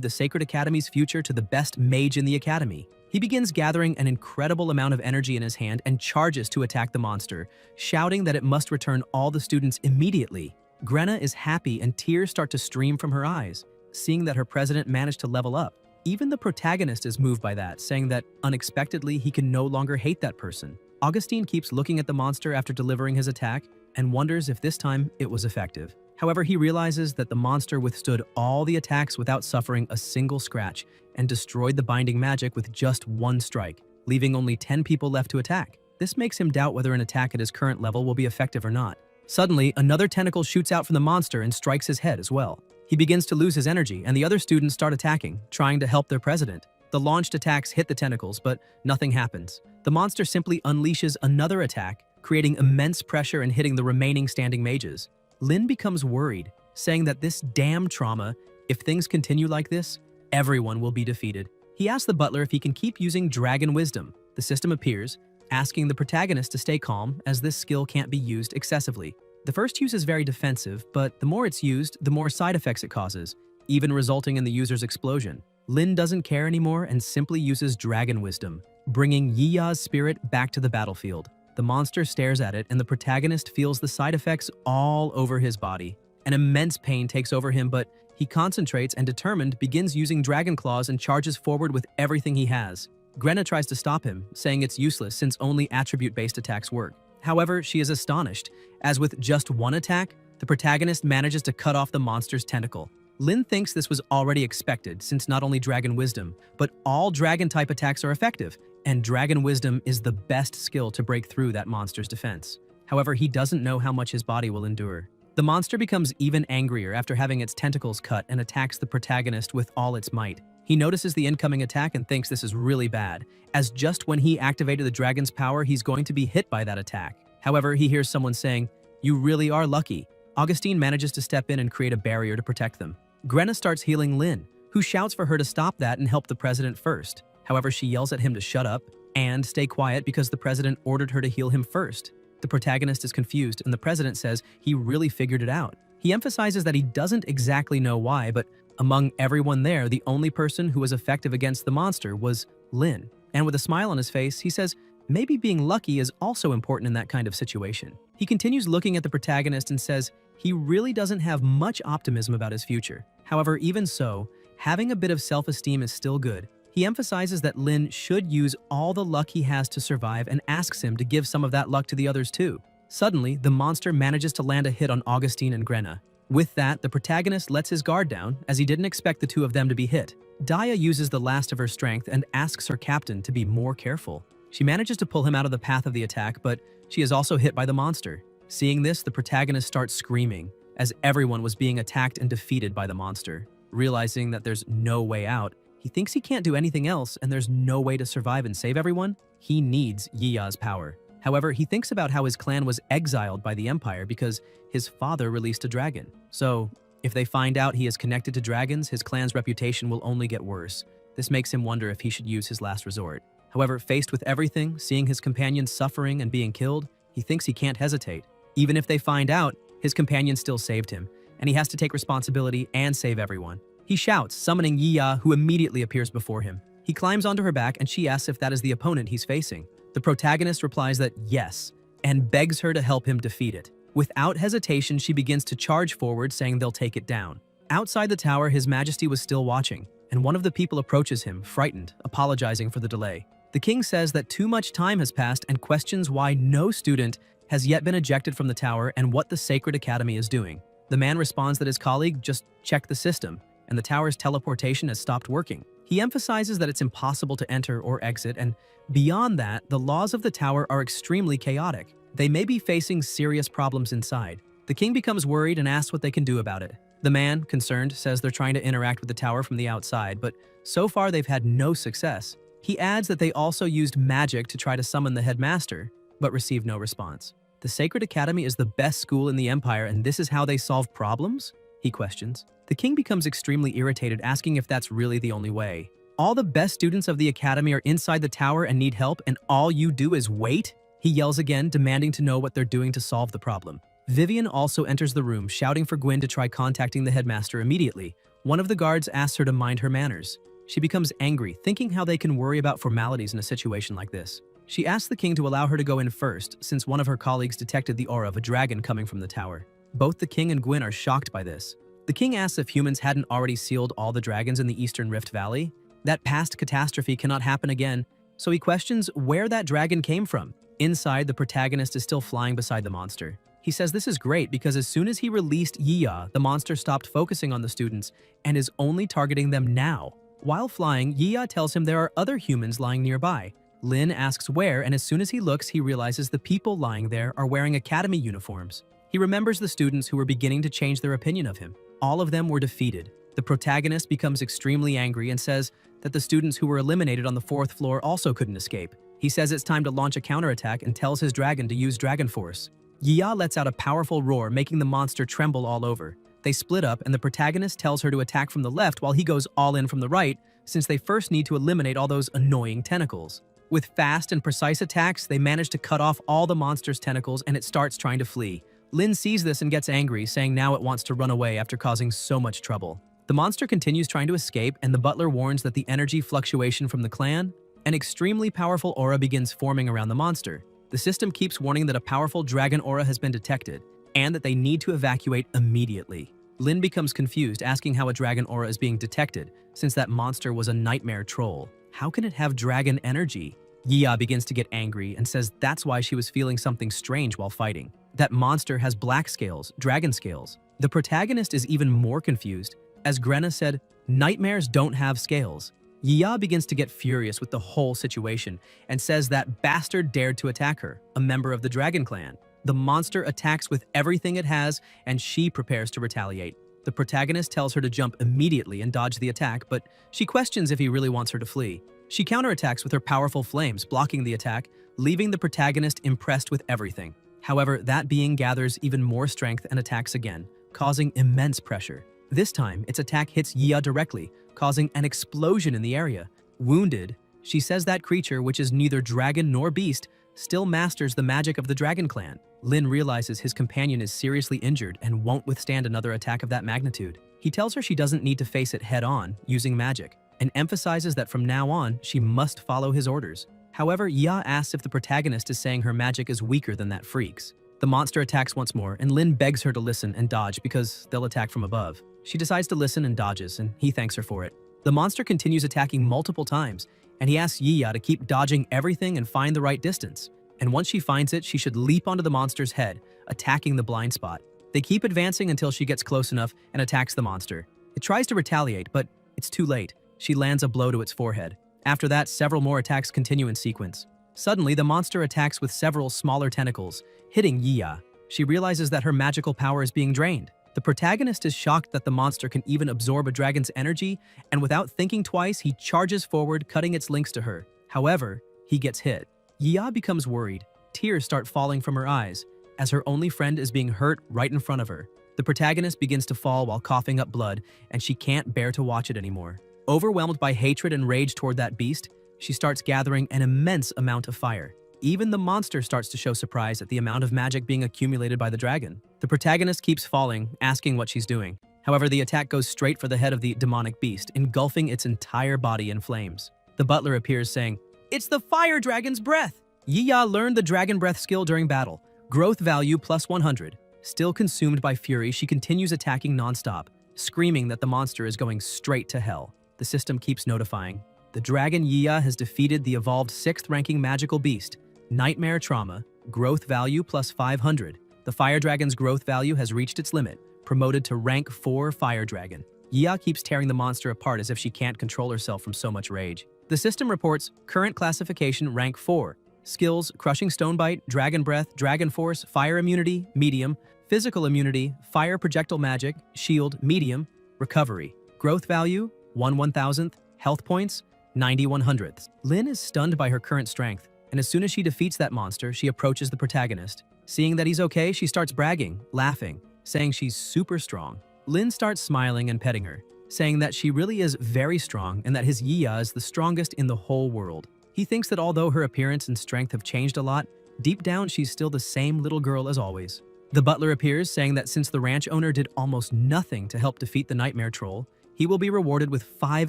the Sacred Academy's future to the best mage in the academy. He begins gathering an incredible amount of energy in his hand and charges to attack the monster, shouting that it must return all the students immediately. Grenna is happy and tears start to stream from her eyes, seeing that her president managed to level up. Even the protagonist is moved by that, saying that unexpectedly he can no longer hate that person. Augustine keeps looking at the monster after delivering his attack and wonders if this time it was effective. However, he realizes that the monster withstood all the attacks without suffering a single scratch and destroyed the binding magic with just one strike, leaving only 10 people left to attack. This makes him doubt whether an attack at his current level will be effective or not. Suddenly, another tentacle shoots out from the monster and strikes his head as well. He begins to lose his energy, and the other students start attacking, trying to help their president. The launched attacks hit the tentacles, but nothing happens. The monster simply unleashes another attack, creating immense pressure and hitting the remaining standing mages. Lin becomes worried, saying that this damn trauma, if things continue like this, everyone will be defeated. He asks the butler if he can keep using Dragon Wisdom. The system appears, asking the protagonist to stay calm as this skill can't be used excessively. The first use is very defensive, but the more it's used, the more side effects it causes, even resulting in the user's explosion. Lin doesn't care anymore and simply uses Dragon Wisdom, bringing Yiya's spirit back to the battlefield. The monster stares at it and the protagonist feels the side effects all over his body. An immense pain takes over him, but he concentrates and determined begins using Dragon Claws and charges forward with everything he has. Grenna tries to stop him, saying it's useless since only attribute-based attacks work. However, she is astonished, as with just one attack, the protagonist manages to cut off the monster's tentacle. Lin thinks this was already expected since not only Dragon Wisdom, but all Dragon-type attacks are effective, and Dragon Wisdom is the best skill to break through that monster's defense. However, he doesn't know how much his body will endure. The monster becomes even angrier after having its tentacles cut and attacks the protagonist with all its might. He notices the incoming attack and thinks this is really bad, as just when he activated the dragon's power, he's going to be hit by that attack. However, he hears someone saying, "You really are lucky." Augustine manages to step in and create a barrier to protect them. Grenna starts healing Lin, who shouts for her to stop that and help the president first. However, she yells at him to shut up and stay quiet because the president ordered her to heal him first. The protagonist is confused, and the president says he really figured it out. He emphasizes that he doesn't exactly know why, but among everyone there, the only person who was effective against the monster was Lin. And with a smile on his face, he says maybe being lucky is also important in that kind of situation. He continues looking at the protagonist and says he really doesn't have much optimism about his future. However, even so, having a bit of self-esteem is still good. He emphasizes that Lin should use all the luck he has to survive and asks him to give some of that luck to the others too. Suddenly, the monster manages to land a hit on Augustine and Grenna. With that, the protagonist lets his guard down, as he didn't expect the two of them to be hit. Daya uses the last of her strength and asks her captain to be more careful. She manages to pull him out of the path of the attack, but she is also hit by the monster. Seeing this, the protagonist starts screaming, as everyone was being attacked and defeated by the monster. Realizing that there's no way out, he thinks he can't do anything else and there's no way to survive and save everyone. He needs Yiya's power. However, he thinks about how his clan was exiled by the Empire because his father released a dragon. So, if they find out he is connected to dragons, his clan's reputation will only get worse. This makes him wonder if he should use his last resort. However, faced with everything, seeing his companions suffering and being killed, he thinks he can't hesitate. Even if they find out, his companion still saved him, and he has to take responsibility and save everyone. He shouts, summoning Yiya, who immediately appears before him. He climbs onto her back and she asks if that is the opponent he's facing. The protagonist replies that yes, and begs her to help him defeat it. Without hesitation, she begins to charge forward, saying they'll take it down. Outside the tower, His Majesty was still watching, and one of the people approaches him, frightened, apologizing for the delay. The king says that too much time has passed and questions why no student has yet been ejected from the tower and what the Sacred Academy is doing. The man responds that his colleague just checked the system, and the tower's teleportation has stopped working. He emphasizes that it's impossible to enter or exit, and beyond that, the laws of the tower are extremely chaotic. They may be facing serious problems inside. The king becomes worried and asks what they can do about it. The man, concerned, says they're trying to interact with the tower from the outside, but so far they've had no success. He adds that they also used magic to try to summon the headmaster, but received no response. The Sacred Academy is the best school in the Empire, and this is how they solve problems? He questions. The king becomes extremely irritated, asking if that's really the only way. All the best students of the academy are inside the tower and need help, and all you do is wait? He yells again, demanding to know what they're doing to solve the problem. Vivian also enters the room, shouting for Gwen to try contacting the headmaster immediately. One of the guards asks her to mind her manners. She becomes angry, thinking how they can worry about formalities in a situation like this. She asks the king to allow her to go in first, since one of her colleagues detected the aura of a dragon coming from the tower. Both the king and Gwen are shocked by this. The king asks if humans hadn't already sealed all the dragons in the Eastern Rift Valley. That past catastrophe cannot happen again, so he questions where that dragon came from. Inside, the protagonist is still flying beside the monster. He says this is great because as soon as he released Yiya, the monster stopped focusing on the students and is only targeting them now. While flying, Yiya tells him there are other humans lying nearby. Lin asks where, and as soon as he looks, he realizes the people lying there are wearing academy uniforms. He remembers the students who were beginning to change their opinion of him. All of them were defeated. The protagonist becomes extremely angry and says that the students who were eliminated on the 4th floor also couldn't escape. He says it's time to launch a counterattack and tells his dragon to use Dragon Force. Yiya lets out a powerful roar, making the monster tremble all over. They split up, and the protagonist tells her to attack from the left while he goes all in from the right, since they first need to eliminate all those annoying tentacles. With fast and precise attacks, they manage to cut off all the monster's tentacles and it starts trying to flee. Lin sees this and gets angry, saying now it wants to run away after causing so much trouble. The monster continues trying to escape, and the butler warns that the energy fluctuation from the clan, an extremely powerful aura begins forming around the monster. The system keeps warning that a powerful dragon aura has been detected, and that they need to evacuate immediately. Lin becomes confused, asking how a dragon aura is being detected, since that monster was a nightmare troll. How can it have dragon energy? Yiya begins to get angry and says that's why she was feeling something strange while fighting. That monster has black scales, dragon scales. The protagonist is even more confused, as Grenna said, nightmares don't have scales. Yiya begins to get furious with the whole situation and says that bastard dared to attack her, a member of the dragon clan. The monster attacks with everything it has, and she prepares to retaliate. The protagonist tells her to jump immediately and dodge the attack, but she questions if he really wants her to flee. She counterattacks with her powerful flames, blocking the attack, leaving the protagonist impressed with everything. However, that being gathers even more strength and attacks again, causing immense pressure. This time, its attack hits Yiya directly, causing an explosion in the area. Wounded, she says that creature, which is neither dragon nor beast, still masters the magic of the dragon clan. Lin realizes his companion is seriously injured and won't withstand another attack of that magnitude. He tells her she doesn't need to face it head-on, using magic, and emphasizes that from now on, she must follow his orders. However, Yiya asks if the protagonist is saying her magic is weaker than that freak's. The monster attacks once more, and Lin begs her to listen and dodge because they'll attack from above. She decides to listen and dodges, and he thanks her for it. The monster continues attacking multiple times, and he asks Yiya to keep dodging everything and find the right distance. And once she finds it, she should leap onto the monster's head, attacking the blind spot. They keep advancing until she gets close enough and attacks the monster. It tries to retaliate, but it's too late. She lands a blow to its forehead. After that, several more attacks continue in sequence. Suddenly, the monster attacks with several smaller tentacles, hitting Yiya. She realizes that her magical power is being drained. The protagonist is shocked that the monster can even absorb a dragon's energy, and without thinking twice, he charges forward, cutting its links to her. However, he gets hit. Yiya becomes worried. Tears start falling from her eyes, as her only friend is being hurt right in front of her. The protagonist begins to fall while coughing up blood, and she can't bear to watch it anymore. Overwhelmed by hatred and rage toward that beast, she starts gathering an immense amount of fire. Even the monster starts to show surprise at the amount of magic being accumulated by the dragon. The protagonist keeps falling, asking what she's doing. However, the attack goes straight for the head of the demonic beast, engulfing its entire body in flames. The butler appears saying, "It's the fire dragon's breath!" Yiya learned the dragon breath skill during battle. Growth value plus 100. Still consumed by fury, she continues attacking non-stop, screaming that the monster is going straight to hell. The system keeps notifying. The dragon Yiya has defeated the evolved 6th ranking magical beast, Nightmare Trauma, growth value plus 500. The fire dragon's growth value has reached its limit, promoted to rank 4 fire dragon. Yiya keeps tearing the monster apart as if she can't control herself from so much rage. The system reports current classification rank 4. Skills, Crushing Stone Bite, Dragon Breath, Dragon Force, Fire Immunity, Medium, Physical Immunity, Fire Projectile Magic, Shield, Medium, Recovery. Growth value, 1/1000th, Health points, 90/100ths. Lin is stunned by her current strength, and as soon as she defeats that monster, she approaches the protagonist. Seeing that he's okay, she starts bragging, laughing, saying she's super strong. Lin starts smiling and petting her, saying that she really is very strong and that his Yiya is the strongest in the whole world. He thinks that although her appearance and strength have changed a lot, deep down she's still the same little girl as always. The butler appears, saying that since the ranch owner did almost nothing to help defeat the nightmare troll, he will be rewarded with 5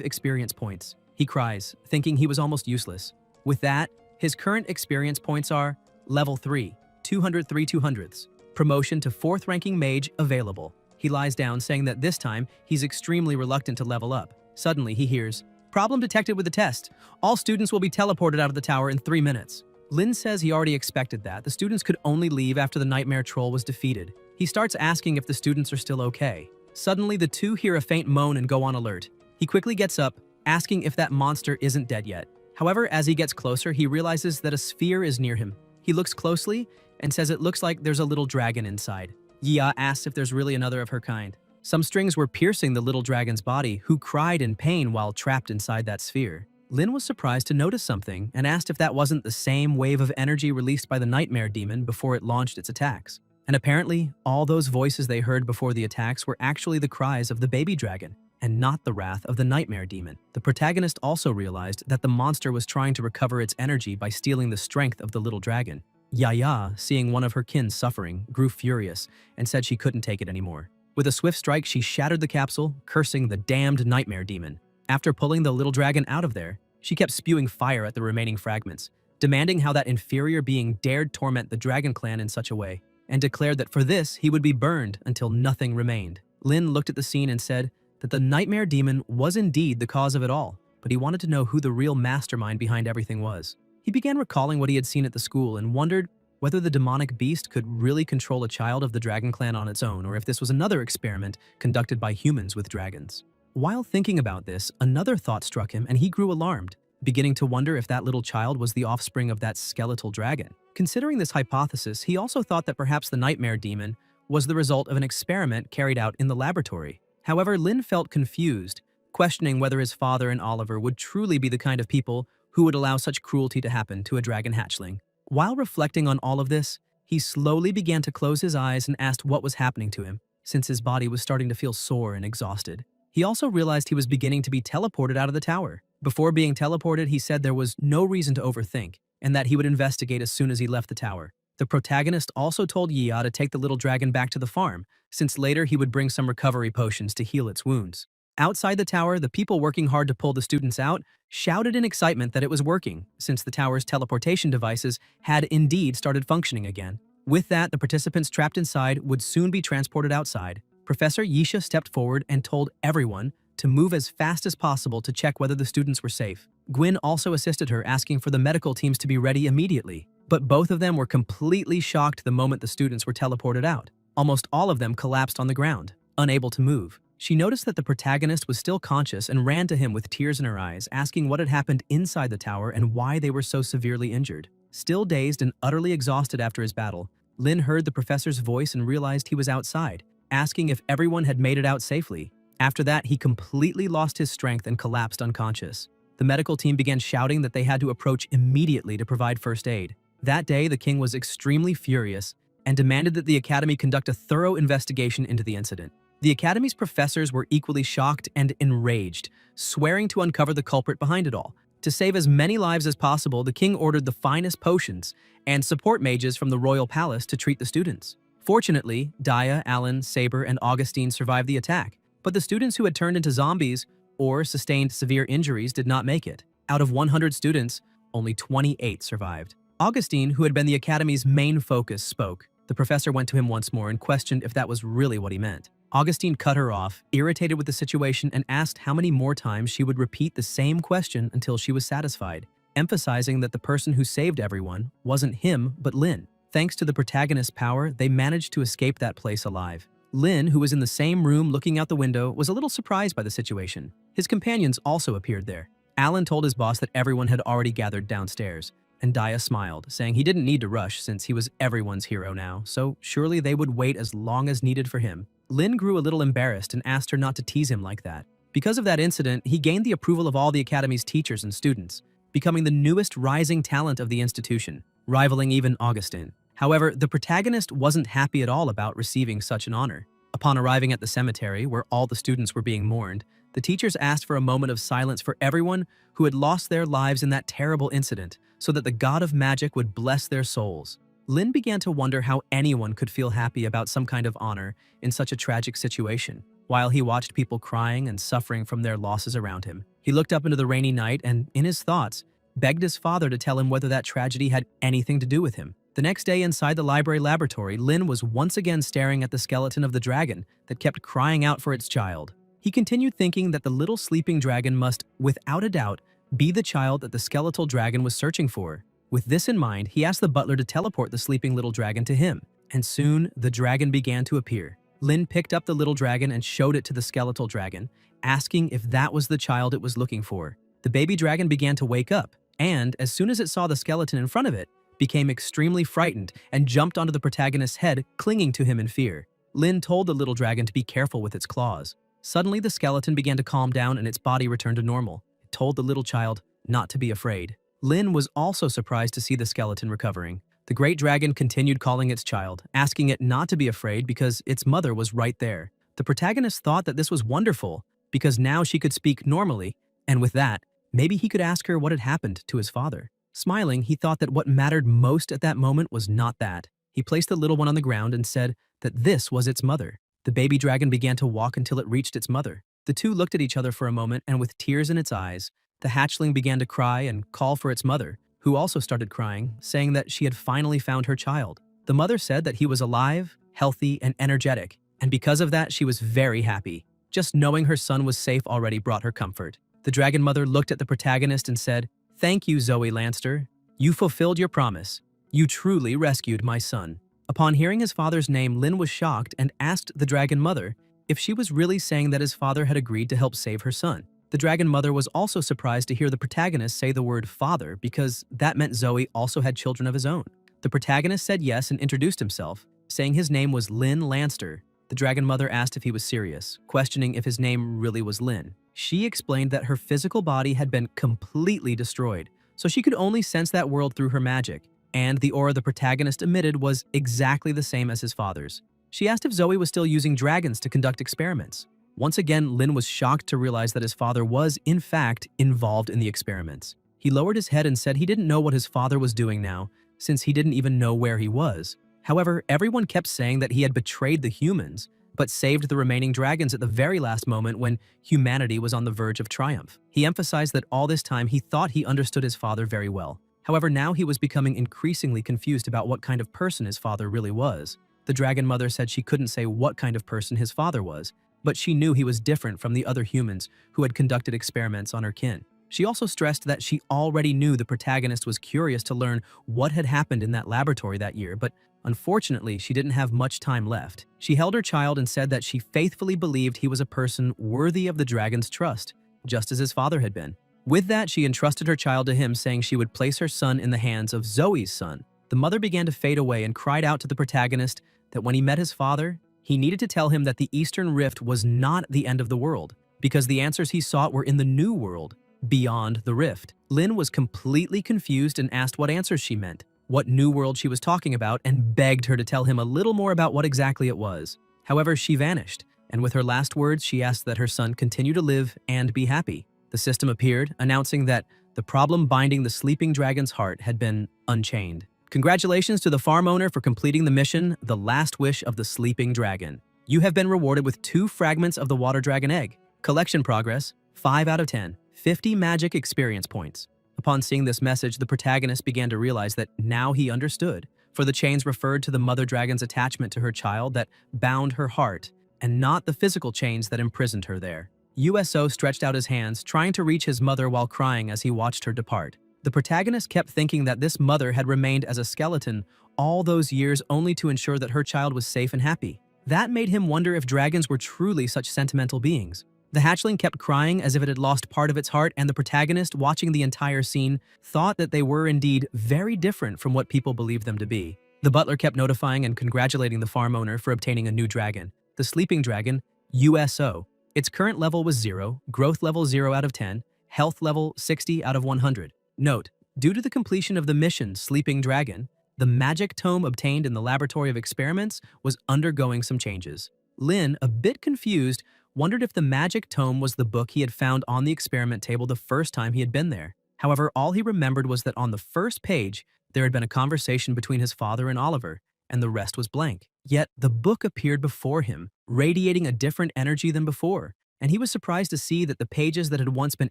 experience points. He cries, thinking he was almost useless. With that, his current experience points are Level 3, 203 200ths. Promotion to 4th ranking mage available. He lies down, saying that this time, he's extremely reluctant to level up. Suddenly, he hears, "Problem detected with the test. All students will be teleported out of the tower in 3 minutes." Lin says he already expected that. The students could only leave after the nightmare troll was defeated. He starts asking if the students are still okay. Suddenly, the two hear a faint moan and go on alert. He quickly gets up, asking if that monster isn't dead yet. However, as he gets closer, he realizes that a sphere is near him. He looks closely and says it looks like there's a little dragon inside. Yiya asks if there's really another of her kind. Some strings were piercing the little dragon's body, who cried in pain while trapped inside that sphere. Lin was surprised to notice something and asked if that wasn't the same wave of energy released by the nightmare demon before it launched its attacks. And apparently, all those voices they heard before the attacks were actually the cries of the baby dragon, and not the wrath of the nightmare demon. The protagonist also realized that the monster was trying to recover its energy by stealing the strength of the little dragon. Yaya, seeing one of her kin suffering, grew furious and said she couldn't take it anymore. With a swift strike, she shattered the capsule, cursing the damned nightmare demon. After pulling the little dragon out of there, she kept spewing fire at the remaining fragments, demanding how that inferior being dared torment the dragon clan in such a way, and declared that for this he would be burned until nothing remained. Lin looked at the scene and said that the nightmare demon was indeed the cause of it all, but he wanted to know who the real mastermind behind everything was. He began recalling what he had seen at the school and wondered whether the demonic beast could really control a child of the dragon clan on its own, or if this was another experiment conducted by humans with dragons. While thinking about this, another thought struck him and he grew alarmed, beginning to wonder if that little child was the offspring of that skeletal dragon. Considering this hypothesis, he also thought that perhaps the nightmare demon was the result of an experiment carried out in the laboratory. However, Lin felt confused, questioning whether his father and Oliver would truly be the kind of people who would allow such cruelty to happen to a dragon hatchling. While reflecting on all of this, he slowly began to close his eyes and asked what was happening to him, since his body was starting to feel sore and exhausted. He also realized he was beginning to be teleported out of the tower. Before being teleported, he said there was no reason to overthink, and that he would investigate as soon as he left the tower. The protagonist also told Yiya to take the little dragon back to the farm, since later he would bring some recovery potions to heal its wounds. Outside the tower, the people working hard to pull the students out shouted in excitement that it was working, since the tower's teleportation devices had indeed started functioning again. With that, the participants trapped inside would soon be transported outside. Professor Yisha stepped forward and told everyone to move as fast as possible to check whether the students were safe. Gwyn also assisted her, asking for the medical teams to be ready immediately. But both of them were completely shocked the moment the students were teleported out. Almost all of them collapsed on the ground, unable to move. She noticed that the protagonist was still conscious and ran to him with tears in her eyes, asking what had happened inside the tower and why they were so severely injured. Still dazed and utterly exhausted after his battle, Lin heard the professor's voice and realized he was outside, asking if everyone had made it out safely. After that, he completely lost his strength and collapsed unconscious. The medical team began shouting that they had to approach immediately to provide first aid. That day, the king was extremely furious and demanded that the academy conduct a thorough investigation into the incident. The academy's professors were equally shocked and enraged, swearing to uncover the culprit behind it all. To save as many lives as possible, the king ordered the finest potions and support mages from the royal palace to treat the students. Fortunately, Daya, Alan, Saber, and Augustine survived the attack, but the students who had turned into zombies or sustained severe injuries did not make it. Out of 100 students, only 28 survived. Augustine, who had been the academy's main focus, spoke. The professor went to him once more and questioned if that was really what he meant. Augustine cut her off, irritated with the situation, and asked how many more times she would repeat the same question until she was satisfied, emphasizing that the person who saved everyone wasn't him, but Lin. Thanks to the protagonist's power, they managed to escape that place alive. Lin, who was in the same room looking out the window, was a little surprised by the situation. His companions also appeared there. Alan told his boss that everyone had already gathered downstairs, and Daya smiled, saying he didn't need to rush since he was everyone's hero now, so surely they would wait as long as needed for him. Lin grew a little embarrassed and asked her not to tease him like that. Because of that incident, he gained the approval of all the academy's teachers and students, becoming the newest rising talent of the institution, rivaling even Augustine. However, the protagonist wasn't happy at all about receiving such an honor. Upon arriving at the cemetery, where all the students were being mourned, the teachers asked for a moment of silence for everyone who had lost their lives in that terrible incident, so that the god of magic would bless their souls. Lin began to wonder how anyone could feel happy about some kind of honor in such a tragic situation. While he watched people crying and suffering from their losses around him, he looked up into the rainy night and, in his thoughts, begged his father to tell him whether that tragedy had anything to do with him. The next day inside the library laboratory, Lin was once again staring at the skeleton of the dragon that kept crying out for its child. He continued thinking that the little sleeping dragon must, without a doubt, be the child that the skeletal dragon was searching for. With this in mind, he asked the butler to teleport the sleeping little dragon to him, and soon the dragon began to appear. Lin picked up the little dragon and showed it to the skeletal dragon, asking if that was the child it was looking for. The baby dragon began to wake up, and as soon as it saw the skeleton in front of it, became extremely frightened and jumped onto the protagonist's head, clinging to him in fear. Lin told the little dragon to be careful with its claws. Suddenly, the skeleton began to calm down and its body returned to normal. It told the little child not to be afraid. Lin was also surprised to see the skeleton recovering. The great dragon continued calling its child, asking it not to be afraid because its mother was right there. The protagonist thought that this was wonderful because now she could speak normally, and with that, maybe he could ask her what had happened to his father. Smiling, he thought that what mattered most at that moment was not that. He placed the little one on the ground and said that this was its mother. The baby dragon began to walk until it reached its mother. The two looked at each other for a moment, and with tears in its eyes, the hatchling began to cry and call for its mother, who also started crying, saying that she had finally found her child. The mother said that he was alive, healthy, and energetic, and because of that, she was very happy. Just knowing her son was safe already brought her comfort. The dragon mother looked at the protagonist and said, "Thank you, Zoe Lanster. You fulfilled your promise. You truly rescued my son." Upon hearing his father's name, Lin was shocked and asked the dragon mother if she was really saying that his father had agreed to help save her son. The dragon mother was also surprised to hear the protagonist say the word father because that meant Zoe also had children of his own. The protagonist said yes and introduced himself, saying his name was Lin Lanster. The dragon mother asked if he was serious, questioning if his name really was Lin. She explained that her physical body had been completely destroyed, so she could only sense that world through her magic, and the aura the protagonist emitted was exactly the same as his father's. She asked if Zoe was still using dragons to conduct experiments. Once again, Lin was shocked to realize that his father was, in fact, involved in the experiments. He lowered his head and said he didn't know what his father was doing now, since he didn't even know where he was. However, everyone kept saying that he had betrayed the humans, but saved the remaining dragons at the very last moment when humanity was on the verge of triumph. He emphasized that all this time he thought he understood his father very well. However, now he was becoming increasingly confused about what kind of person his father really was. The dragon mother said she couldn't say what kind of person his father was, but she knew he was different from the other humans who had conducted experiments on her kin. She also stressed that she already knew the protagonist was curious to learn what had happened in that laboratory that year, but unfortunately, she didn't have much time left. She held her child and said that she faithfully believed he was a person worthy of the dragon's trust, just as his father had been. With that, she entrusted her child to him, saying she would place her son in the hands of Zoe's son. The mother began to fade away and cried out to the protagonist that when he met his father, he needed to tell him that the Eastern Rift was not the end of the world, because the answers he sought were in the new world, beyond the rift. Lin was completely confused and asked what answers she meant, what new world she was talking about, and begged her to tell him a little more about what exactly it was. However, she vanished, and with her last words, she asked that her son continue to live and be happy. The system appeared, announcing that the problem binding the sleeping dragon's heart had been unchained. Congratulations to the farm owner for completing the mission, The Last Wish of the Sleeping Dragon. You have been rewarded with 2 fragments of the water dragon egg. Collection progress, 5 out of 10, 50 magic experience points. Upon seeing this message, the protagonist began to realize that now he understood, for the chains referred to the mother dragon's attachment to her child that bound her heart, and not the physical chains that imprisoned her there. USO stretched out his hands, trying to reach his mother while crying as he watched her depart. The protagonist kept thinking that this mother had remained as a skeleton all those years only to ensure that her child was safe and happy. That made him wonder if dragons were truly such sentimental beings. The hatchling kept crying as if it had lost part of its heart, and the protagonist, watching the entire scene, thought that they were indeed very different from what people believed them to be. The butler kept notifying and congratulating the farm owner for obtaining a new dragon, the sleeping dragon, USO. Its current level was 0, growth level 0 out of 10, health level 60 out of 100. Note, due to the completion of the mission Sleeping Dragon, the magic tome obtained in the laboratory of experiments was undergoing some changes. Lin, a bit confused, wondered if the magic tome was the book he had found on the experiment table the first time he had been there. However, all he remembered was that on the first page, there had been a conversation between his father and Oliver, and the rest was blank. Yet, the book appeared before him, radiating a different energy than before, and he was surprised to see that the pages that had once been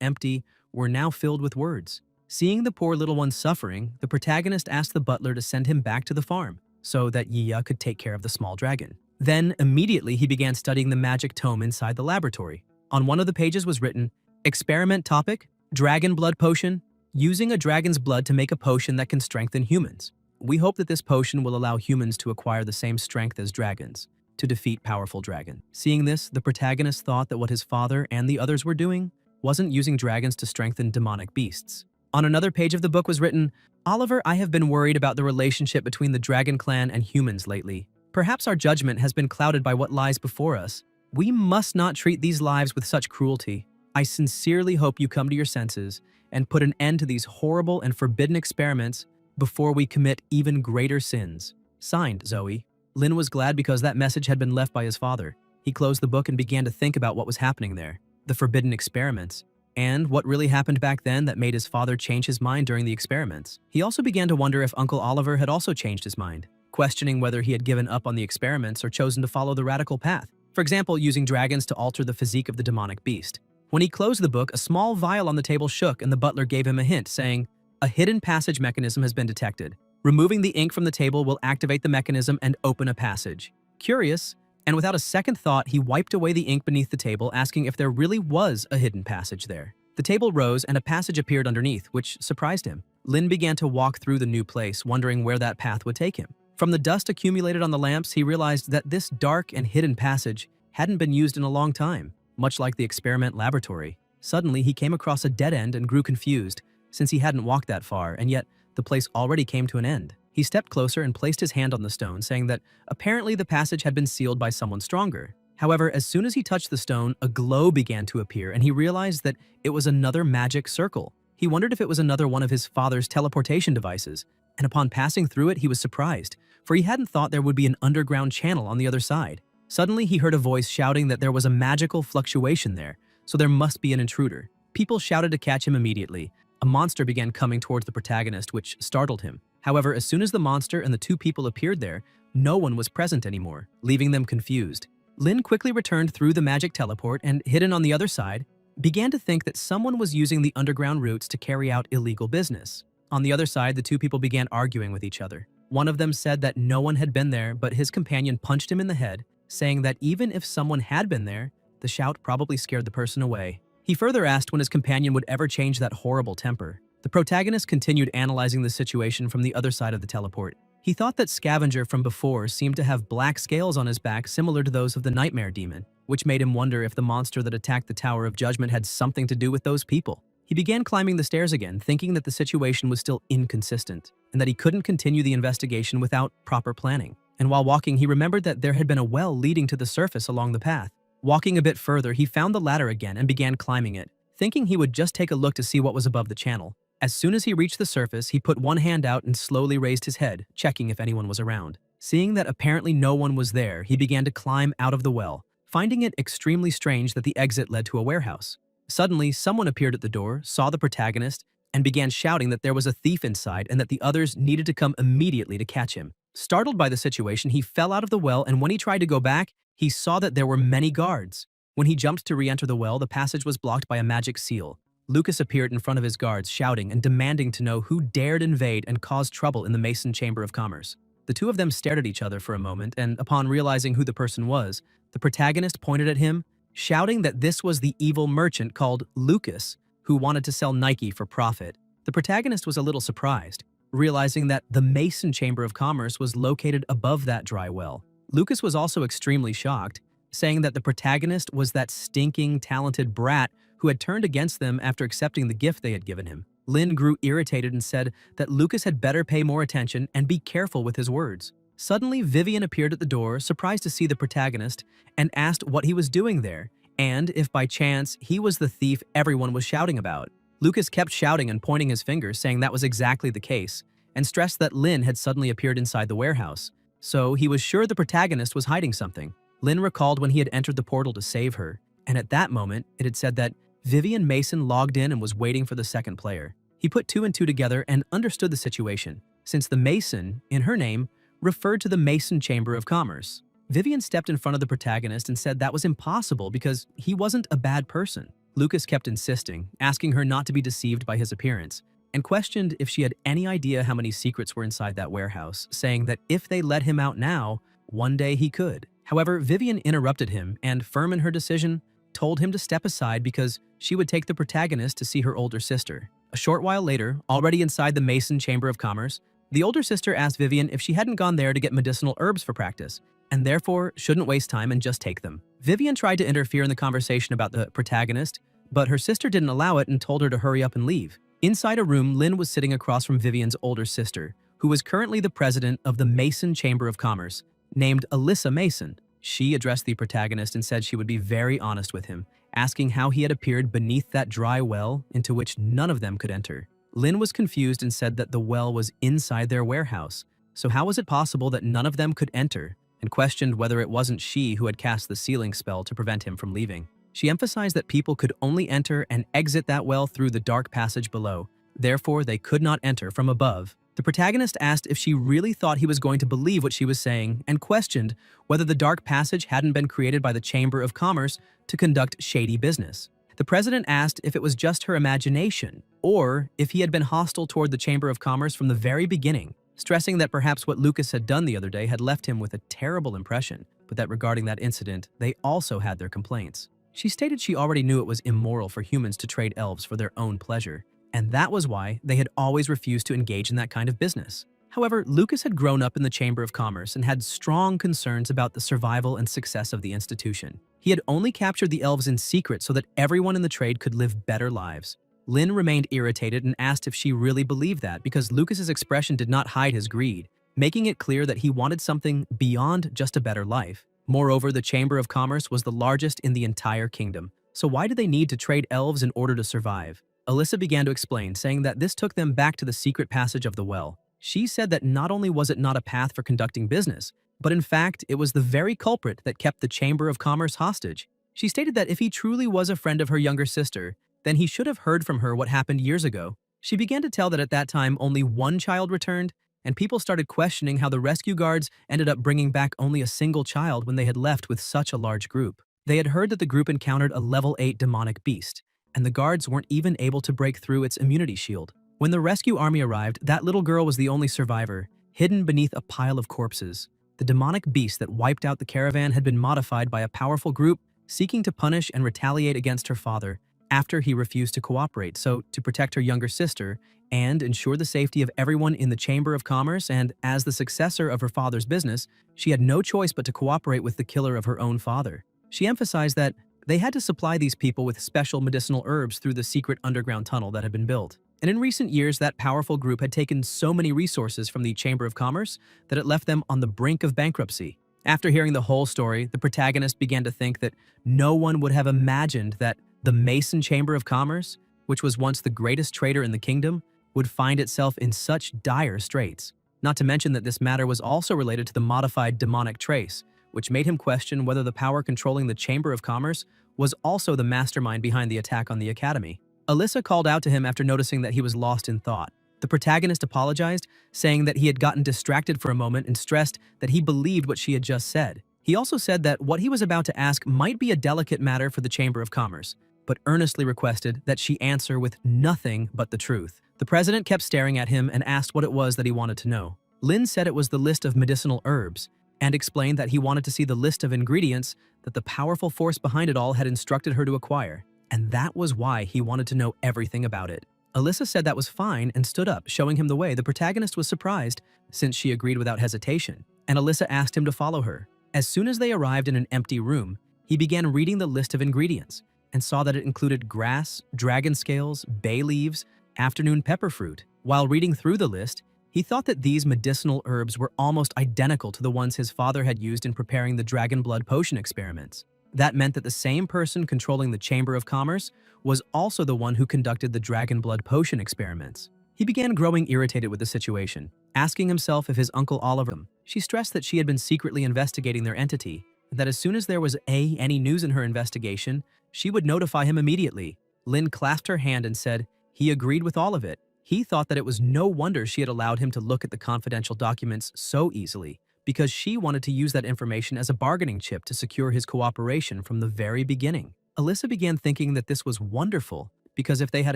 empty were now filled with words. Seeing the poor little one suffering, the protagonist asked the butler to send him back to the farm, so that Yiya could take care of the small dragon. Then, immediately, he began studying the magic tome inside the laboratory. On one of the pages was written, "Experiment topic, Dragon Blood Potion, using a dragon's blood to make a potion that can strengthen humans. We hope that this potion will allow humans to acquire the same strength as dragons, to defeat powerful dragon." Seeing this, the protagonist thought that what his father and the others were doing wasn't using dragons to strengthen demonic beasts. On another page of the book was written, "Oliver, I have been worried about the relationship between the Dragon Clan and humans lately. Perhaps our judgment has been clouded by what lies before us. We must not treat these lives with such cruelty. I sincerely hope you come to your senses and put an end to these horrible and forbidden experiments before we commit even greater sins. Signed, Zoe. Lin was glad because that message had been left by his father. He closed the book and began to think about what was happening there, the forbidden experiments, and what really happened back then that made his father change his mind during the experiments. He also began to wonder if Uncle Oliver had also changed his mind, questioning whether he had given up on the experiments or chosen to follow the radical path. For example, using dragons to alter the physique of the demonic beast. When he closed the book, a small vial on the table shook and the butler gave him a hint, saying, "A hidden passage mechanism has been detected. Removing the ink from the table will activate the mechanism and open a passage." Curious, and without a second thought, he wiped away the ink beneath the table, asking if there really was a hidden passage there. The table rose and a passage appeared underneath, which surprised him. Lin began to walk through the new place, wondering where that path would take him. From the dust accumulated on the lamps, he realized that this dark and hidden passage hadn't been used in a long time, much like the experiment laboratory. Suddenly, he came across a dead end and grew confused, since he hadn't walked that far, and yet the place already came to an end. He stepped closer and placed his hand on the stone, saying that apparently the passage had been sealed by someone stronger. However, as soon as he touched the stone, a glow began to appear, and he realized that it was another magic circle. He wondered if it was another one of his father's teleportation devices, and upon passing through it, he was surprised, for he hadn't thought there would be an underground channel on the other side. Suddenly, he heard a voice shouting that there was a magical fluctuation there, so there must be an intruder. People shouted to catch him immediately. A monster began coming towards the protagonist, which startled him. However, as soon as the monster and the two people appeared there, no one was present anymore, leaving them confused. Lin quickly returned through the magic teleport and, hidden on the other side, began to think that someone was using the underground routes to carry out illegal business. On the other side, the two people began arguing with each other. One of them said that no one had been there, but his companion punched him in the head, saying that even if someone had been there, the shout probably scared the person away. He further asked when his companion would ever change that horrible temper. The protagonist continued analyzing the situation from the other side of the teleport. He thought that Scavenger from before seemed to have black scales on his back similar to those of the Nightmare Demon, which made him wonder if the monster that attacked the Tower of Judgment had something to do with those people. He began climbing the stairs again, thinking that the situation was still inconsistent, and that he couldn't continue the investigation without proper planning. And while walking, he remembered that there had been a well leading to the surface along the path. Walking a bit further, he found the ladder again and began climbing it, thinking he would just take a look to see what was above the channel. As soon as he reached the surface, he put one hand out and slowly raised his head, checking if anyone was around. Seeing that apparently no one was there, he began to climb out of the well, finding it extremely strange that the exit led to a warehouse. Suddenly, someone appeared at the door, saw the protagonist, and began shouting that there was a thief inside and that the others needed to come immediately to catch him. Startled by the situation, he fell out of the well, and when he tried to go back, he saw that there were many guards. When he jumped to re-enter the well, the passage was blocked by a magic seal. Lucas appeared in front of his guards, shouting and demanding to know who dared invade and cause trouble in the Mason Chamber of Commerce. The two of them stared at each other for a moment, and upon realizing who the person was, the protagonist pointed at him, shouting that this was the evil merchant called Lucas, who wanted to sell Nike for profit. The protagonist was a little surprised, realizing that the Mason Chamber of Commerce was located above that dry well. Lucas was also extremely shocked, saying that the protagonist was that stinking, talented brat who had turned against them after accepting the gift they had given him. Lin grew irritated and said that Lucas had better pay more attention and be careful with his words. Suddenly, Vivian appeared at the door, surprised to see the protagonist, and asked what he was doing there, and if by chance he was the thief everyone was shouting about. Lucas kept shouting and pointing his fingers, saying that was exactly the case, and stressed that Lin had suddenly appeared inside the warehouse. So he was sure the protagonist was hiding something. Lin recalled when he had entered the portal to save her, and at that moment, it had said that Vivian Mason logged in and was waiting for the second player. He put two and two together and understood the situation, since the Mason, in her name, referred to the Mason Chamber of Commerce. Vivian stepped in front of the protagonist and said that was impossible because he wasn't a bad person. Lucas kept insisting, asking her not to be deceived by his appearance, and questioned if she had any idea how many secrets were inside that warehouse, saying that if they let him out now, one day he could. However, Vivian interrupted him and, firm in her decision, told him to step aside because she would take the protagonist to see her older sister. A short while later, already inside the Mason Chamber of Commerce, the older sister asked Vivian if she hadn't gone there to get medicinal herbs for practice, and therefore shouldn't waste time and just take them. Vivian tried to interfere in the conversation about the protagonist, but her sister didn't allow it and told her to hurry up and leave. Inside a room, Lin was sitting across from Vivian's older sister, who was currently the president of the Mason Chamber of Commerce. named Alyssa Mason. She addressed the protagonist and said she would be very honest with him, asking how he had appeared beneath that dry well into which none of them could enter. Lin was confused and said that the well was inside their warehouse, so how was it possible that none of them could enter, and questioned whether it wasn't she who had cast the sealing spell to prevent him from leaving. She emphasized that people could only enter and exit that well through the dark passage below, therefore they could not enter from above. The protagonist asked if she really thought he was going to believe what she was saying and questioned whether the dark passage hadn't been created by the Chamber of Commerce to conduct shady business. The president asked if it was just her imagination or if he had been hostile toward the Chamber of Commerce from the very beginning, stressing that perhaps what Lucas had done the other day had left him with a terrible impression, but that regarding that incident, they also had their complaints. She stated she already knew it was immoral for humans to trade elves for their own pleasure, and that was why they had always refused to engage in that kind of business. However, Lucas had grown up in the Chamber of Commerce and had strong concerns about the survival and success of the institution. He had only captured the elves in secret so that everyone in the trade could live better lives. Lin remained irritated and asked if she really believed that because Lucas's expression did not hide his greed, making it clear that he wanted something beyond just a better life. Moreover, the Chamber of Commerce was the largest in the entire kingdom, so why did they need to trade elves in order to survive? Alyssa began to explain, saying that this took them back to the secret passage of the well. She said that not only was it not a path for conducting business, but in fact, it was the very culprit that kept the Chamber of Commerce hostage. She stated that if he truly was a friend of her younger sister, then he should have heard from her what happened years ago. She began to tell that at that time only one child returned, and people started questioning how the rescue guards ended up bringing back only a single child when they had left with such a large group. They had heard that the group encountered a level 8 demonic beast, and the guards weren't even able to break through its immunity shield. When the rescue army arrived, that little girl was the only survivor, hidden beneath a pile of corpses. The demonic beast that wiped out the caravan had been modified by a powerful group seeking to punish and retaliate against her father after he refused to cooperate, so to protect her younger sister and ensure the safety of everyone in the Chamber of Commerce, and as the successor of her father's business, she had no choice but to cooperate with the killer of her own father. She emphasized that they had to supply these people with special medicinal herbs through the secret underground tunnel that had been built. And in recent years, that powerful group had taken so many resources from the Chamber of Commerce that it left them on the brink of bankruptcy. After hearing the whole story, the protagonist began to think that no one would have imagined that the Mason Chamber of Commerce, which was once the greatest trader in the kingdom, would find itself in such dire straits. Not to mention that this matter was also related to the modified demonic trace, which made him question whether the power controlling the Chamber of Commerce was also the mastermind behind the attack on the Academy. Alyssa called out to him after noticing that he was lost in thought. The protagonist apologized, saying that he had gotten distracted for a moment and stressed that he believed what she had just said. He also said that what he was about to ask might be a delicate matter for the Chamber of Commerce, but earnestly requested that she answer with nothing but the truth. The president kept staring at him and asked what it was that he wanted to know. Lin said it was the list of medicinal herbs, and explained that he wanted to see the list of ingredients that the powerful force behind it all had instructed her to acquire, and that was why he wanted to know everything about it. Alyssa said that was fine and stood up, showing him the way. The protagonist was surprised, since she agreed without hesitation, and Alyssa asked him to follow her. As soon as they arrived in an empty room, he began reading the list of ingredients, and saw that it included grass, dragon scales, bay leaves, afternoon pepper fruit. While reading through the list, he thought that these medicinal herbs were almost identical to the ones his father had used in preparing the dragon blood potion experiments. That meant that the same person controlling the Chamber of Commerce was also the one who conducted the dragon blood potion experiments. He began growing irritated with the situation, asking himself if his uncle Oliver. She stressed that she had been secretly investigating their entity, and that as soon as there was any news in her investigation, she would notify him immediately. Lin clasped her hand and said he agreed with all of it. He thought that it was no wonder she had allowed him to look at the confidential documents so easily, because she wanted to use that information as a bargaining chip to secure his cooperation from the very beginning. Alyssa began thinking that this was wonderful, because if they had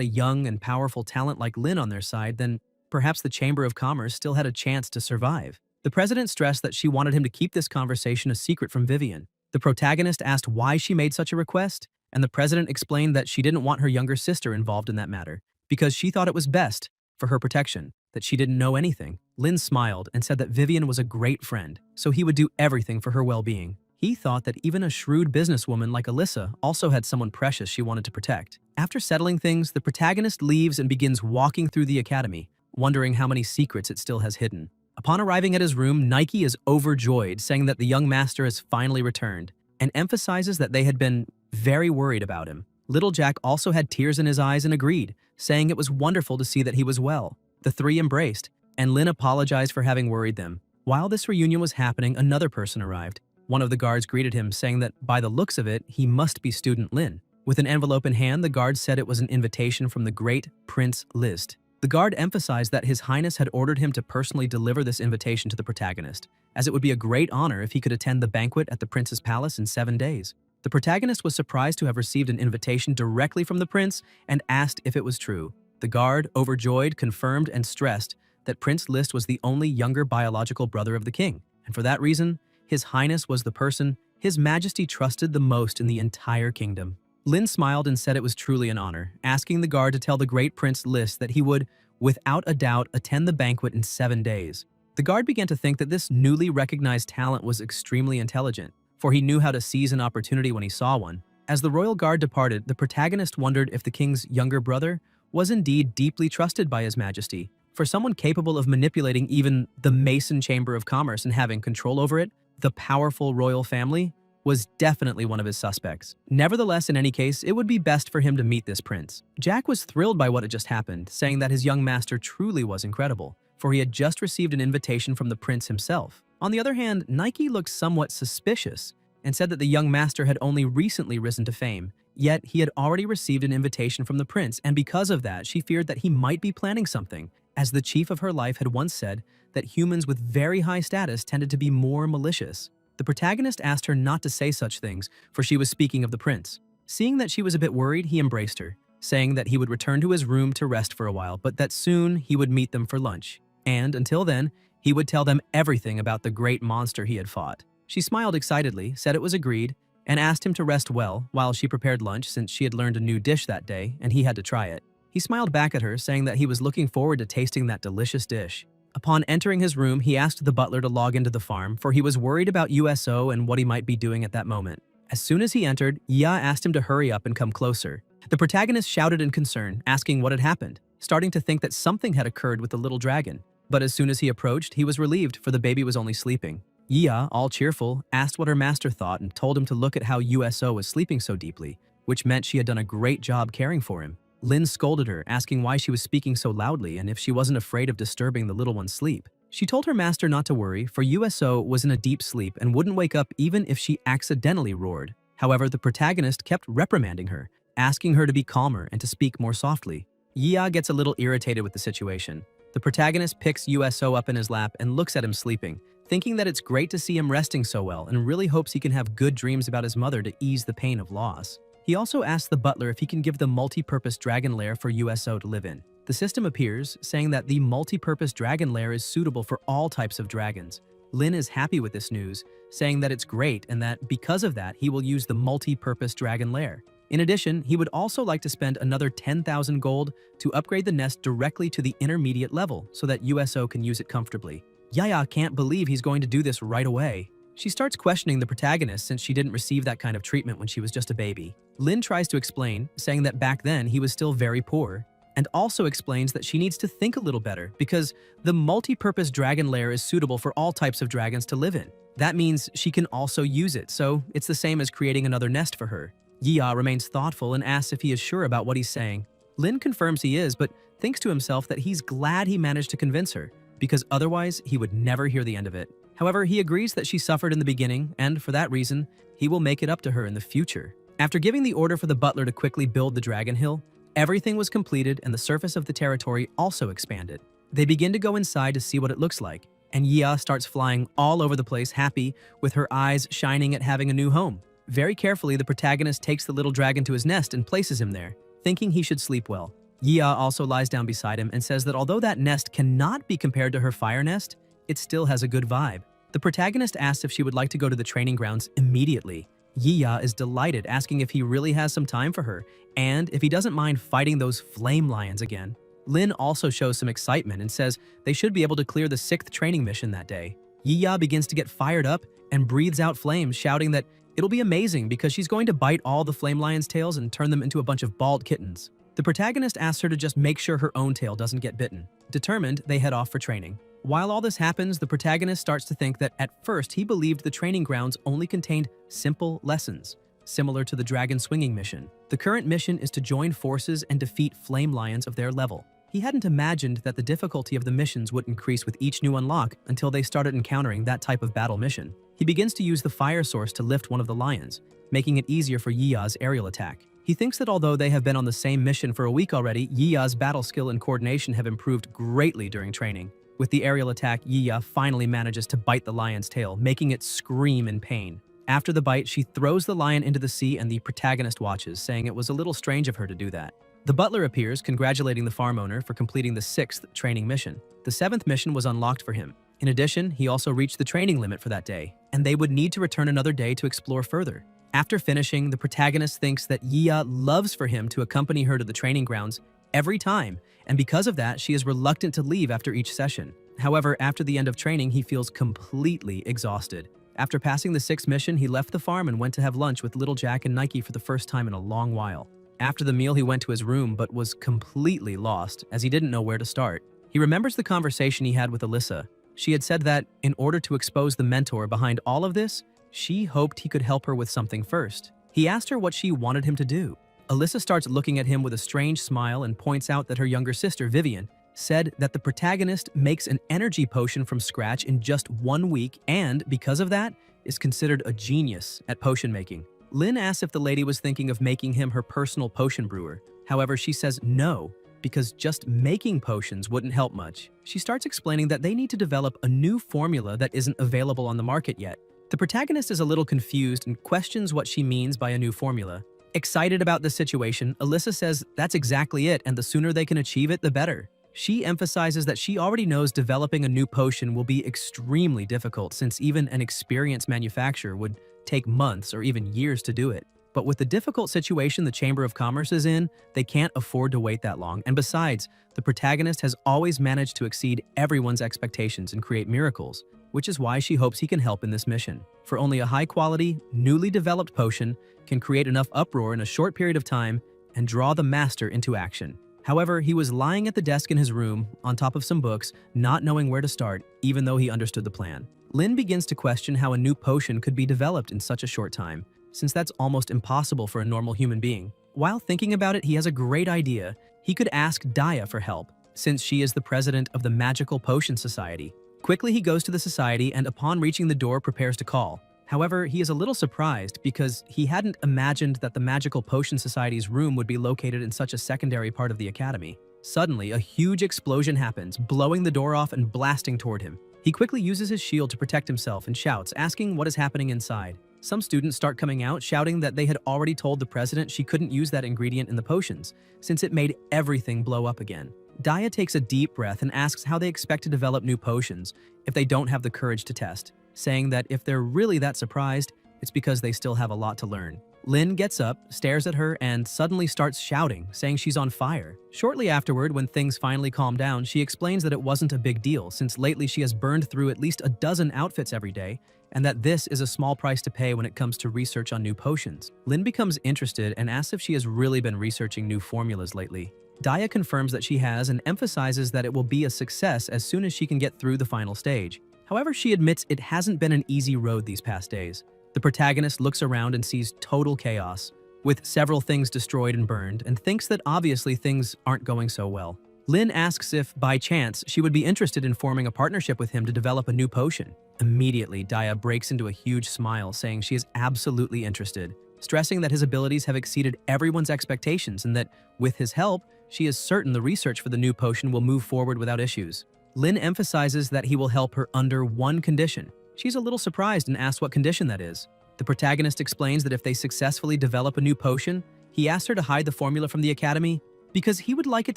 a young and powerful talent like Lin on their side, then perhaps the Chamber of Commerce still had a chance to survive. The president stressed that she wanted him to keep this conversation a secret from Vivian. The protagonist asked why she made such a request, and the president explained that she didn't want her younger sister involved in that matter, because she thought it was best for her protection, that she didn't know anything. Lin smiled and said that Vivian was a great friend, so he would do everything for her well-being. He thought that even a shrewd businesswoman like Alyssa also had someone precious she wanted to protect. After settling things, the protagonist leaves and begins walking through the academy, wondering how many secrets it still has hidden. Upon arriving at his room, Nike is overjoyed, saying that the young master has finally returned, and emphasizes that they had been very worried about him. Little Jack also had tears in his eyes and agreed, saying it was wonderful to see that he was well. The three embraced, and Lin apologized for having worried them. While this reunion was happening, another person arrived. One of the guards greeted him, saying that by the looks of it, he must be student Lin. With an envelope in hand, the guard said it was an invitation from the great Prince List. The guard emphasized that His Highness had ordered him to personally deliver this invitation to the protagonist, as it would be a great honor if he could attend the banquet at the prince's palace in 7 days. The protagonist was surprised to have received an invitation directly from the prince and asked if it was true. The guard, overjoyed, confirmed and stressed that Prince List was the only younger biological brother of the king, and for that reason, His Highness was the person His Majesty trusted the most in the entire kingdom. Lin smiled and said it was truly an honor, asking the guard to tell the great Prince List that he would, without a doubt, attend the banquet in 7 days. The guard began to think that this newly recognized talent was extremely intelligent, for he knew how to seize an opportunity when he saw one. As the royal guard departed, the protagonist wondered if the king's younger brother was indeed deeply trusted by His Majesty. For someone capable of manipulating even the Mason Chamber of Commerce and having control over it, the powerful royal family was definitely one of his suspects. Nevertheless, in any case, it would be best for him to meet this prince. Jack was thrilled by what had just happened, saying that his young master truly was incredible, for he had just received an invitation from the prince himself. On the other hand, Nike looked somewhat suspicious and said that the young master had only recently risen to fame, yet he had already received an invitation from the prince, and because of that, she feared that he might be planning something, as the chief of her life had once said that humans with very high status tended to be more malicious. The protagonist asked her not to say such things, for she was speaking of the prince. Seeing that she was a bit worried, he embraced her, saying that he would return to his room to rest for a while, but that soon he would meet them for lunch. And until then, he would tell them everything about the great monster he had fought. She smiled excitedly, said it was agreed, and asked him to rest well while she prepared lunch since she had learned a new dish that day and he had to try it. He smiled back at her, saying that he was looking forward to tasting that delicious dish. Upon entering his room, he asked the butler to log into the farm, for he was worried about USO and what he might be doing at that moment. As soon as he entered, Ya asked him to hurry up and come closer. The protagonist shouted in concern, asking what had happened, starting to think that something had occurred with the little dragon. But as soon as he approached, he was relieved, for the baby was only sleeping. Ya, all cheerful, asked what her master thought and told him to look at how USO was sleeping so deeply, which meant she had done a great job caring for him. Lin scolded her, asking why she was speaking so loudly and if she wasn't afraid of disturbing the little one's sleep. She told her master not to worry, for USO was in a deep sleep and wouldn't wake up even if she accidentally roared. However, the protagonist kept reprimanding her, asking her to be calmer and to speak more softly. Ya gets a little irritated with the situation. The protagonist picks USO up in his lap and looks at him sleeping, thinking that it's great to see him resting so well and really hopes he can have good dreams about his mother to ease the pain of loss. He also asks the butler if he can give the multi-purpose dragon lair for USO to live in. The system appears, saying that the multi-purpose dragon lair is suitable for all types of dragons. Lin is happy with this news, saying that it's great and that because of that, he will use the multi-purpose dragon lair. In addition, he would also like to spend another 10,000 gold to upgrade the nest directly to the intermediate level so that USO can use it comfortably. Yaya can't believe he's going to do this right away. She starts questioning the protagonist since she didn't receive that kind of treatment when she was just a baby. Lin tries to explain, saying that back then he was still very poor, and also explains that she needs to think a little better because the multi-purpose dragon lair is suitable for all types of dragons to live in. That means she can also use it, so it's the same as creating another nest for her. Yia remains thoughtful and asks if he is sure about what he's saying. Lin confirms he is, but thinks to himself that he's glad he managed to convince her, because otherwise he would never hear the end of it. However, he agrees that she suffered in the beginning, and for that reason, he will make it up to her in the future. After giving the order for the butler to quickly build the Dragon Hill, everything was completed and the surface of the territory also expanded. They begin to go inside to see what it looks like, and Yia starts flying all over the place, happy, with her eyes shining at having a new home. Very carefully, the protagonist takes the little dragon to his nest and places him there, thinking he should sleep well. Yia also lies down beside him and says that although that nest cannot be compared to her fire nest, it still has a good vibe. The protagonist asks if she would like to go to the training grounds immediately. Yia is delighted, asking if he really has some time for her, and if he doesn't mind fighting those flame lions again. Lin also shows some excitement and says they should be able to clear the 6th training mission that day. Yia begins to get fired up and breathes out flames, shouting that it'll be amazing because she's going to bite all the flame lions' tails and turn them into a bunch of bald kittens. The protagonist asks her to just make sure her own tail doesn't get bitten. Determined, they head off for training. While all this happens, the protagonist starts to think that at first he believed the training grounds only contained simple lessons, similar to the dragon swinging mission. The current mission is to join forces and defeat flame lions of their level. He hadn't imagined that the difficulty of the missions would increase with each new unlock until they started encountering that type of battle mission. He begins to use the fire source to lift one of the lions, making it easier for Yiya's aerial attack. He thinks that although they have been on the same mission for a week already, Yiya's battle skill and coordination have improved greatly during training. With the aerial attack, Yiya finally manages to bite the lion's tail, making it scream in pain. After the bite, she throws the lion into the sea and the protagonist watches, saying it was a little strange of her to do that. The butler appears, congratulating the farm owner for completing the 6th training mission. The 7th mission was unlocked for him. In addition, he also reached the training limit for that day, and they would need to return another day to explore further. After finishing, the protagonist thinks that Yiya loves for him to accompany her to the training grounds every time, and because of that, she is reluctant to leave after each session. However, after the end of training, he feels completely exhausted. After passing the 6th mission, he left the farm and went to have lunch with Little Jack and Nike for the first time in a long while. After the meal, he went to his room but was completely lost as he didn't know where to start. He remembers the conversation he had with Alyssa. She had said that, in order to expose the mentor behind all of this, she hoped he could help her with something first. He asked her what she wanted him to do. Alyssa starts looking at him with a strange smile and points out that her younger sister, Vivian, said that the protagonist makes an energy potion from scratch in just 1 week and, because of that, is considered a genius at potion making. Lynn asks if the lady was thinking of making him her personal potion brewer. However, she says no, because just making potions wouldn't help much. She starts explaining that they need to develop a new formula that isn't available on the market yet. The protagonist is a little confused and questions what she means by a new formula. Excited about this situation, Alyssa says that's exactly it, and the sooner they can achieve it, the better. She emphasizes that she already knows developing a new potion will be extremely difficult since even an experienced manufacturer would take months or even years to do it. But with the difficult situation the Chamber of Commerce is in, they can't afford to wait that long. And besides, the protagonist has always managed to exceed everyone's expectations and create miracles, which is why she hopes he can help in this mission. For only a high-quality, newly developed potion can create enough uproar in a short period of time and draw the master into action. However, he was lying at the desk in his room, on top of some books, not knowing where to start, even though he understood the plan. Lynn begins to question how a new potion could be developed in such a short time, since that's almost impossible for a normal human being. While thinking about it, he has a great idea. He could ask Daya for help, since she is the president of the Magical Potion Society. Quickly, he goes to the society and upon reaching the door, prepares to call. However, he is a little surprised because he hadn't imagined that the Magical Potion Society's room would be located in such a secondary part of the academy. Suddenly, a huge explosion happens, blowing the door off and blasting toward him. He quickly uses his shield to protect himself and shouts, asking what is happening inside. Some students start coming out, shouting that they had already told the president she couldn't use that ingredient in the potions, since it made everything blow up again. Daya takes a deep breath and asks how they expect to develop new potions if they don't have the courage to test, saying that if they're really that surprised, it's because they still have a lot to learn. Lynn gets up, stares at her, and suddenly starts shouting, saying she's on fire. Shortly afterward, when things finally calm down, she explains that it wasn't a big deal, since lately she has burned through at least a dozen outfits every day, and that this is a small price to pay when it comes to research on new potions. Lynn becomes interested and asks if she has really been researching new formulas lately. Daya confirms that she has and emphasizes that it will be a success as soon as she can get through the final stage. However, she admits it hasn't been an easy road these past days. The protagonist looks around and sees total chaos, with several things destroyed and burned, and thinks that obviously things aren't going so well. Lynn asks if, by chance, she would be interested in forming a partnership with him to develop a new potion. Immediately, Daya breaks into a huge smile, saying she is absolutely interested, stressing that his abilities have exceeded everyone's expectations and that, with his help, she is certain the research for the new potion will move forward without issues. Lynn emphasizes that he will help her under one condition. She's a little surprised and asks what condition that is. The protagonist explains that if they successfully develop a new potion, he asks her to hide the formula from the academy because he would like it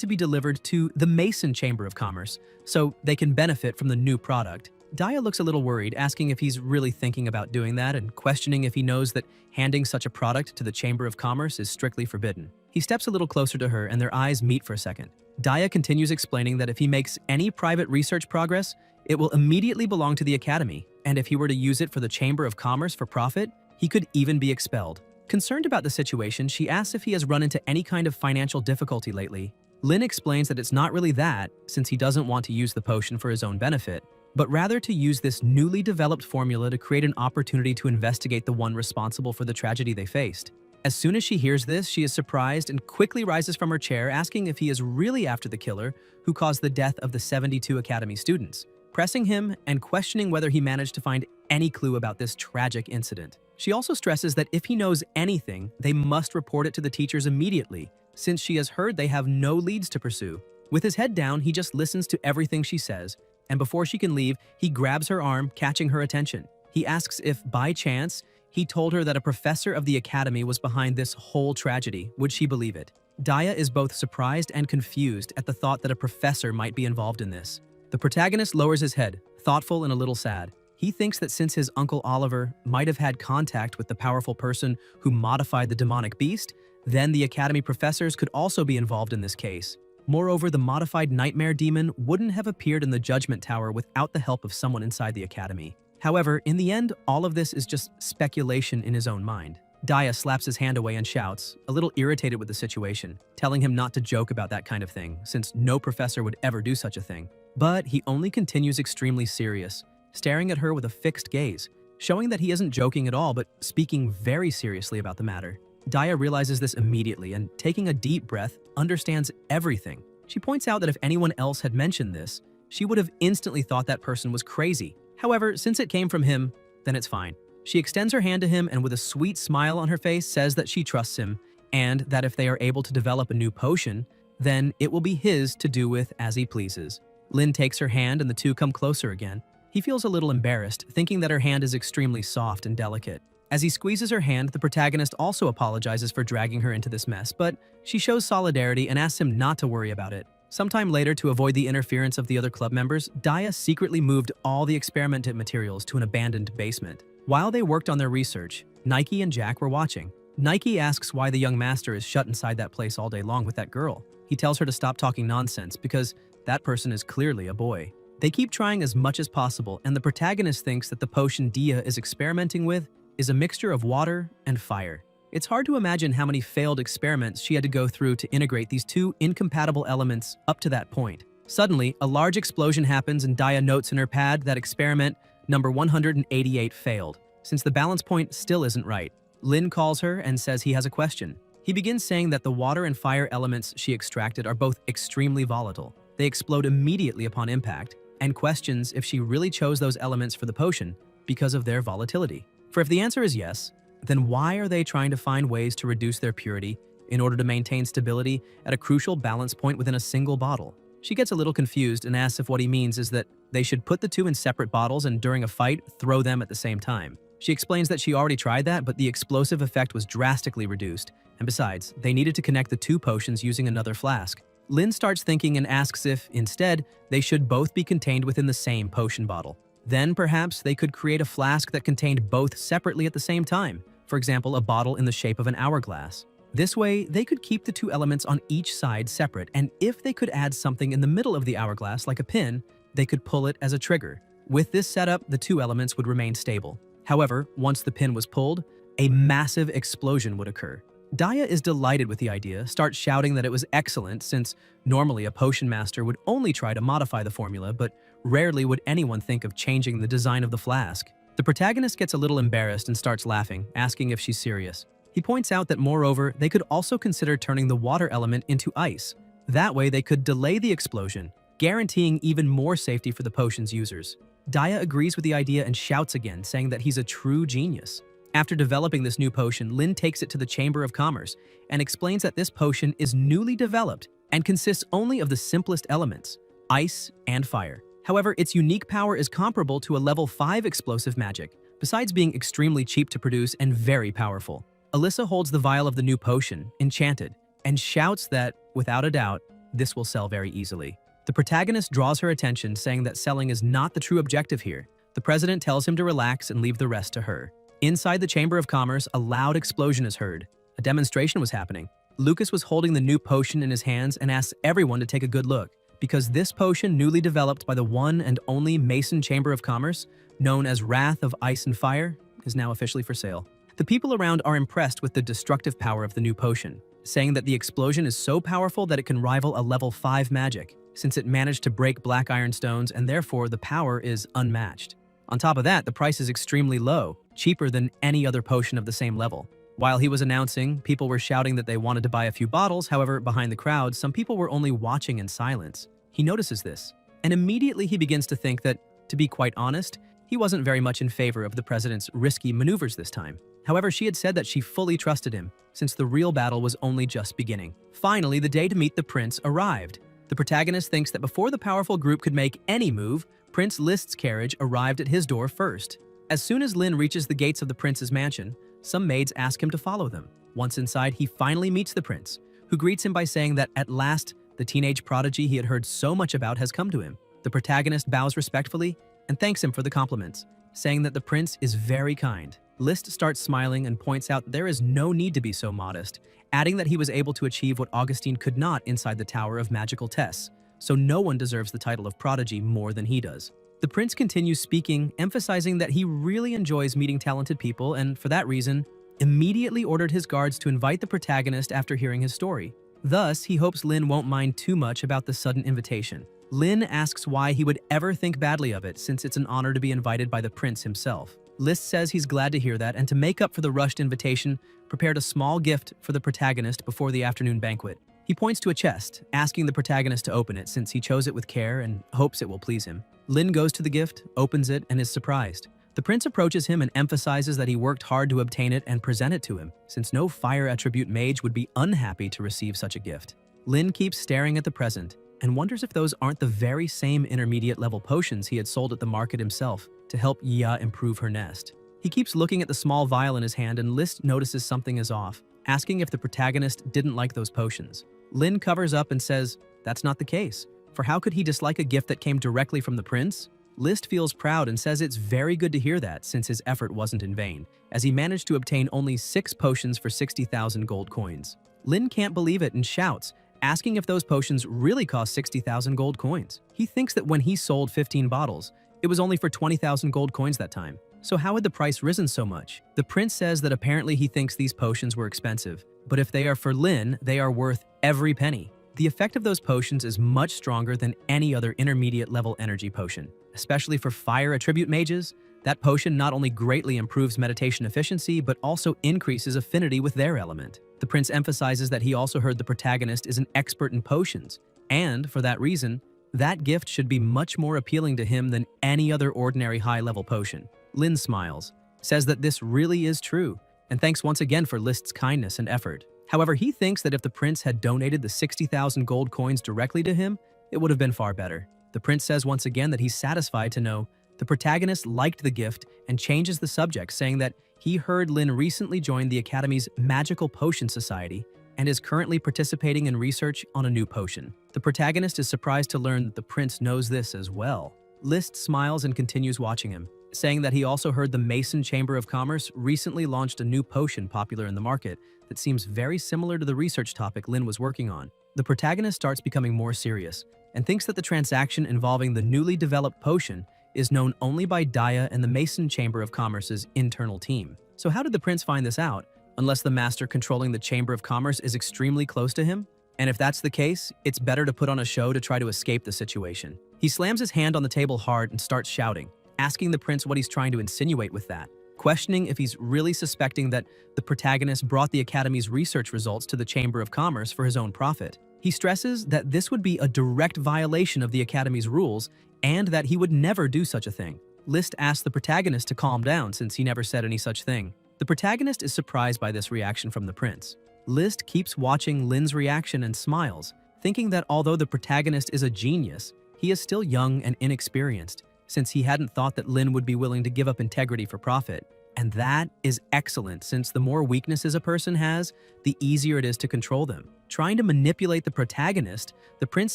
to be delivered to the Mason Chamber of Commerce so they can benefit from the new product. Daya looks a little worried, asking if he's really thinking about doing that and questioning if he knows that handing such a product to the Chamber of Commerce is strictly forbidden. He steps a little closer to her and their eyes meet for a second. Daya continues explaining that if he makes any private research progress, it will immediately belong to the academy, and if he were to use it for the Chamber of Commerce for profit, he could even be expelled. Concerned about the situation, she asks if he has run into any kind of financial difficulty lately. Lin explains that it's not really that, since he doesn't want to use the potion for his own benefit, but rather to use this newly developed formula to create an opportunity to investigate the one responsible for the tragedy they faced. As soon as she hears this, she is surprised and quickly rises from her chair, asking if he is really after the killer who caused the death of the 72 Academy students, pressing him and questioning whether he managed to find any clue about this tragic incident. She also stresses that if he knows anything, they must report it to the teachers immediately, since she has heard they have no leads to pursue. With his head down, he just listens to everything she says, and before she can leave, he grabs her arm, catching her attention. He asks if, by chance, he told her that a professor of the academy was behind this whole tragedy. Would she believe it? Daya is both surprised and confused at the thought that a professor might be involved in this. The protagonist lowers his head, thoughtful and a little sad. He thinks that since his uncle Oliver might have had contact with the powerful person who modified the demonic beast, then the academy professors could also be involved in this case. Moreover, the modified nightmare demon wouldn't have appeared in the Judgment Tower without the help of someone inside the academy. However, in the end, all of this is just speculation in his own mind. Daya slaps his hand away and shouts, a little irritated with the situation, telling him not to joke about that kind of thing, since no professor would ever do such a thing. But he only continues extremely serious, staring at her with a fixed gaze, showing that he isn't joking at all but speaking very seriously about the matter. Daya realizes this immediately and, taking a deep breath, understands everything. She points out that if anyone else had mentioned this, she would have instantly thought that person was crazy. However, since it came from him, then it's fine. She extends her hand to him and with a sweet smile on her face says that she trusts him and that if they are able to develop a new potion, then it will be his to do with as he pleases. Lin takes her hand and the two come closer again. He feels a little embarrassed, thinking that her hand is extremely soft and delicate. As he squeezes her hand, the protagonist also apologizes for dragging her into this mess, but she shows solidarity and asks him not to worry about it. Sometime later, to avoid the interference of the other club members, Daya secretly moved all the experimental materials to an abandoned basement. While they worked on their research, Nike and Jack were watching. Nike asks why the young master is shut inside that place all day long with that girl. He tells her to stop talking nonsense because that person is clearly a boy. They keep trying as much as possible, and the protagonist thinks that the potion Dia is experimenting with is a mixture of water and fire. It's hard to imagine how many failed experiments she had to go through to integrate these two incompatible elements up to that point. Suddenly, a large explosion happens and Daya notes in her pad that experiment number 188 failed, since the balance point still isn't right. Lin calls her and says he has a question. He begins saying that the water and fire elements she extracted are both extremely volatile. They explode immediately upon impact, and questions if she really chose those elements for the potion because of their volatility. For if the answer is yes, then why are they trying to find ways to reduce their purity in order to maintain stability at a crucial balance point within a single bottle? She gets a little confused and asks if what he means is that they should put the two in separate bottles and during a fight, throw them at the same time. She explains that she already tried that, but the explosive effect was drastically reduced, and besides, they needed to connect the two potions using another flask. Lin starts thinking and asks if, instead, they should both be contained within the same potion bottle. Then, perhaps, they could create a flask that contained both separately at the same time, for example, a bottle in the shape of an hourglass. This way, they could keep the two elements on each side separate, and if they could add something in the middle of the hourglass, like a pin, they could pull it as a trigger. With this setup, the two elements would remain stable. However, once the pin was pulled, a massive explosion would occur. Daya is delighted with the idea, starts shouting that it was excellent since normally a potion master would only try to modify the formula, but rarely would anyone think of changing the design of the flask. The protagonist gets a little embarrassed and starts laughing, asking if she's serious. He points out that moreover, they could also consider turning the water element into ice. That way they could delay the explosion, guaranteeing even more safety for the potion's users. Daya agrees with the idea and shouts again, saying that he's a true genius. After developing this new potion, Lin takes it to the Chamber of Commerce and explains that this potion is newly developed and consists only of the simplest elements, ice and fire. However, its unique power is comparable to a level 5 explosive magic, besides being extremely cheap to produce and very powerful. Alyssa holds the vial of the new potion, enchanted, and shouts that, without a doubt, this will sell very easily. The protagonist draws her attention, saying that selling is not the true objective here. The president tells him to relax and leave the rest to her. Inside the Chamber of Commerce, a loud explosion is heard. A demonstration was happening. Lucas was holding the new potion in his hands and asks everyone to take a good look, because this potion, newly developed by the one and only Mason Chamber of Commerce, known as Wrath of Ice and Fire, is now officially for sale. The people around are impressed with the destructive power of the new potion. saying that the explosion is so powerful that it can rival a level 5 magic, since it managed to break black iron stones and therefore the power is unmatched. On top of that, the price is extremely low, cheaper than any other potion of the same level. While he was announcing, people were shouting that they wanted to buy a few bottles. However, behind the crowd, some people were only watching in silence. He notices this, and immediately he begins to think that, to be quite honest, he wasn't very much in favor of the president's risky maneuvers this time. However, she had said that she fully trusted him, since the real battle was only just beginning. Finally, the day to meet the prince arrived. The protagonist thinks that before the powerful group could make any move, Prince List's carriage arrived at his door first. As soon as Lin reaches the gates of the prince's mansion, some maids ask him to follow them. Once inside, he finally meets the prince, who greets him by saying that at last, the teenage prodigy he had heard so much about has come to him. The protagonist bows respectfully and thanks him for the compliments, saying that the prince is very kind. List starts smiling and points out there is no need to be so modest, adding that he was able to achieve what Augustine could not inside the Tower of Magical Tests, so no one deserves the title of prodigy more than he does. The prince continues speaking, emphasizing that he really enjoys meeting talented people and, for that reason, immediately ordered his guards to invite the protagonist after hearing his story. Thus, he hopes Lin won't mind too much about the sudden invitation. Lin asks why he would ever think badly of it, since it's an honor to be invited by the prince himself. List says he's glad to hear that, and to make up for the rushed invitation, prepared a small gift for the protagonist before the afternoon banquet. He points to a chest, asking the protagonist to open it since he chose it with care and hopes it will please him. Lin goes to the gift, opens it, and is surprised. The prince approaches him and emphasizes that he worked hard to obtain it and present it to him, since no fire attribute mage would be unhappy to receive such a gift. Lin keeps staring at the present and wonders if those aren't the very same intermediate level potions he had sold at the market himself to help Ya improve her nest. He keeps looking at the small vial in his hand and List notices something is off, asking if the protagonist didn't like those potions. Lin covers up and says that's not the case, for how could he dislike a gift that came directly from the prince? List feels proud and says it's very good to hear that since his effort wasn't in vain, as he managed to obtain only 6 potions for 60,000 gold coins. Lin can't believe it and shouts, asking if those potions really cost 60,000 gold coins. He thinks that when he sold 15 bottles, it was only for 20,000 gold coins that time. So how had the price risen so much? The prince says that apparently he thinks these potions were expensive, but if they are for Lin, they are worth every penny. The effect of those potions is much stronger than any other intermediate level energy potion. Especially for fire attribute mages, that potion not only greatly improves meditation efficiency, but also increases affinity with their element. The prince emphasizes that he also heard the protagonist is an expert in potions, and for that reason, that gift should be much more appealing to him than any other ordinary high-level potion. Lin smiles, says that this really is true, and thanks once again for List's kindness and effort. However, he thinks that if the prince had donated the 60,000 gold coins directly to him, it would have been far better. The prince says once again that he's satisfied to know the protagonist liked the gift and changes the subject, saying that he heard Lin recently joined the Academy's Magical Potion Society and is currently participating in research on a new potion. The protagonist is surprised to learn that the prince knows this as well. List smiles and continues watching him, saying that he also heard the Mason Chamber of Commerce recently launched a new potion popular in the market that seems very similar to the research topic Lin was working on. The protagonist starts becoming more serious and thinks that the transaction involving the newly developed potion is known only by Daya and the Mason Chamber of Commerce's internal team. So how did the prince find this out, unless the master controlling the Chamber of Commerce is extremely close to him? And if that's the case, it's better to put on a show to try to escape the situation. He slams his hand on the table hard and starts shouting, asking the prince what he's trying to insinuate with that, questioning if he's really suspecting that the protagonist brought the Academy's research results to the Chamber of Commerce for his own profit. He stresses that this would be a direct violation of the Academy's rules and that he would never do such a thing. List asks the protagonist to calm down since he never said any such thing. The protagonist is surprised by this reaction from the prince. List keeps watching Lin's reaction and smiles, thinking that although the protagonist is a genius, he is still young and inexperienced, since he hadn't thought that Lin would be willing to give up integrity for profit. And that is excellent, since the more weaknesses a person has, the easier it is to control them. Trying to manipulate the protagonist, the prince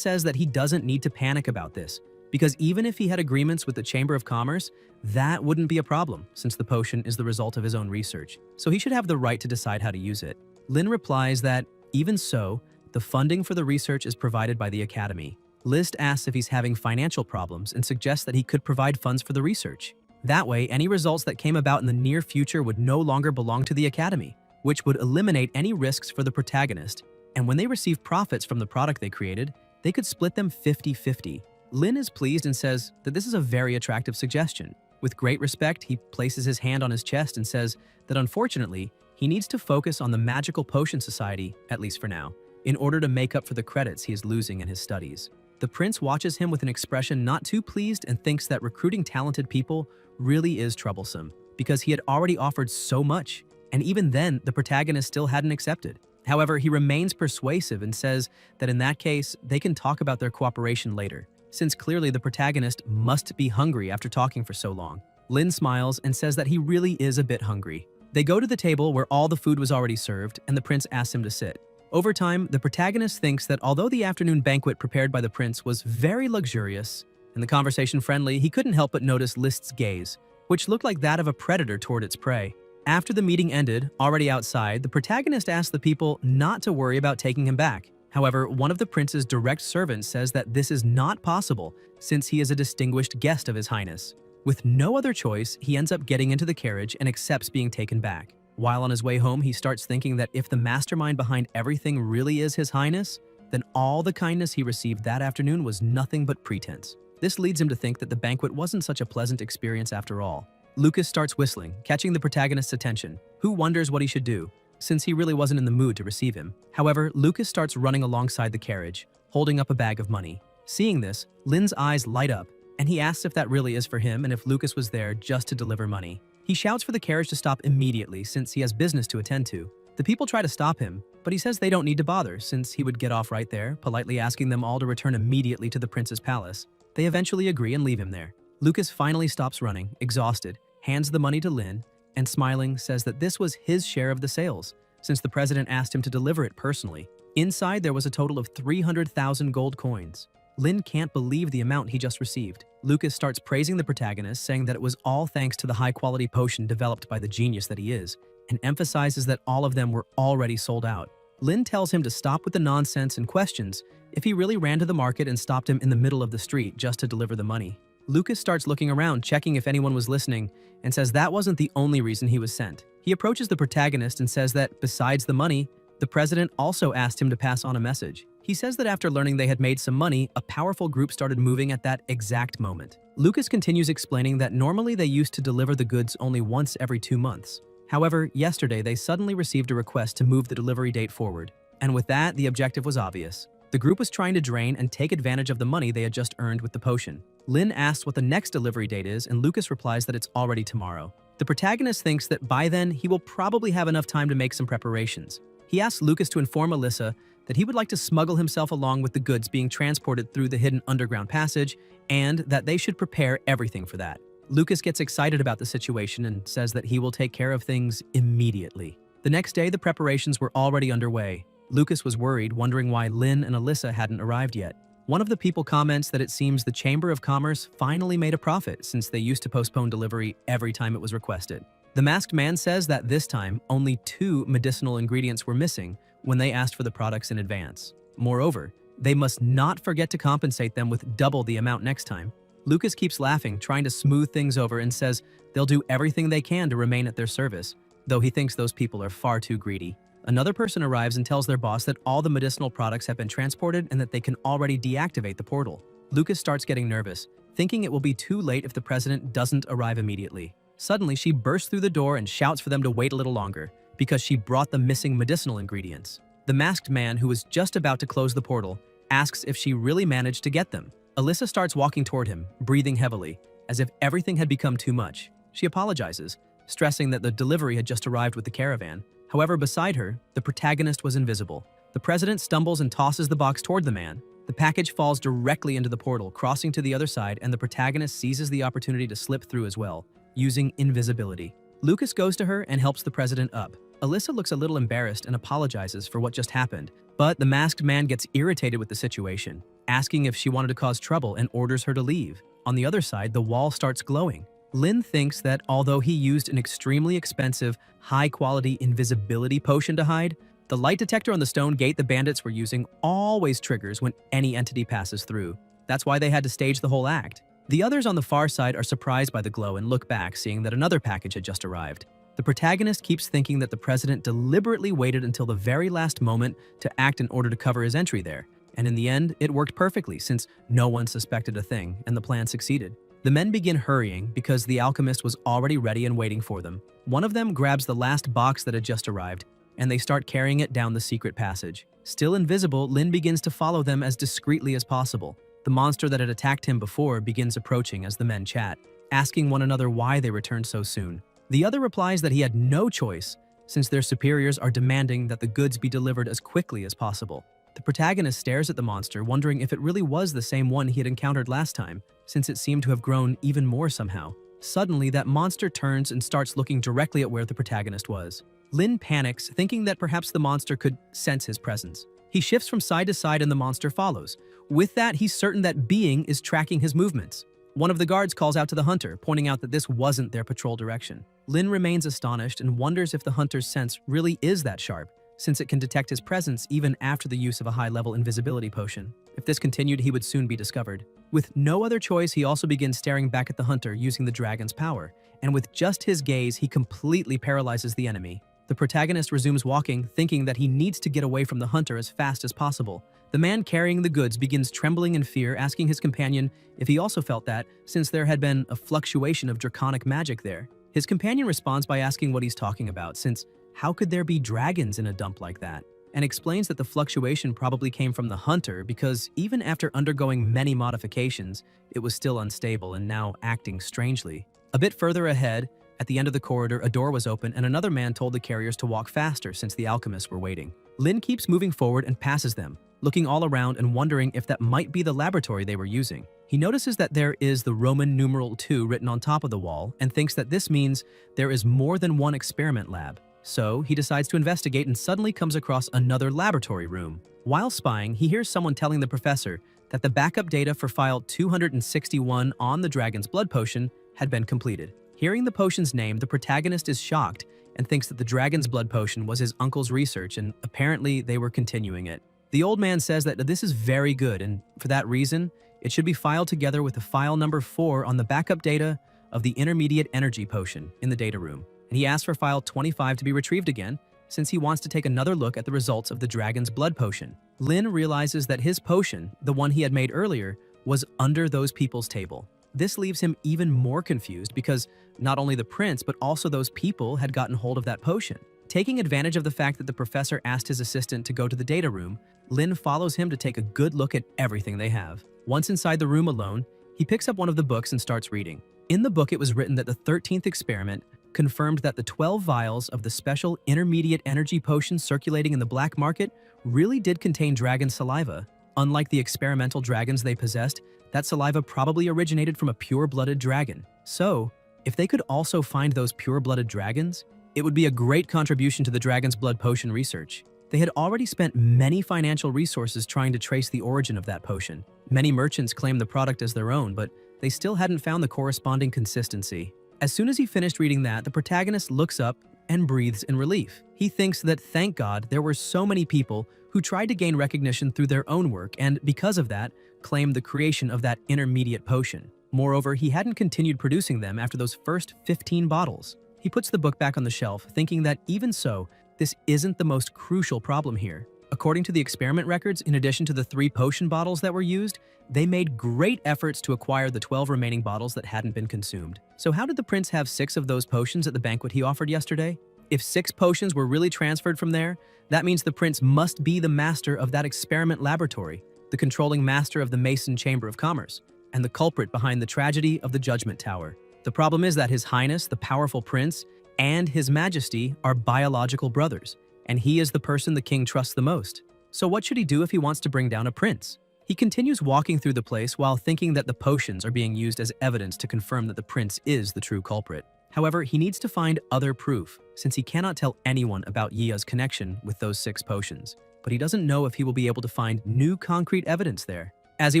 says that he doesn't need to panic about this, because even if he had agreements with the Chamber of Commerce, that wouldn't be a problem, since the potion is the result of his own research, so he should have the right to decide how to use it. Lin replies that, even so, the funding for the research is provided by the Academy. List asks if he's having financial problems and suggests that he could provide funds for the research. That way, any results that came about in the near future would no longer belong to the Academy, which would eliminate any risks for the protagonist, and when they receive profits from the product they created, they could split them 50-50. Lin is pleased and says that this is a very attractive suggestion. With great respect, he places his hand on his chest and says that unfortunately, he needs to focus on the Magical Potion Society, at least for now, in order to make up for the credits he is losing in his studies. The prince watches him with an expression not too pleased and thinks that recruiting talented people really is troublesome, because he had already offered so much, and even then, the protagonist still hadn't accepted. However, he remains persuasive and says that in that case, they can talk about their cooperation later, since clearly the protagonist must be hungry after talking for so long. Lin smiles and says that he really is a bit hungry. They go to the table where all the food was already served, and the prince asks him to sit. Over time, the protagonist thinks that although the afternoon banquet prepared by the prince was very luxurious and the conversation friendly, he couldn't help but notice List's gaze, which looked like that of a predator toward its prey. After the meeting ended, already outside, the protagonist asked the people not to worry about taking him back. However, one of the prince's direct servants says that this is not possible since he is a distinguished guest of His Highness. With no other choice, he ends up getting into the carriage and accepts being taken back. While on his way home, he starts thinking that if the mastermind behind everything really is His Highness, then all the kindness he received that afternoon was nothing but pretense. This leads him to think that the banquet wasn't such a pleasant experience after all. Lucas starts whistling, catching the protagonist's attention, who wonders what he should do, since he really wasn't in the mood to receive him. However, Lucas starts running alongside the carriage, holding up a bag of money. Seeing this, Lin's eyes light up, and he asks if that really is for him and if Lucas was there just to deliver money. He shouts for the carriage to stop immediately since he has business to attend to. The people try to stop him, but he says they don't need to bother since he would get off right there, politely asking them all to return immediately to the prince's palace. They eventually agree and leave him there. Lucas finally stops running, exhausted, hands the money to Lin, and smiling says that this was his share of the sales, since the president asked him to deliver it personally. Inside, there was a total of 300,000 gold coins. Lin can't believe the amount he just received. Lucas starts praising the protagonist, saying that it was all thanks to the high-quality potion developed by the genius that he is, and emphasizes that all of them were already sold out. Lin tells him to stop with the nonsense and questions if he really ran to the market and stopped him in the middle of the street just to deliver the money. Lucas starts looking around, checking if anyone was listening, and says that wasn't the only reason he was sent. He approaches the protagonist and says that, besides the money, the president also asked him to pass on a message. He says that after learning they had made some money, a powerful group started moving at that exact moment. Lucas continues explaining that normally they used to deliver the goods only once every 2 months. However, yesterday they suddenly received a request to move the delivery date forward. And with that, the objective was obvious. The group was trying to drain and take advantage of the money they had just earned with the potion. Lin asks what the next delivery date is, and Lucas replies that it's already tomorrow. The protagonist thinks that by then, he will probably have enough time to make some preparations. He asks Lucas to inform Alyssa that he would like to smuggle himself along with the goods being transported through the hidden underground passage, and that they should prepare everything for that. Lucas gets excited about the situation and says that he will take care of things immediately. The next day, the preparations were already underway. Lucas was worried, wondering why Lin and Alyssa hadn't arrived yet. One of the people comments that it seems the Chamber of Commerce finally made a profit since they used to postpone delivery every time it was requested. The masked man says that this time, only 2 medicinal ingredients were missing when they asked for the products in advance. Moreover, they must not forget to compensate them with double the amount next time. Lucas keeps laughing, trying to smooth things over, and says they'll do everything they can to remain at their service, though he thinks those people are far too greedy. Another person arrives and tells their boss that all the medicinal products have been transported and that they can already deactivate the portal. Lucas starts getting nervous, thinking it will be too late if the president doesn't arrive immediately. Suddenly, she bursts through the door and shouts for them to wait a little longer, because she brought the missing medicinal ingredients. The masked man, who was just about to close the portal, asks if she really managed to get them. Alyssa starts walking toward him, breathing heavily, as if everything had become too much. She apologizes, stressing that the delivery had just arrived with the caravan. However, beside her, the protagonist was invisible. The president stumbles and tosses the box toward the man. The package falls directly into the portal, crossing to the other side, and the protagonist seizes the opportunity to slip through as well, using invisibility. Lucas goes to her and helps the president up. Alyssa looks a little embarrassed and apologizes for what just happened, but the masked man gets irritated with the situation, asking if she wanted to cause trouble and orders her to leave. On the other side, the wall starts glowing. Lin thinks that although he used an extremely expensive, high-quality invisibility potion to hide, the light detector on the stone gate the bandits were using always triggers when any entity passes through. That's why they had to stage the whole act. The others on the far side are surprised by the glow and look back, seeing that another package had just arrived. The protagonist keeps thinking that the president deliberately waited until the very last moment to act in order to cover his entry there. And in the end, it worked perfectly since no one suspected a thing and the plan succeeded. The men begin hurrying because the alchemist was already ready and waiting for them. One of them grabs the last box that had just arrived, and they start carrying it down the secret passage. Still invisible, Lin begins to follow them as discreetly as possible. The monster that had attacked him before begins approaching as the men chat, asking one another why they returned so soon. The other replies that he had no choice, since their superiors are demanding that the goods be delivered as quickly as possible. The protagonist stares at the monster, wondering if it really was the same one he had encountered last time, since it seemed to have grown even more somehow. Suddenly, that monster turns and starts looking directly at where the protagonist was. Lin panics, thinking that perhaps the monster could sense his presence. He shifts from side to side and the monster follows. With that, he's certain that being is tracking his movements. One of the guards calls out to the hunter, pointing out that this wasn't their patrol direction. Lin remains astonished and wonders if the hunter's sense really is that sharp, since it can detect his presence even after the use of a high-level invisibility potion. If this continued, he would soon be discovered. With no other choice, he also begins staring back at the hunter using the dragon's power, and with just his gaze, he completely paralyzes the enemy. The protagonist resumes walking, thinking that he needs to get away from the hunter as fast as possible. The man carrying the goods begins trembling in fear, asking his companion if he also felt that, since there had been a fluctuation of draconic magic there. His companion responds by asking what he's talking about, since how could there be dragons in a dump like that? And explains that the fluctuation probably came from the hunter because even after undergoing many modifications, it was still unstable and now acting strangely. A bit further ahead, at the end of the corridor, a door was open and another man told the carriers to walk faster since the alchemists were waiting. Lin keeps moving forward and passes them, looking all around and wondering if that might be the laboratory they were using. He notices that there is the Roman numeral 2 written on top of the wall and thinks that this means there is more than one experiment lab. So he decides to investigate and suddenly comes across another laboratory room. While spying, he hears someone telling the professor that the backup data for file 261 on the dragon's blood potion had been completed. Hearing the potion's name, the protagonist is shocked and thinks that the dragon's blood potion was his uncle's research and apparently they were continuing it. The old man says that this is very good and for that reason, it should be filed together with the file number 4 on the backup data of the intermediate energy potion in the data room. And he asks for file 25 to be retrieved again, since he wants to take another look at the results of the dragon's blood potion. Lin realizes that his potion, the one he had made earlier, was under those people's table. This leaves him even more confused because not only the prince, but also those people had gotten hold of that potion. Taking advantage of the fact that the professor asked his assistant to go to the data room, Lin follows him to take a good look at everything they have. Once inside the room alone, he picks up one of the books and starts reading. In the book, it was written that the 13th experiment confirmed that the 12 vials of the special intermediate energy potion circulating in the black market really did contain dragon saliva. Unlike the experimental dragons they possessed, that saliva probably originated from a pure-blooded dragon. So, if they could also find those pure-blooded dragons, it would be a great contribution to the dragon's blood potion research. They had already spent many financial resources trying to trace the origin of that potion. Many merchants claimed the product as their own, but they still hadn't found the corresponding consistency. As soon as he finished reading that, the protagonist looks up and breathes in relief. He thinks that, thank God, there were so many people who tried to gain recognition through their own work and, because of that, claimed the creation of that intermediate potion. Moreover, he hadn't continued producing them after those first 15 bottles. He puts the book back on the shelf, thinking that even so, this isn't the most crucial problem here. According to the experiment records, in addition to the 3 potion bottles that were used, they made great efforts to acquire the 12 remaining bottles that hadn't been consumed. So how did the prince have 6 of those potions at the banquet he offered yesterday? If 6 potions were really transferred from there, that means the prince must be the master of that experiment laboratory, the controlling master of the Mason Chamber of Commerce, and the culprit behind the tragedy of the Judgment Tower. The problem is that His Highness, the powerful prince, and His Majesty are biological brothers, and he is the person the king trusts the most. So what should he do if he wants to bring down a prince? He continues walking through the place while thinking that the potions are being used as evidence to confirm that the prince is the true culprit. However, he needs to find other proof, since he cannot tell anyone about Yia's connection with those 6 potions. But he doesn't know if he will be able to find new concrete evidence there. As he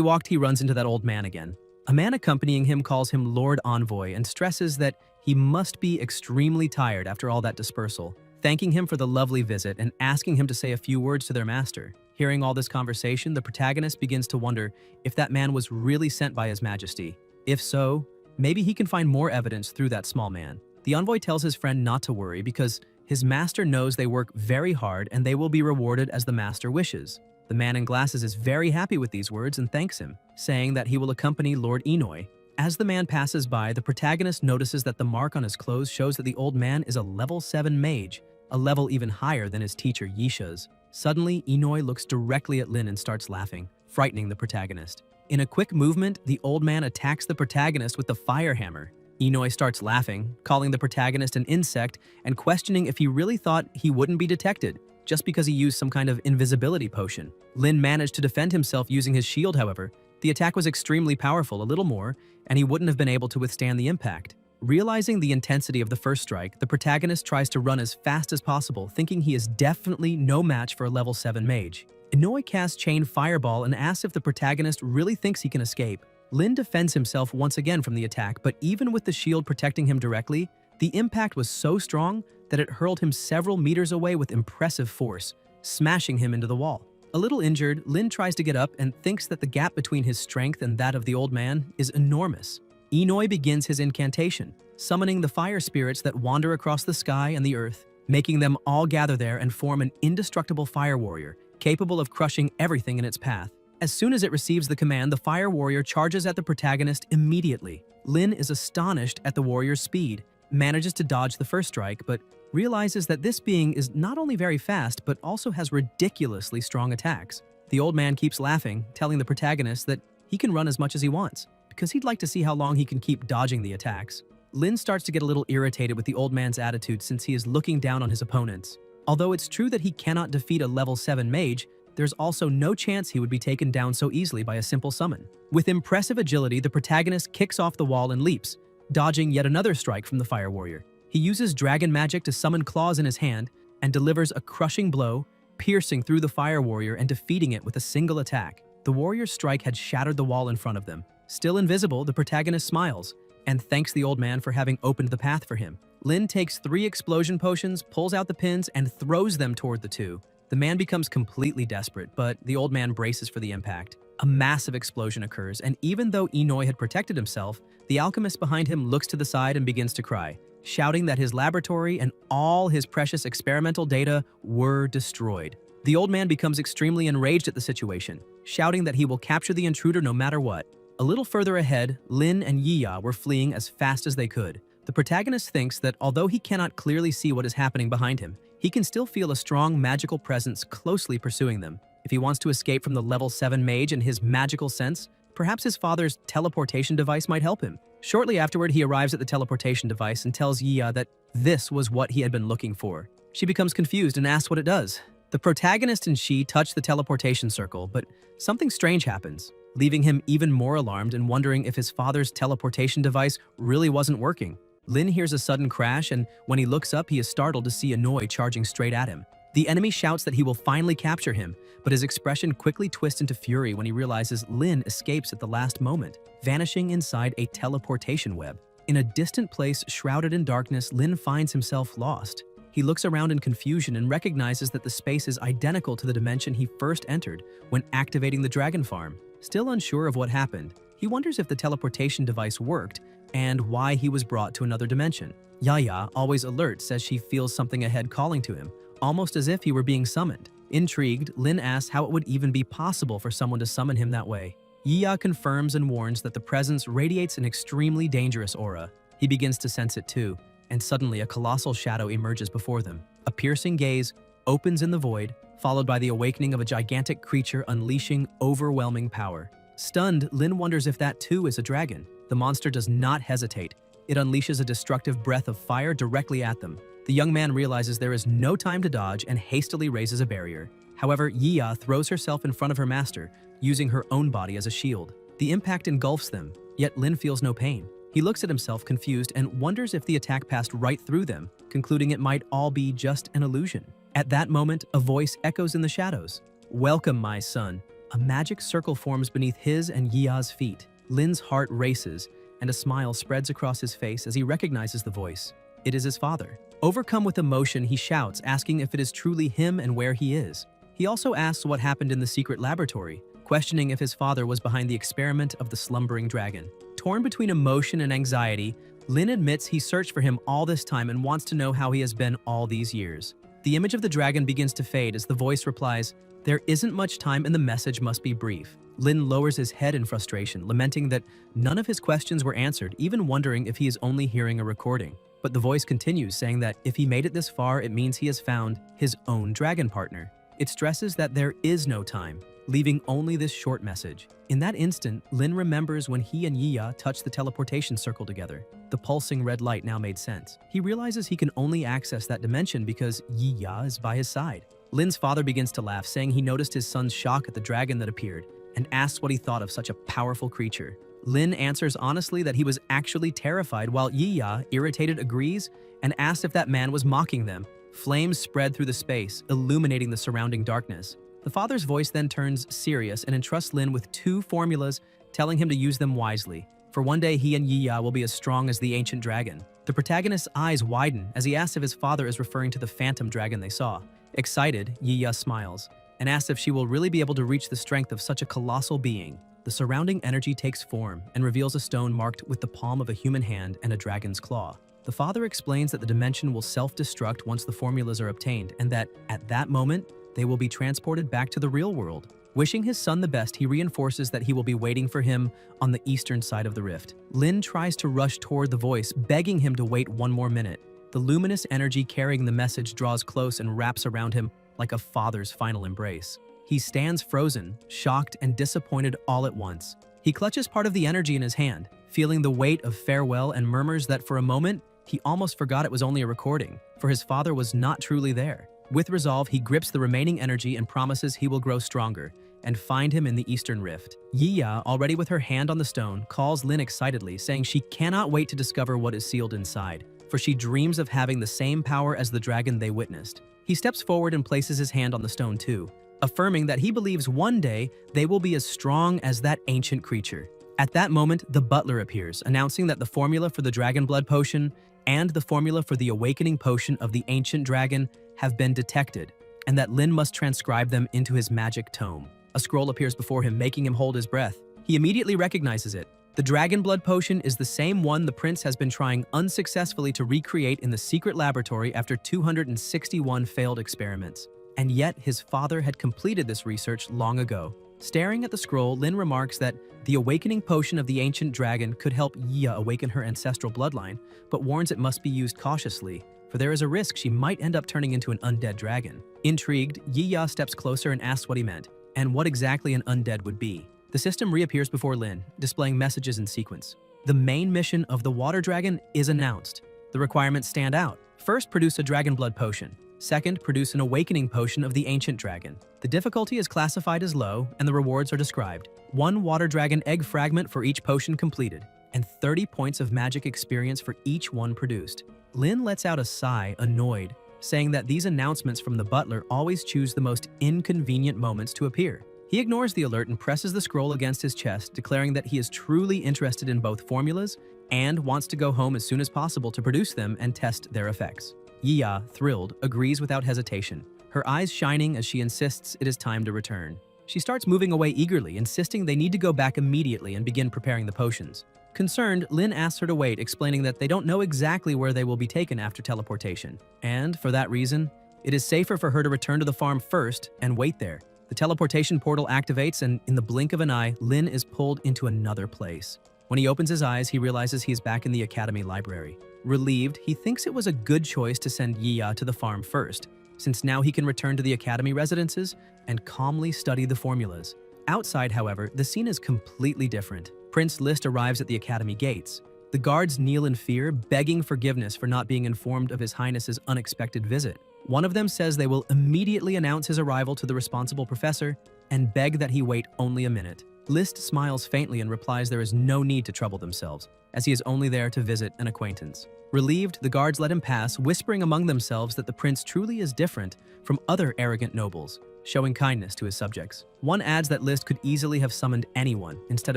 walked, he runs into that old man again. A man accompanying him calls him Lord Envoy and stresses that he must be extremely tired after all that dispersal, thanking him for the lovely visit and asking him to say a few words to their master. Hearing all this conversation, the protagonist begins to wonder if that man was really sent by His Majesty. If so, maybe he can find more evidence through that small man. The envoy tells his friend not to worry because his master knows they work very hard and they will be rewarded as the master wishes. The man in glasses is very happy with these words and thanks him, saying that he will accompany Lord Inoi. As the man passes by, the protagonist notices that the mark on his clothes shows that the old man is a level 7 mage, a level even higher than his teacher Yisha's. Suddenly, Inoi looks directly at Lin and starts laughing, frightening the protagonist. In a quick movement, the old man attacks the protagonist with the fire hammer. Inoi starts laughing, calling the protagonist an insect and questioning if he really thought he wouldn't be detected, just because he used some kind of invisibility potion. Lin managed to defend himself using his shield, however. The attack was extremely powerful, a little more, and he wouldn't have been able to withstand the impact. Realizing the intensity of the first strike, the protagonist tries to run as fast as possible, thinking he is definitely no match for a level 7 mage. Inoi casts Chain Fireball and asks if the protagonist really thinks he can escape. Lin defends himself once again from the attack, but even with the shield protecting him directly, the impact was so strong that it hurled him several meters away with impressive force, smashing him into the wall. A little injured, Lin tries to get up and thinks that the gap between his strength and that of the old man is enormous. Inoi begins his incantation, summoning the fire spirits that wander across the sky and the earth, making them all gather there and form an indestructible fire warrior, capable of crushing everything in its path. As soon as it receives the command, the fire warrior charges at the protagonist immediately. Lin is astonished at the warrior's speed, manages to dodge the first strike, but realizes that this being is not only very fast, but also has ridiculously strong attacks. The old man keeps laughing, telling the protagonist that he can run as much as he wants, because he'd like to see how long he can keep dodging the attacks. Lin starts to get a little irritated with the old man's attitude since he is looking down on his opponents. Although it's true that he cannot defeat a level 7 mage, there's also no chance he would be taken down so easily by a simple summon. With impressive agility, the protagonist kicks off the wall and leaps, dodging yet another strike from the fire warrior. He uses dragon magic to summon claws in his hand and delivers a crushing blow, piercing through the fire warrior and defeating it with a single attack. The warrior's strike had shattered the wall in front of them. Still invisible, the protagonist smiles and thanks the old man for having opened the path for him. Lin takes 3 explosion potions, pulls out the pins, and throws them toward the two. The man becomes completely desperate, but the old man braces for the impact. A massive explosion occurs, and even though Inoi had protected himself, the alchemist behind him looks to the side and begins to cry, shouting that his laboratory and all his precious experimental data were destroyed. The old man becomes extremely enraged at the situation, shouting that he will capture the intruder no matter what. A little further ahead, Lin and Yiya were fleeing as fast as they could. The protagonist thinks that although he cannot clearly see what is happening behind him, he can still feel a strong magical presence closely pursuing them. If he wants to escape from the level 7 mage and his magical sense, perhaps his father's teleportation device might help him. Shortly afterward, he arrives at the teleportation device and tells Yiya that this was what he had been looking for. She becomes confused and asks what it does. The protagonist and she touch the teleportation circle, but something strange happens, leaving him even more alarmed and wondering if his father's teleportation device really wasn't working. Lin hears a sudden crash, and when he looks up, he is startled to see Inoi charging straight at him. The enemy shouts that he will finally capture him, but his expression quickly twists into fury when he realizes Lin escapes at the last moment, vanishing inside a teleportation web. In a distant place shrouded in darkness, Lin finds himself lost. He looks around in confusion and recognizes that the space is identical to the dimension he first entered when activating the dragon farm. Still unsure of what happened, he wonders if the teleportation device worked and why he was brought to another dimension. Yaya, always alert, says she feels something ahead calling to him, almost as if he were being summoned. Intrigued, Lin asks how it would even be possible for someone to summon him that way. Yiya confirms and warns that the presence radiates an extremely dangerous aura. He begins to sense it too, and suddenly a colossal shadow emerges before them. A piercing gaze opens in the void, followed by the awakening of a gigantic creature unleashing overwhelming power. Stunned, Lin wonders if that too is a dragon. The monster does not hesitate. It unleashes a destructive breath of fire directly at them. The young man realizes there is no time to dodge and hastily raises a barrier. However, Yiya throws herself in front of her master, using her own body as a shield. The impact engulfs them, yet Lin feels no pain. He looks at himself confused and wonders if the attack passed right through them, concluding it might all be just an illusion. At that moment, a voice echoes in the shadows. "Welcome, my son." A magic circle forms beneath his and Yiya's feet. Lin's heart races, and a smile spreads across his face as he recognizes the voice. It is his father. Overcome with emotion, he shouts, asking if it is truly him and where he is. He also asks what happened in the secret laboratory, questioning if his father was behind the experiment of the slumbering dragon. Torn between emotion and anxiety, Lin admits he searched for him all this time and wants to know how he has been all these years. The image of the dragon begins to fade as the voice replies, "There isn't much time and the message must be brief." Lin lowers his head in frustration, lamenting that none of his questions were answered, even wondering if he is only hearing a recording. But the voice continues, saying that if he made it this far, it means he has found his own dragon partner. It stresses that there is no time, leaving only this short message. In that instant, Lin remembers when he and Yiya touched the teleportation circle together. The pulsing red light now made sense. He realizes he can only access that dimension because Yiya is by his side. Lin's father begins to laugh, saying he noticed his son's shock at the dragon that appeared, and asks what he thought of such a powerful creature. Lin answers honestly that he was actually terrified, while Yiya, irritated, agrees and asks if that man was mocking them. Flames spread through the space, illuminating the surrounding darkness. The father's voice then turns serious and entrusts Lin with 2 formulas, telling him to use them wisely, for one day he and Yiya will be as strong as the ancient dragon. The protagonist's eyes widen as he asks if his father is referring to the phantom dragon they saw. Excited, Yiya smiles and asks if she will really be able to reach the strength of such a colossal being. The surrounding energy takes form and reveals a stone marked with the palm of a human hand and a dragon's claw. The father explains that the dimension will self-destruct once the formulas are obtained, and that, at that moment, they will be transported back to the real world. Wishing his son the best, he reinforces that he will be waiting for him on the eastern side of the rift. Lin tries to rush toward the voice, begging him to wait one more minute. The luminous energy carrying the message draws close and wraps around him like a father's final embrace. He stands frozen, shocked and disappointed all at once. He clutches part of the energy in his hand, feeling the weight of farewell, and murmurs that for a moment, he almost forgot it was only a recording, for his father was not truly there. With resolve, he grips the remaining energy and promises he will grow stronger and find him in the Eastern Rift. Yiya, already with her hand on the stone, calls Lin excitedly, saying she cannot wait to discover what is sealed inside, for she dreams of having the same power as the dragon they witnessed. He steps forward and places his hand on the stone too, affirming that he believes one day they will be as strong as that ancient creature. At that moment, the butler appears, announcing that the formula for the dragon blood potion and the formula for the awakening potion of the ancient dragon have been detected, and that Lin must transcribe them into his magic tome. A scroll appears before him, making him hold his breath. He immediately recognizes it. The dragon blood potion is the same one the prince has been trying unsuccessfully to recreate in the secret laboratory after 261 failed experiments. And yet his father had completed this research long ago. Staring at the scroll, Lin remarks that the awakening potion of the ancient dragon could help Yiya awaken her ancestral bloodline, but warns it must be used cautiously, for there is a risk she might end up turning into an undead dragon. Intrigued, Yiya steps closer and asks what he meant, and what exactly an undead would be. The system reappears before Lin, displaying messages in sequence. The main mission of the water dragon is announced. The requirements stand out. First, produce a dragon blood potion. Second, produce an awakening potion of the ancient dragon. The difficulty is classified as low, and the rewards are described. 1 water dragon egg fragment for each potion completed, and 30 points of magic experience for each one produced. Lin lets out a sigh, annoyed, saying that these announcements from the butler always choose the most inconvenient moments to appear. He ignores the alert and presses the scroll against his chest, declaring that he is truly interested in both formulas and wants to go home as soon as possible to produce them and test their effects. Yiya, thrilled, agrees without hesitation, her eyes shining as she insists it is time to return. She starts moving away eagerly, insisting they need to go back immediately and begin preparing the potions. Concerned, Lin asks her to wait, explaining that they don't know exactly where they will be taken after teleportation. And, for that reason, it is safer for her to return to the farm first and wait there. The teleportation portal activates, and in the blink of an eye, Lin is pulled into another place. When he opens his eyes, he realizes he is back in the academy library. Relieved, he thinks it was a good choice to send Yiya to the farm first, since now he can return to the academy residences and calmly study the formulas. Outside, however, the scene is completely different. Prince List arrives at the academy gates. The guards kneel in fear, begging forgiveness for not being informed of His Highness's unexpected visit. One of them says they will immediately announce his arrival to the responsible professor and beg that he wait only a minute. List smiles faintly and replies there is no need to trouble themselves, as he is only there to visit an acquaintance. Relieved, the guards let him pass, whispering among themselves that the prince truly is different from other arrogant nobles, showing kindness to his subjects. One adds that List could easily have summoned anyone instead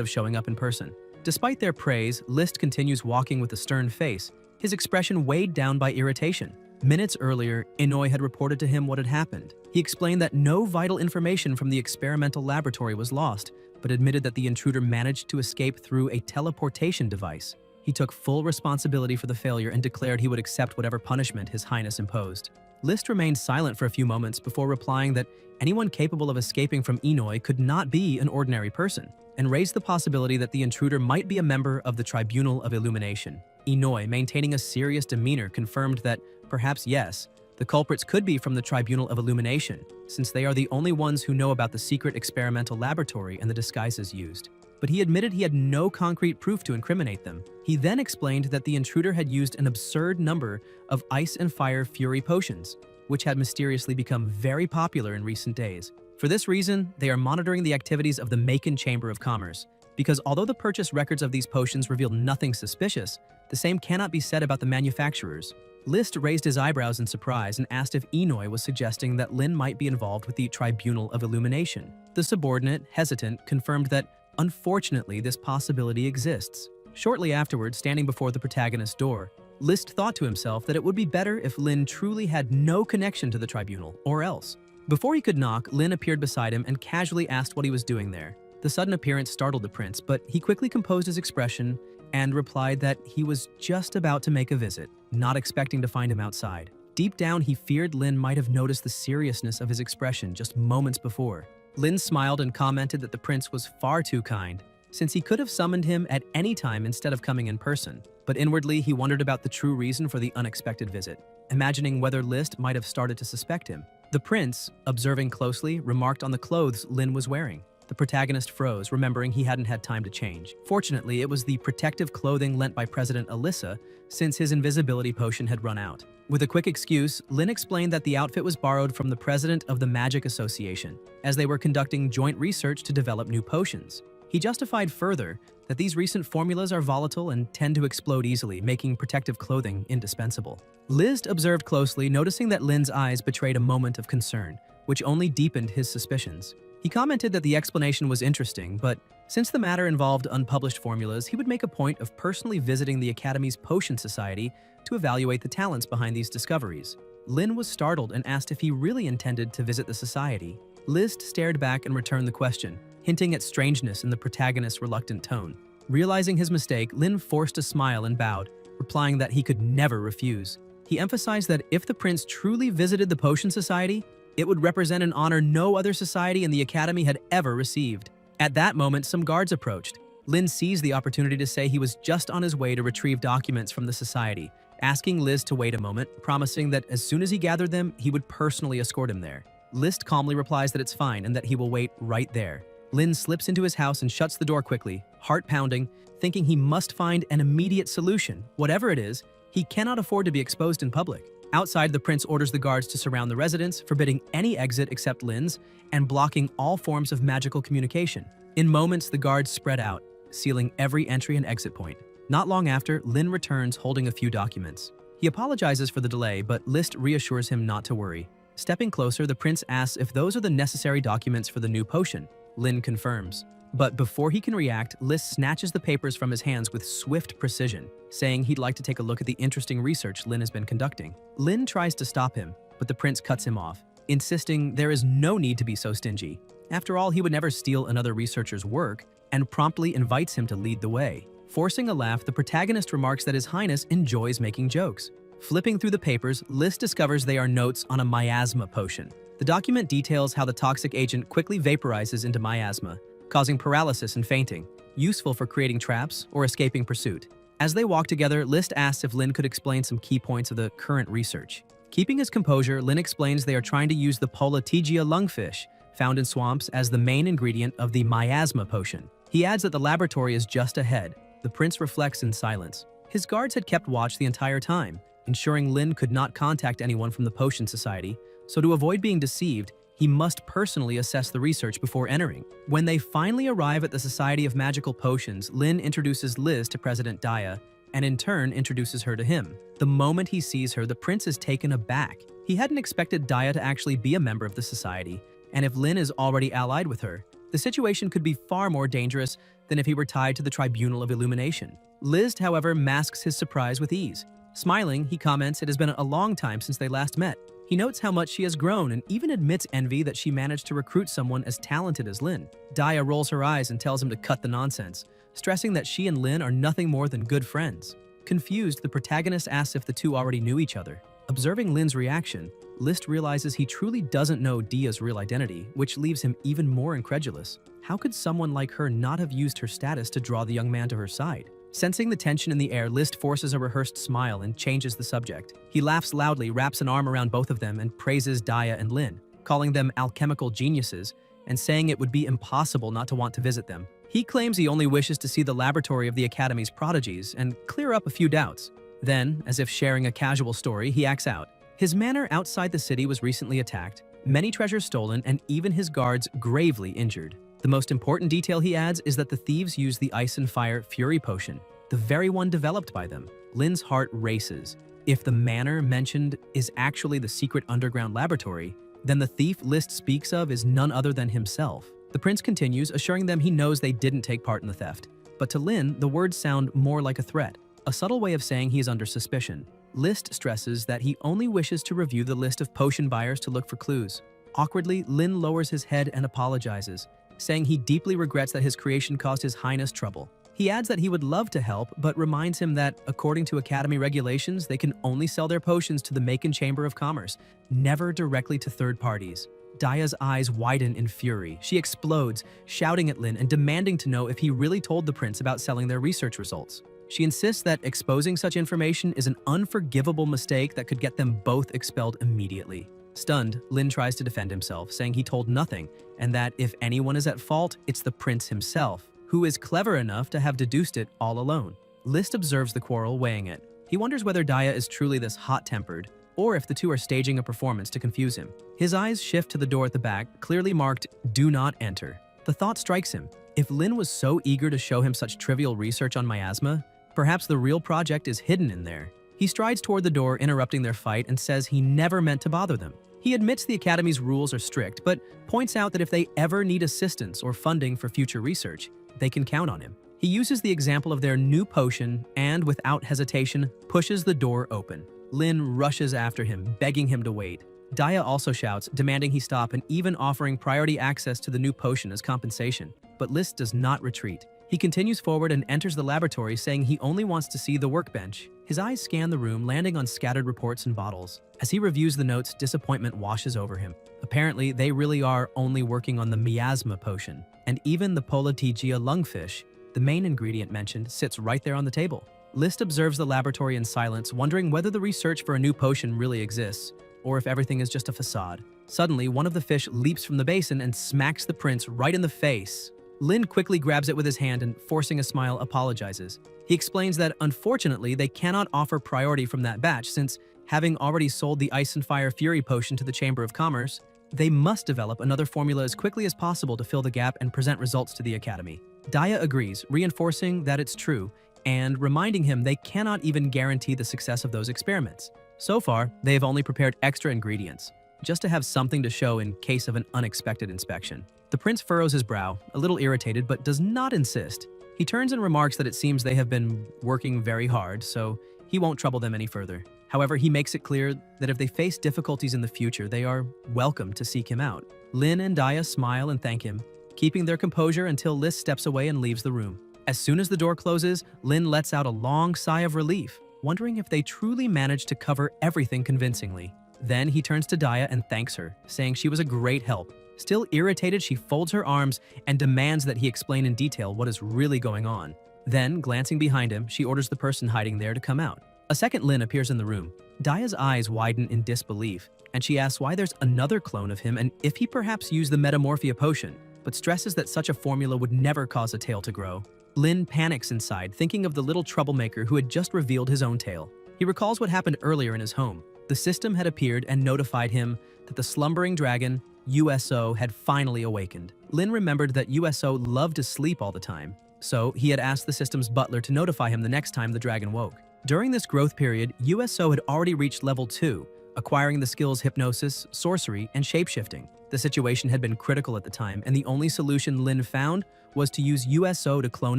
of showing up in person. Despite their praise, List continues walking with a stern face, his expression weighed down by irritation. Minutes earlier, Inouye had reported to him what had happened. He explained that no vital information from the experimental laboratory was lost, but admitted that the intruder managed to escape through a teleportation device. He He took full responsibility for the failure and declared he would accept whatever punishment His Highness imposed. List remained silent for a few moments before replying that anyone capable of escaping from Inoi could not be an ordinary person, and raised the possibility that the intruder might be a member of the Tribunal of Illumination. Inoi, maintaining a serious demeanor, confirmed that, perhaps yes, the culprits could be from the Tribunal of Illumination, since they are the only ones who know about the secret experimental laboratory and the disguises used. But he admitted he had no concrete proof to incriminate them. He then explained that the intruder had used an absurd number of ice and fire fury potions, which had mysteriously become very popular in recent days. For this reason, they are monitoring the activities of the Macon Chamber of Commerce, because although the purchase records of these potions revealed nothing suspicious, the same cannot be said about the manufacturers. List raised his eyebrows in surprise and asked if Inoi was suggesting that Lin might be involved with the Tribunal of Illumination. The subordinate, hesitant, confirmed that, unfortunately, this possibility exists. Shortly afterwards, standing before the protagonist's door, List thought to himself that it would be better if Lin truly had no connection to the tribunal, or else. Before he could knock, Lin appeared beside him and casually asked what he was doing there. The sudden appearance startled the prince, but he quickly composed his expression and replied that he was just about to make a visit, not expecting to find him outside. Deep down, he feared Lin might have noticed the seriousness of his expression just moments before. Lin smiled and commented that the prince was far too kind, since he could have summoned him at any time instead of coming in person. But inwardly, he wondered about the true reason for the unexpected visit, imagining whether List might have started to suspect him. The prince, observing closely, remarked on the clothes Lin was wearing. The protagonist froze, remembering he hadn't had time to change. Fortunately, it was the protective clothing lent by President Alyssa, since his invisibility potion had run out. With a quick excuse, Lin explained that the outfit was borrowed from the president of the Magic Association, as they were conducting joint research to develop new potions. He justified further that these recent formulas are volatile and tend to explode easily, making protective clothing indispensable. List observed closely, noticing that Lin's eyes betrayed a moment of concern, which only deepened his suspicions. He commented that the explanation was interesting, but since the matter involved unpublished formulas, he would make a point of personally visiting the Academy's Potion Society to evaluate the talents behind these discoveries. Lin was startled and asked if he really intended to visit the society. List stared back and returned the question, hinting at strangeness in the protagonist's reluctant tone. Realizing his mistake, Lin forced a smile and bowed, replying that he could never refuse. He emphasized that if the prince truly visited the Potion Society, it would represent an honor no other society in the Academy had ever received. At that moment, some guards approached. Lin seized the opportunity to say he was just on his way to retrieve documents from the society, asking Liz to wait a moment, promising that as soon as he gathered them, he would personally escort him there. List calmly replies that it's fine and that he will wait right there. Lin slips into his house and shuts the door quickly, heart pounding, thinking he must find an immediate solution. Whatever it is, he cannot afford to be exposed in public. Outside, the prince orders the guards to surround the residence, forbidding any exit except Lin's, and blocking all forms of magical communication. In moments, the guards spread out, sealing every entry and exit point. Not long after, Lin returns holding a few documents. He apologizes for the delay, but List reassures him not to worry. Stepping closer, the prince asks if those are the necessary documents for the new potion. Lin confirms. But before he can react, List snatches the papers from his hands with swift precision, saying he'd like to take a look at the interesting research Lin has been conducting. Lin tries to stop him, but the prince cuts him off, insisting there is no need to be so stingy. After all, he would never steal another researcher's work, and promptly invites him to lead the way. Forcing a laugh, the protagonist remarks that His Highness enjoys making jokes. Flipping through the papers, List discovers they are notes on a miasma potion. The document details how the toxic agent quickly vaporizes into miasma, causing paralysis and fainting, useful for creating traps or escaping pursuit. As they walk together, List asks if Lin could explain some key points of the current research. Keeping his composure, Lin explains they are trying to use the Politegia lungfish, found in swamps, as the main ingredient of the miasma potion. He adds that the laboratory is just ahead. The prince reflects in silence. His guards had kept watch the entire time, ensuring Lin could not contact anyone from the Potion Society, so to avoid being deceived, he must personally assess the research before entering. When they finally arrive at the Society of Magical Potions, Lin introduces Liz to President Daya, and in turn introduces her to him. The moment he sees her, the prince is taken aback. He hadn't expected Daya to actually be a member of the society, and if Lin is already allied with her, the situation could be far more dangerous than if he were tied to the Tribunal of Illumination. Liz, however, masks his surprise with ease. Smiling, he comments it has been a long time since they last met. He notes how much she has grown and even admits envy that she managed to recruit someone as talented as Lin. Daya rolls her eyes and tells him to cut the nonsense, stressing that she and Lin are nothing more than good friends. Confused, the protagonist asks if the two already knew each other. Observing Lin's reaction, List realizes he truly doesn't know Dia's real identity, which leaves him even more incredulous. How could someone like her not have used her status to draw the young man to her side? Sensing the tension in the air, List forces a rehearsed smile and changes the subject. He laughs loudly, wraps an arm around both of them, and praises Dia and Lin, calling them alchemical geniuses and saying it would be impossible not to want to visit them. He claims he only wishes to see the laboratory of the Academy's prodigies and clear up a few doubts. Then, as if sharing a casual story, he acts out. His manor outside the city was recently attacked, many treasures stolen, and even his guards gravely injured. The most important detail he adds is that the thieves used the Ice and Fire Fury Potion, the very one developed by them. Lin's heart races. If the manor mentioned is actually the secret underground laboratory, then the thief List speaks of is none other than himself. The prince continues, assuring them he knows they didn't take part in the theft. But to Lin, the words sound more like a threat, a subtle way of saying he is under suspicion. List stresses that he only wishes to review the list of potion buyers to look for clues. Awkwardly, Lin lowers his head and apologizes, saying he deeply regrets that his creation caused His Highness trouble. He adds that he would love to help, but reminds him that, according to Academy regulations, they can only sell their potions to the Macon Chamber of Commerce, never directly to third parties. Dia's eyes widen in fury. She explodes, shouting at Lin and demanding to know if he really told the prince about selling their research results. She insists that exposing such information is an unforgivable mistake that could get them both expelled immediately. Stunned, Lin tries to defend himself, saying he told nothing, and that if anyone is at fault, it's the prince himself, who is clever enough to have deduced it all alone. List observes the quarrel, weighing it. He wonders whether Dia is truly this hot-tempered, or if the two are staging a performance to confuse him. His eyes shift to the door at the back, clearly marked, "Do not enter." The thought strikes him. If Lin was so eager to show him such trivial research on miasma, perhaps the real project is hidden in there. He strides toward the door, interrupting their fight, and says he never meant to bother them. He admits the Academy's rules are strict, but points out that if they ever need assistance or funding for future research, they can count on him. He uses the example of their new potion and, without hesitation, pushes the door open. Lin rushes after him, begging him to wait. Dia also shouts, demanding he stop and even offering priority access to the new potion as compensation. But List does not retreat. He continues forward and enters the laboratory, saying he only wants to see the workbench. His eyes scan the room, landing on scattered reports and bottles. As he reviews the notes, disappointment washes over him. Apparently, they really are only working on the miasma potion. And even the Polatigia lungfish, the main ingredient mentioned, sits right there on the table. List observes the laboratory in silence, wondering whether the research for a new potion really exists, or if everything is just a facade. Suddenly, one of the fish leaps from the basin and smacks the prince right in the face. Lin quickly grabs it with his hand and, forcing a smile, apologizes. He explains that, unfortunately, they cannot offer priority from that batch since, having already sold the Ice and Fire Fury potion to the Chamber of Commerce, they must develop another formula as quickly as possible to fill the gap and present results to the Academy. Dia agrees, reinforcing that it's true, and reminding him they cannot even guarantee the success of those experiments. So far, they have only prepared extra ingredients, just to have something to show in case of an unexpected inspection. The prince furrows his brow, a little irritated, but does not insist. He turns and remarks that it seems they have been working very hard, so he won't trouble them any further. However, he makes it clear that if they face difficulties in the future, they are welcome to seek him out. Lin and Dia smile and thank him, keeping their composure until List steps away and leaves the room. As soon as the door closes, Lin lets out a long sigh of relief, wondering if they truly managed to cover everything convincingly. Then he turns to Dia and thanks her, saying she was a great help. Still irritated, she folds her arms and demands that he explain in detail what is really going on. Then, glancing behind him, she orders the person hiding there to come out. A second Lin appears in the room. Dia's eyes widen in disbelief, and she asks why there's another clone of him and if he perhaps used the Metamorphia potion, but stresses that such a formula would never cause a tail to grow. Lin panics inside, thinking of the little troublemaker who had just revealed his own tale. He recalls what happened earlier in his home. The system had appeared and notified him that the slumbering dragon, USO, had finally awakened. Lin remembered that USO loved to sleep all the time, so he had asked the system's butler to notify him the next time the dragon woke. During this growth period, USO had already reached level 2, acquiring the skills hypnosis, sorcery, and shapeshifting. The situation had been critical at the time, and the only solution Lin found was to use USO to clone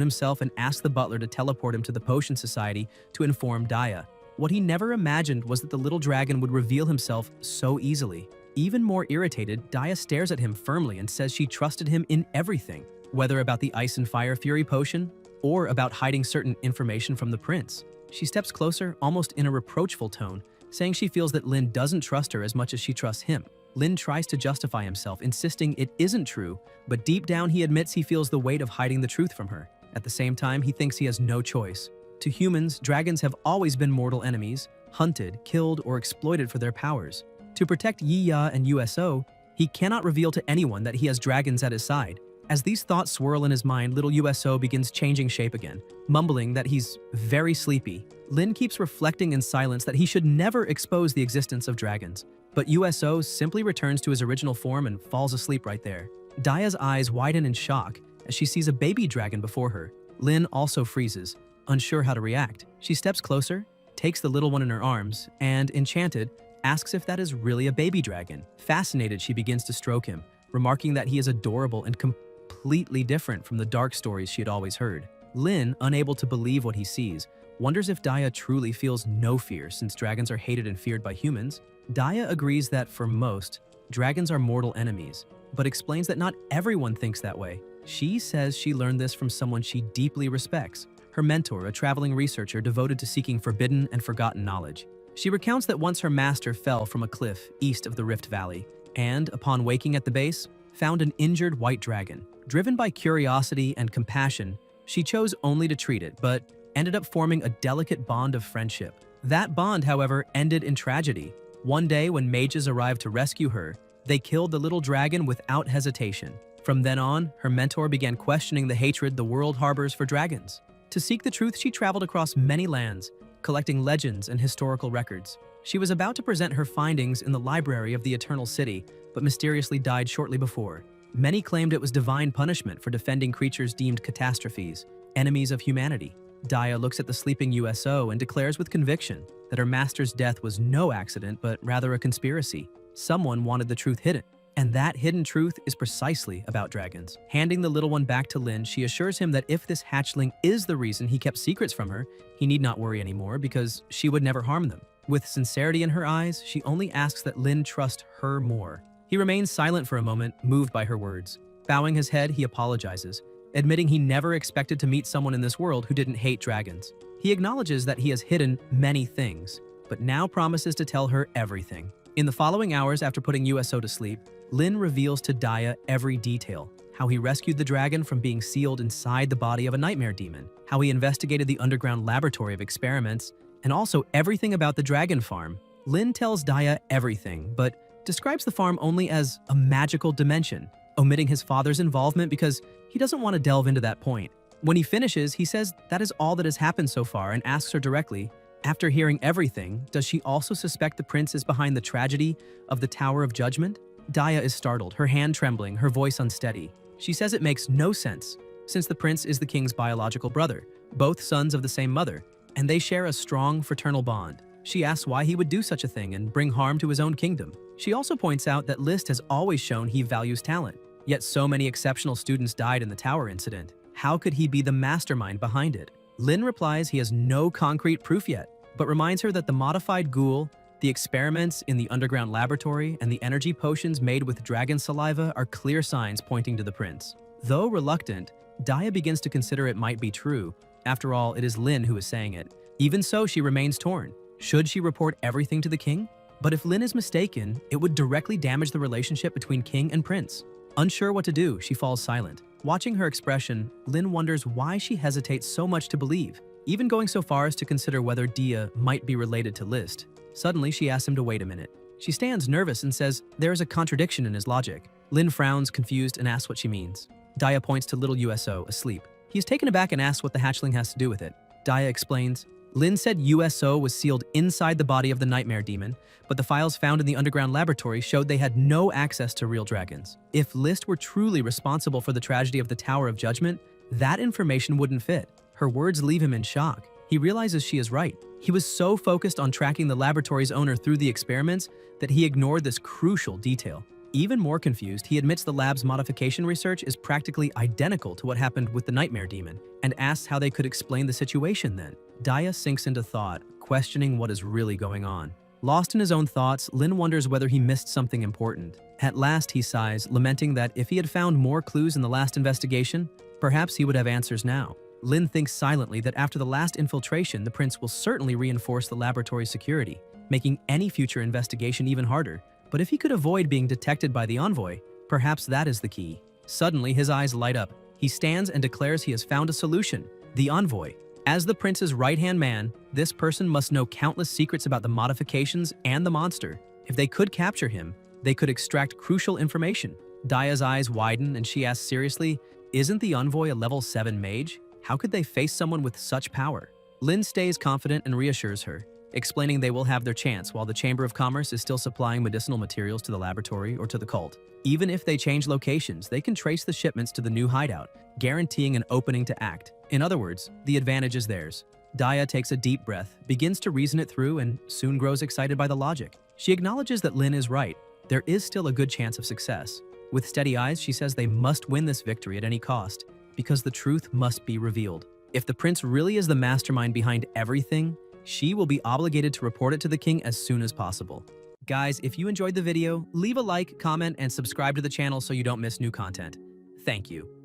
himself and ask the butler to teleport him to the Potion Society to inform Dia. What he never imagined was that the little dragon would reveal himself so easily. Even more irritated, Dia stares at him firmly and says she trusted him in everything, whether about the Ice and Fire Fury potion or about hiding certain information from the prince. She steps closer, almost in a reproachful tone, saying she feels that Lin doesn't trust her as much as she trusts him. Lin tries to justify himself, insisting it isn't true, but deep down he admits he feels the weight of hiding the truth from her. At the same time, he thinks he has no choice. To humans, dragons have always been mortal enemies, hunted, killed, or exploited for their powers. To protect Yiya and USO, he cannot reveal to anyone that he has dragons at his side. As these thoughts swirl in his mind, little USO begins changing shape again, mumbling that he's very sleepy. Lin keeps reflecting in silence that he should never expose the existence of dragons. But USO simply returns to his original form and falls asleep right there. Daya's eyes widen in shock as she sees a baby dragon before her. Lin also freezes, unsure how to react. She steps closer, takes the little one in her arms, and, enchanted, asks if that is really a baby dragon. Fascinated, she begins to stroke him, remarking that he is adorable and completely different from the dark stories she had always heard. Lin, unable to believe what he sees, wonders if Daya truly feels no fear since dragons are hated and feared by humans. Daya agrees that, for most, dragons are mortal enemies, but explains that not everyone thinks that way. She says she learned this from someone she deeply respects, her mentor, a traveling researcher devoted to seeking forbidden and forgotten knowledge. She recounts that once her master fell from a cliff east of the Rift Valley and, upon waking at the base, found an injured white dragon. Driven by curiosity and compassion, she chose only to treat it, but ended up forming a delicate bond of friendship. That bond, however, ended in tragedy. One day, when mages arrived to rescue her, they killed the little dragon without hesitation. From then on, her mentor began questioning the hatred the world harbors for dragons. To seek the truth, she traveled across many lands, collecting legends and historical records. She was about to present her findings in the library of the Eternal City, but mysteriously died shortly before. Many claimed it was divine punishment for defending creatures deemed catastrophes, enemies of humanity. Daya looks at the sleeping USO and declares with conviction that her master's death was no accident, but rather a conspiracy. Someone wanted the truth hidden, and that hidden truth is precisely about dragons. Handing the little one back to Lin, she assures him that if this hatchling is the reason he kept secrets from her, he need not worry anymore because she would never harm them. With sincerity in her eyes, she only asks that Lin trust her more. He remains silent for a moment, moved by her words. Bowing his head, he apologizes, admitting he never expected to meet someone in this world who didn't hate dragons. He acknowledges that he has hidden many things, but now promises to tell her everything. In the following hours after putting USO to sleep, Lin reveals to Daya every detail: how he rescued the dragon from being sealed inside the body of a nightmare demon, how he investigated the underground laboratory of experiments, and also everything about the dragon farm. Lin tells Daya everything, but describes the farm only as a magical dimension, omitting his father's involvement because he doesn't want to delve into that point. When he finishes, he says that is all that has happened so far and asks her directly, after hearing everything, does she also suspect the prince is behind the tragedy of the Tower of Judgment? Daya is startled, her hand trembling, her voice unsteady. She says it makes no sense, since the prince is the king's biological brother, both sons of the same mother, and they share a strong fraternal bond. She asks why he would do such a thing and bring harm to his own kingdom. She also points out that Liszt has always shown he values talent, yet so many exceptional students died in the tower incident. How could he be the mastermind behind it? Lin replies he has no concrete proof yet, but reminds her that the modified ghoul, the experiments in the underground laboratory, and the energy potions made with dragon saliva are clear signs pointing to the prince. Though reluctant, Daya begins to consider it might be true. After all, it is Lin who is saying it. Even so, she remains torn. Should she report everything to the king? But if Lin is mistaken, it would directly damage the relationship between king and prince. Unsure what to do, she falls silent. Watching her expression, Lin wonders why she hesitates so much to believe, even going so far as to consider whether Dia might be related to Liszt. Suddenly, she asks him to wait a minute. She stands nervous and says there is a contradiction in his logic. Lin frowns, confused, and asks what she means. Daya points to little USO, asleep. He is taken aback and asks what the hatchling has to do with it. Daya explains, Lin said USO was sealed inside the body of the nightmare demon, but the files found in the underground laboratory showed they had no access to real dragons. If Liszt were truly responsible for the tragedy of the Tower of Judgment, that information wouldn't fit. Her words leave him in shock. He realizes she is right. He was so focused on tracking the laboratory's owner through the experiments that he ignored this crucial detail. Even more confused, he admits the lab's modification research is practically identical to what happened with the nightmare demon, and asks how they could explain the situation then. Daya sinks into thought, questioning what is really going on. Lost in his own thoughts, Lin wonders whether he missed something important. At last, he sighs, lamenting that if he had found more clues in the last investigation, perhaps he would have answers now. Lin thinks silently that after the last infiltration, the prince will certainly reinforce the laboratory's security, making any future investigation even harder. But if he could avoid being detected by the envoy, perhaps that is the key. Suddenly, his eyes light up. He stands and declares he has found a solution: the envoy. As the prince's right-hand man, this person must know countless secrets about the modifications and the monster. If they could capture him, they could extract crucial information. Daya's eyes widen and she asks seriously, isn't the envoy a level 7 mage? How could they face someone with such power? Lin stays confident and reassures her, explaining they will have their chance while the Chamber of Commerce is still supplying medicinal materials to the laboratory or to the cult. Even if they change locations, they can trace the shipments to the new hideout, guaranteeing an opening to act. In other words, the advantage is theirs. Daya takes a deep breath, begins to reason it through, and soon grows excited by the logic. She acknowledges that Lin is right. There is still a good chance of success. With steady eyes, she says they must win this victory at any cost, because the truth must be revealed. If the prince really is the mastermind behind everything, she will be obligated to report it to the king as soon as possible. Guys, if you enjoyed the video, leave a like, comment, and subscribe to the channel so you don't miss new content. Thank you.